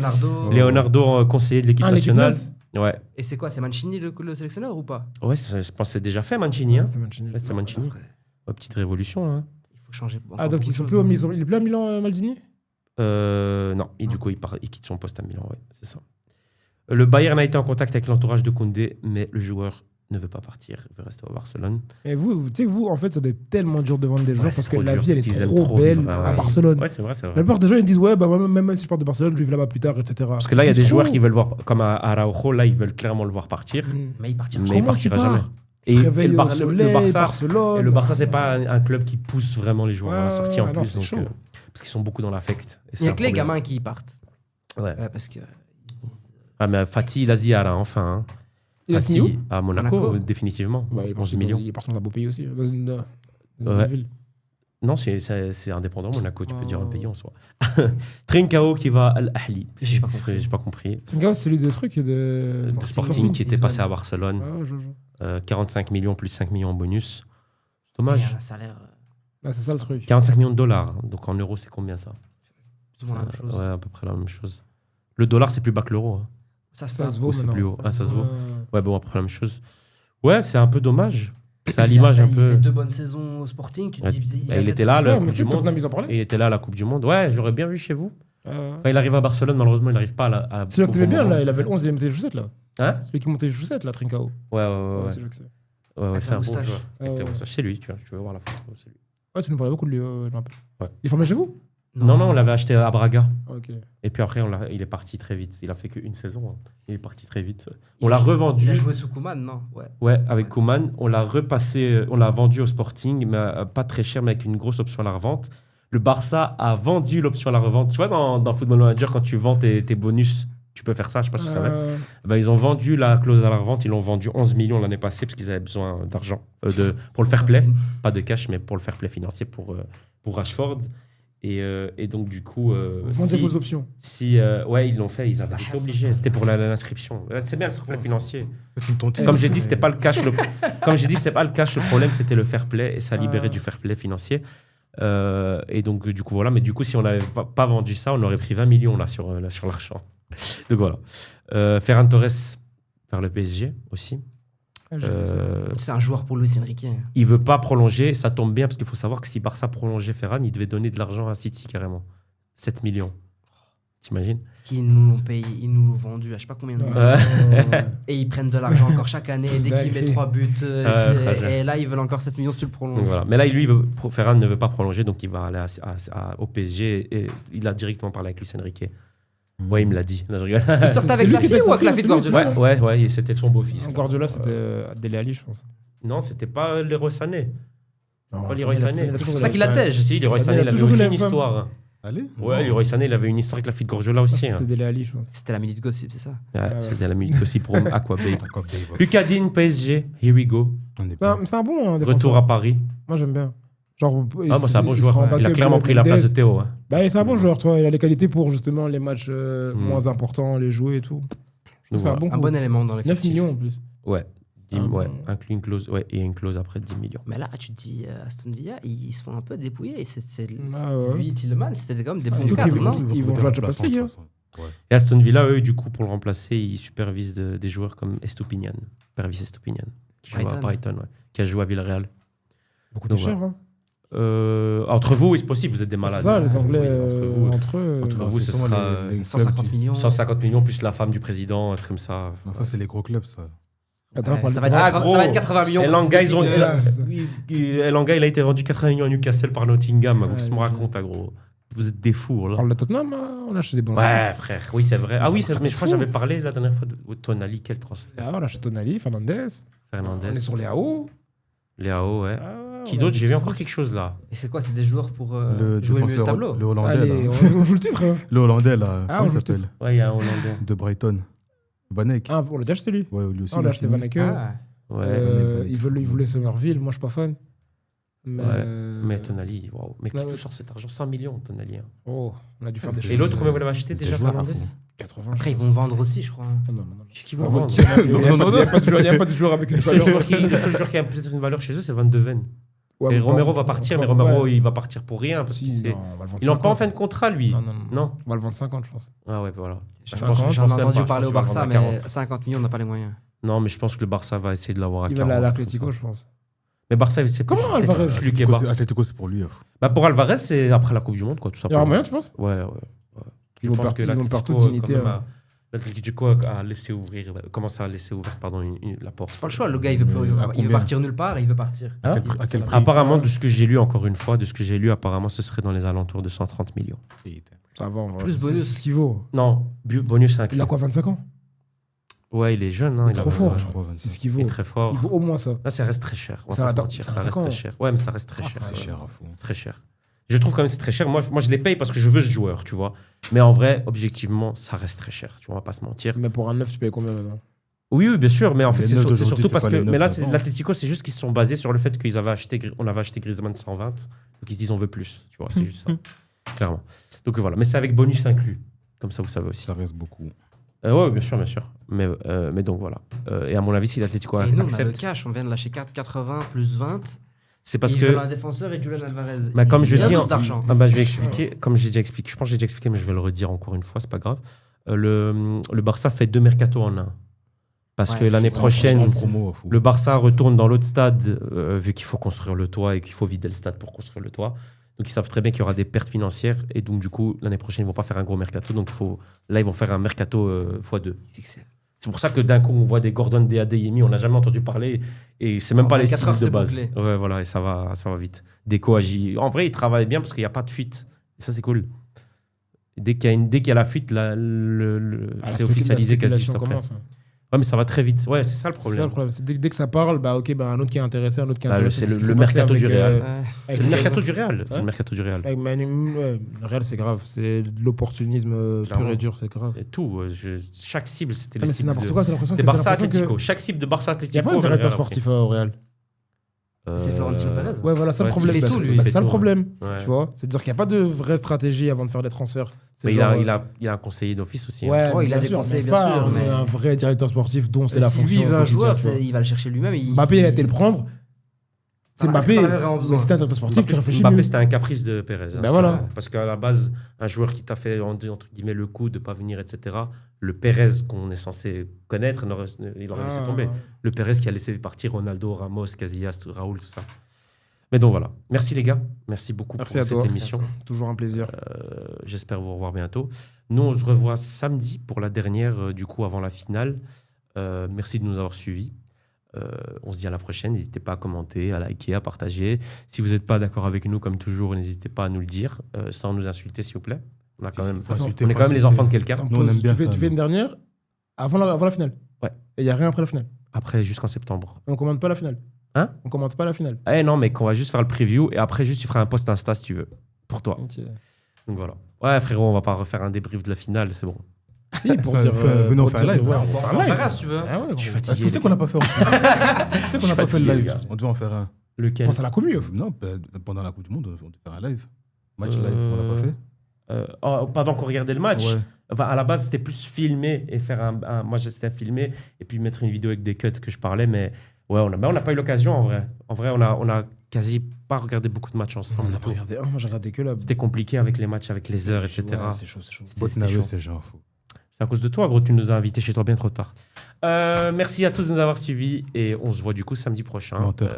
Leonardo. conseiller de l'équipe Ah, l'équipe nationale. naze. Ouais, Et c'est quoi? C'est Mancini le sélectionneur ou pas? ouais, je pense que c'est déjà fait, Mancini. Hein. C'était Mancini. Ouais, c'est Mancini. Après, Ouais, petite révolution. Hein. il faut changer. Ah, donc ils sont plus il est plus à Milan, Maldini? Non, et du coup, il quitte son poste à Milan. Ouais, c'est ça. Le Bayern a été en contact avec l'entourage de Koundé, mais le joueur ne veut pas partir. Il veut rester au Barcelone. Et vous, tu sais que vous, en fait, ça doit être tellement dur de vendre des joueurs Ouais, c'est parce que trop la dur, vie, elle parce qu'ils est aiment trop trop belle vivre, à ouais. Barcelone. Ouais, c'est vrai, c'est La vrai. plupart des gens, ils disent, ouais, bah, même si je pars de Barcelone, je vais là-bas plus tard, etc. Parce que là, il y a des joueurs qui veulent voir, comme Araujo, là, ils veulent clairement le voir partir. Mais il partira. Mais il Comment tu partira pars jamais. Et Réveil le au Barça, soleil, Barcelone. et le Barça, c'est pas un club qui pousse vraiment les joueurs à la Ouais, sortie en ouais, non, plus. c'est donc, chaud. parce qu'ils sont beaucoup dans l'affect. Et Il c'est n'y a un que les problème. gamins qui partent. Ouais. Parce que. Ah, mais Fatih Laziara, enfin. Hein. Il a signé où? Fatih, à Monaco, Monaco. définitivement. Ouais, il est 11 parti millions. il est parti dans un beau pays aussi, dans une Ouais. ville. Non, c'est indépendant, Monaco, tu peux dire un Oh. pays en soi. Trincao qui va à Al-Ahli. J'ai pas compris. J'ai pas compris. C'est un celui de truc de De Sporting qui était Lisbonne. passé à Barcelone. Ah, je vois. 45 millions plus 5 millions en bonus. C'est Il y dommage. a un salaire. Ah, c'est ça le truc. 45 millions de dollars. Donc en euros, c'est combien ça Souvent la même chose. Ouais, à peu près la même chose. Le dollar, c'est plus bas que l'euro. Hein. Ça se Ça tape. se vaut Ou c'est maintenant. plus haut. Ah, ça se vaut. Ouais. Ouais, bon, après la même chose. Ouais, c'est un peu dommage. C'est à Il l'image a un fait- Il peu. fait 2 bonnes saisons au Sporting. Tu te Ouais. dis. Bah, il était là, C'est ça, la mais Coupe tu sais, du Monde. Tottenham, ils en parlaient. Et il était là à la Coupe du Monde. Ouais, j'aurais bien vu chez vous. Ah. Quand il arrive à Barcelone, malheureusement, il n'arrive pas à C'est là que au t'aimais bon bien, moment. là. Il avait le 11, il montait les chaussettes, là. Hein C'est lui qui montait les chaussettes, là, Trincao. Ouais, ouais, ouais. Ouais, c'est là que c'est. Ouais, ouais, Avec c'est la un bon moustache. joueur. Avec Ouais, la ouais. moustache. C'est lui, tu vois. Tu veux voir la photo, c'est lui. Ouais, tu nous parlais beaucoup de lui, je me rappelle. Ouais. Il est formé chez vous? Non, on l'avait acheté à Braga. Ok. Et puis après, il est parti très vite. Il a fait qu'une saison. Hein. Il est parti très vite. On l'a revendu. Il a joué sous Koeman, non? Ouais. Ouais, avec Koeman. On l'a repassé, on l'a vendu au Sporting, mais pas très cher, mais avec une grosse option à la revente. Le Barça a vendu l'option à la revente. Tu vois, dans Football Manager, quand tu vends tes bonus, tu peux faire ça, je sais pas si tu savais. Ben, ils ont vendu la clause à la revente. Ils l'ont vendu 11 millions l'année passée parce qu'ils avaient besoin d'argent pour le fair play. Pas de cash, mais pour le fair play financier pour Rashford. Et donc, du coup... Vendez vos options. Ouais, ils l'ont fait. Ils avaient été obligés. C'était pour l'inscription. C'est bien, le fair play financier. C'est une tontine. Comme j'ai dit, c'était pas le cash. Comme j'ai dit, c'était pas le cash. Le problème, c'était le fair play et ça libérait du fair play financier. Et donc, du coup, voilà. Mais du coup, si on n'avait pas vendu ça, on aurait pris 20 millions là, sur l'argent. Donc, voilà. Ferran Torres vers le PSG aussi. C'est un joueur pour Luis Enrique. Il veut pas prolonger. Ça tombe bien parce qu'il faut savoir que si Barça prolongeait Ferran, il devait donner de l'argent à City carrément. 7 millions. T'imagines? Qui nous l'ont payé, ils nous l'ont vendu à je sais pas combien de Et ils prennent de l'argent encore chaque année. Dès qu'il met 3 buts, et là ils veulent encore 7 millions si tu le prolonges. Donc, voilà. Mais là, lui, Ferran ne veut pas prolonger, donc il va aller au PSG et il a directement parlé avec Luis Enrique. Ouais, il me l'a dit. Là, je rigole. Il sortait avec sa fille ou avec la fille de Guardiola? Ouais, c'était son beau-fils. Guardiola, c'était Dele Alli, je pense. Non, c'était pas Leroy Sané. Non, Pas Leroy Sané. C'est pour ça qu'il attège. Si, Leroy Sané, Sané, il a il avait toujours eu aussi la une femme. histoire. Allez. Ouais, Leroy Sané, il avait une histoire avec la fille de Guardiola aussi. C'était Dele Alli, je pense. C'était la minute gossip, c'est ça? Ouais, c'était la minute aussi pour Aqua Babe. Encore Dave. Lucas Digne, PSG, here we go. On est pas. C'est un bon défenseur. Retour à Paris. Moi, j'aime bien. Genre, C'est un bon il sera en joueur. Il a backup clairement de pris la place de Mendes. Théo. Hein. Bah, c'est un bon joueur, tu vois. Il a les qualités pour justement les matchs moins importants, les jouer et tout. Je trouve que c'est un Voilà. bon Un coup. bon élément dans les 9 millions en plus. Ouais. Ah Ouais, bon. inclus une clause. Ouais, et une clause après de 10 millions. Mais là, tu te dis, Aston Villa, ils se font un peu dépouiller. Ah ouais. Lui, Tielemans, c'était comme des bons Surtout cadres, qu'ils non? vont- ils vont jouer à Champions League, Et Aston Villa, eux, du coup, pour le remplacer, ils supervisent des joueurs comme Estupinian, Pervis Estupinian, qui joue à Brighton, ouais, qui a joué à Villarreal. Beaucoup Donc, de cher, hein. Entre vous, oui, c'est possible, vous êtes des C'est malades. ça, les Anglais, Oui, entre vous. entre eux. vous, ce sera 150 millions. 150 millions plus la femme du président, un truc comme ça. Non, ça, c'est les gros clubs, ça. Attends, on Ouais, parle ça de- va être gros. 80 millions. Elanga, ils ont. c'est ça, c'est ça. Elanga, il a été vendu 80 millions à Newcastle par Nottingham. Qu'est-ce que tu me Ouais. racontes, gros? Vous êtes des fous, On là. parle de Tottenham, on a acheté des bons joueurs. Ouais, frère, oui, c'est vrai. Ah oui, mais je crois que fou. j'avais parlé la dernière fois de Tonali, quel transfert. Ah, on a acheté Tonali, Fernandez. Fernandez, On est sur les AO. Léao, ouais. Ah, Qui on a d'autre? des J'ai vu petits encore trucs. quelque chose là. Et c'est quoi? C'est des joueurs pour Le jouer mieux le défenseur, tableau? le Hollandais, Allez, là. on joue le titre. Hein. Le Hollandais, là. Ah, Comment on il joue le s'appelle Ouais, il y a un Hollandais. De Brighton. Van Eyck. Ah, on l'a déjà acheté lui. Ouais, lui aussi. Ah, on il a a acheté signé. Van Eyck. Ah. Ouais. Il voulait Somerville, moi je suis pas fan. Mais, Ouais. Mais Tonali, waouh. Mais Ouais, qui ouais. sort cet argent? 100 millions, Tonali. Hein. Oh, on a dû faire des choses. Et l'autre, combien vous l'avez acheté C'était déjà, joueur à Fernandez? fond. 80. Après, ils vont vendre aussi, je crois. Ah, non, non, non. Qu'est-ce qu'ils vont Ah, vendre? Il n'y a pas de joueur avec une Le seul valeur. joueur qui a peut-être une valeur chez eux, c'est Van de Ven. Ouais, Et mais Romero bon, va partir, mais ouais. Romero, il va partir pour rien. Parce Si, qu'il sait. non, on va le vendre Ils n'ont pas en 50. fin de contrat, lui. Non, non, non. Non. On va le vendre 50, je pense. Ah ouais, voilà. J'en Je pense- je j'en pense ai même entendu pas, je parler pense au qu'il va Barça, vendre à mais 40. 50 millions, on n'a pas les moyens. Non, mais je pense que le Barça va essayer de l'avoir à Il 40. va aller à comme l'Atlético, ça. je pense. Mais Barça, c'est Comment peut-être Alvarez plus Luqueba. Atletico, c'est pour lui. à fond. Bah pour Alvarez, c'est après la Coupe du Monde, quoi, tout Il y simplement. aura moyen, tu penses Ouais, ouais. Ils vont pense perdre- que ils vont perdre l'Atlético, toute dignité, quand même, hein. l'Atlético a laissé ouvrir, commence à laisser ouverte la porte. C'est pas le choix, le gars, il veut combien partir nulle part, il veut partir. Hein À quel prix Apparemment, de ce que j'ai lu, encore une fois, apparemment, ce serait dans les alentours de 130 millions. Ça va, en vrai. Plus C'est- bonus. C'est ce qu'il vaut. Non, bonus inclus. Il a quoi, 25 ans Ouais, il est jeune. Hein, Il est trop fort. je crois, 25. C'est ce qu'il Il vaut. est très fort. Il vaut au moins ça. Là, ça reste très cher. On C'est va pas un se atta- mentir, c'est un ça reste attaquant. très cher. Ouais, mais ça reste très cher. C'est ça. cher à fond. C'est très cher. Je trouve quand même que c'est très cher. Moi, je les paye parce que je veux ce joueur, tu vois. Mais en vrai, objectivement, ça reste très cher. Tu vois, on va pas se mentir. Mais pour un 9, tu payes combien maintenant? Oui, oui, bien sûr. Mais en fait, Les c'est neufs c'est d'aujourd'hui, surtout c'est parce pas que. les neufs Mais là, d'avant. l'Atlético, c'est juste qu'ils se sont basés sur le fait on avait acheté Griezmann 120. Donc ils se disent on veut plus. Tu vois, c'est juste ça. Clairement. Donc voilà. Mais c'est avec bonus inclus. Comme ça, vous savez aussi. Ça reste beaucoup. Ouais, bien sûr, bien sûr. Mais donc voilà. Et à mon avis, si l'Atlético Et nous, on a le accepte, cash, on vient de lâcher 4,80 plus 20. c'est parce Ils que. veulent un défenseur et Julian Alvarez. Bah, comme je Il y a dis, plus d'argent. je vais expliquer. Comme j'ai déjà expliqué, je pense que j'ai déjà expliqué, mais je vais le redire encore une fois, c'est pas grave. Le Barça fait 2 mercato en un. Parce Ouais, que l'année c'est prochaine, En promo, à fond. le Barça retourne dans l'autre stade, vu qu'il faut construire le toit et qu'il faut vider le stade pour construire le toit. Donc ils savent très bien qu'il y aura des pertes financières. Et donc, du coup, l'année prochaine, ils ne vont pas faire un gros mercato. Donc là, ils vont faire un mercato x2. XXL. C'est pour ça que d'un coup, on voit des Gordon, des Adeyemi, on n'a jamais entendu parler. Et c'est même En pas les 24 heures, cibles de c'est base. bouclé. Ouais, voilà, et ça va vite. Deco agit. En vrai, il travaille bien parce qu'il n'y a pas de fuite. Et ça, c'est cool. Et dès qu'il y a la fuite, c'est officialisé quasi juste après. Commence, hein. Ouais, mais ça va très vite. Ouais, c'est ça le C'est problème. ça le problème. C'est dès que ça parle, bah ok, bah un autre qui est intéressé, un autre qui est Ah, intéressé. c'est ce qui le s'est passé mercato avec, du Real. Ouais. C'est le mercato du Real. C'est Ouais. le mercato du Real. Avec le Real, c'est grave. C'est de l'opportunisme pur Clairement. et dur, c'est grave. Et tout. Chaque cible, c'était Ah, les mais c'est cibles n'importe de- quoi, c'est l'impression que C'était t'as Barça l'impression que- Atlético. Chaque cible de Barça Il n'y a Atlético. pas de directeur Real a pris. sportif au Real. C'est Florentino Pérez. Ouais, voilà, ça le Ouais, problème. il fait Bah, tout, c'est- lui. bah, Il c'est ça fait le tout, problème. ouais. Tu vois, c'est-à-dire qu'il n'y a pas de vraie stratégie avant de faire des transferts. C'est Mais genre, il a un conseiller d'office aussi. hein. Ouais, Oh, il bien a des sûr, conseils, mais c'est bien pas sûr, un, mais- un vrai directeur sportif dont c'est la Si fonction. lui, il veut un au quotidien, joueur, tu vois. il va le chercher lui-même. Mbappé, il a été le prendre. C'est Ah, Mbappé, c'est pas vraiment besoin. mais c'était un directeur sportif, tu réfléchis Mbappé, mieux. c'était un caprice de Pérez. hein. Ben voilà. Parce qu'à la base, un joueur qui t'a fait entre guillemets le coup de pas venir, etc. Le Pérez qu'on est censé connaître, il aurait laissé tomber. Le Pérez qui a laissé partir Ronaldo, Ramos, Casillas, Raoul, tout ça. Mais donc voilà. Merci les gars. Merci beaucoup Merci pour à cette toi. émission. Toujours un plaisir. J'espère vous revoir bientôt. Nous, on se revoit samedi pour la dernière, du coup, avant la finale. Merci de nous avoir suivis. On se dit à la prochaine. N'hésitez pas à commenter, à liker, à partager. Si vous n'êtes pas d'accord avec nous, comme toujours, n'hésitez pas à nous le dire, sans nous insulter, s'il vous plaît. On, a quand même, Faut insulter, on est faut quand même les insulter. enfants de quelqu'un. Attends, Nous, on pause. aime bien tu fais, ça, Tu fais nous. une dernière avant la finale. Ouais. Et il n'y a rien après la finale. Après, jusqu'en septembre. On ne commande pas la finale. Hein? On commente pas la finale. Eh non, mais qu'on va juste faire le preview et après, juste, tu feras un post Insta si tu veux. Pour toi. Ok. Donc voilà. Ouais, frérot, on va pas refaire un débrief de la finale, c'est bon. Si, pour dire. venez, on pour fait un dire- live. ouais, On on peut va en faire un faire live. un si tu veux. Ah ouais, Je suis gros. fatigué. Tu sais qu'on n'a pas fait. Tu sais qu'on n'a pas fait fatigué, le les live. gars. On devait en faire un. Lequel Pense à la commu. Non, pendant la Coupe du Monde, on devait faire un live. Match live, on l'a pas fait. Pendant qu'on regardait le match. Ouais. Enfin, à la base, c'était plus filmer et faire moi, c'était filmer et puis mettre une vidéo avec des cuts que je parlais. Mais ouais, on n'a pas eu l'occasion en vrai. En vrai, on a quasi pas regardé beaucoup de matchs ensemble. On n'a du pas tout. regardé. Moi, j'ai regardé que là. C'était compliqué avec les matchs, avec les heures, etc. Ouais, c'est chaud, c'est chaud. C'était chaud. C'est genre fou. C'est à cause de toi, gros. Tu nous as invités chez toi bien trop tard. Merci à tous de nous avoir suivis et on se voit du coup samedi prochain. Menteur.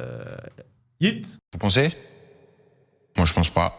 Yeet. Vous pensez? Moi, je pense pas.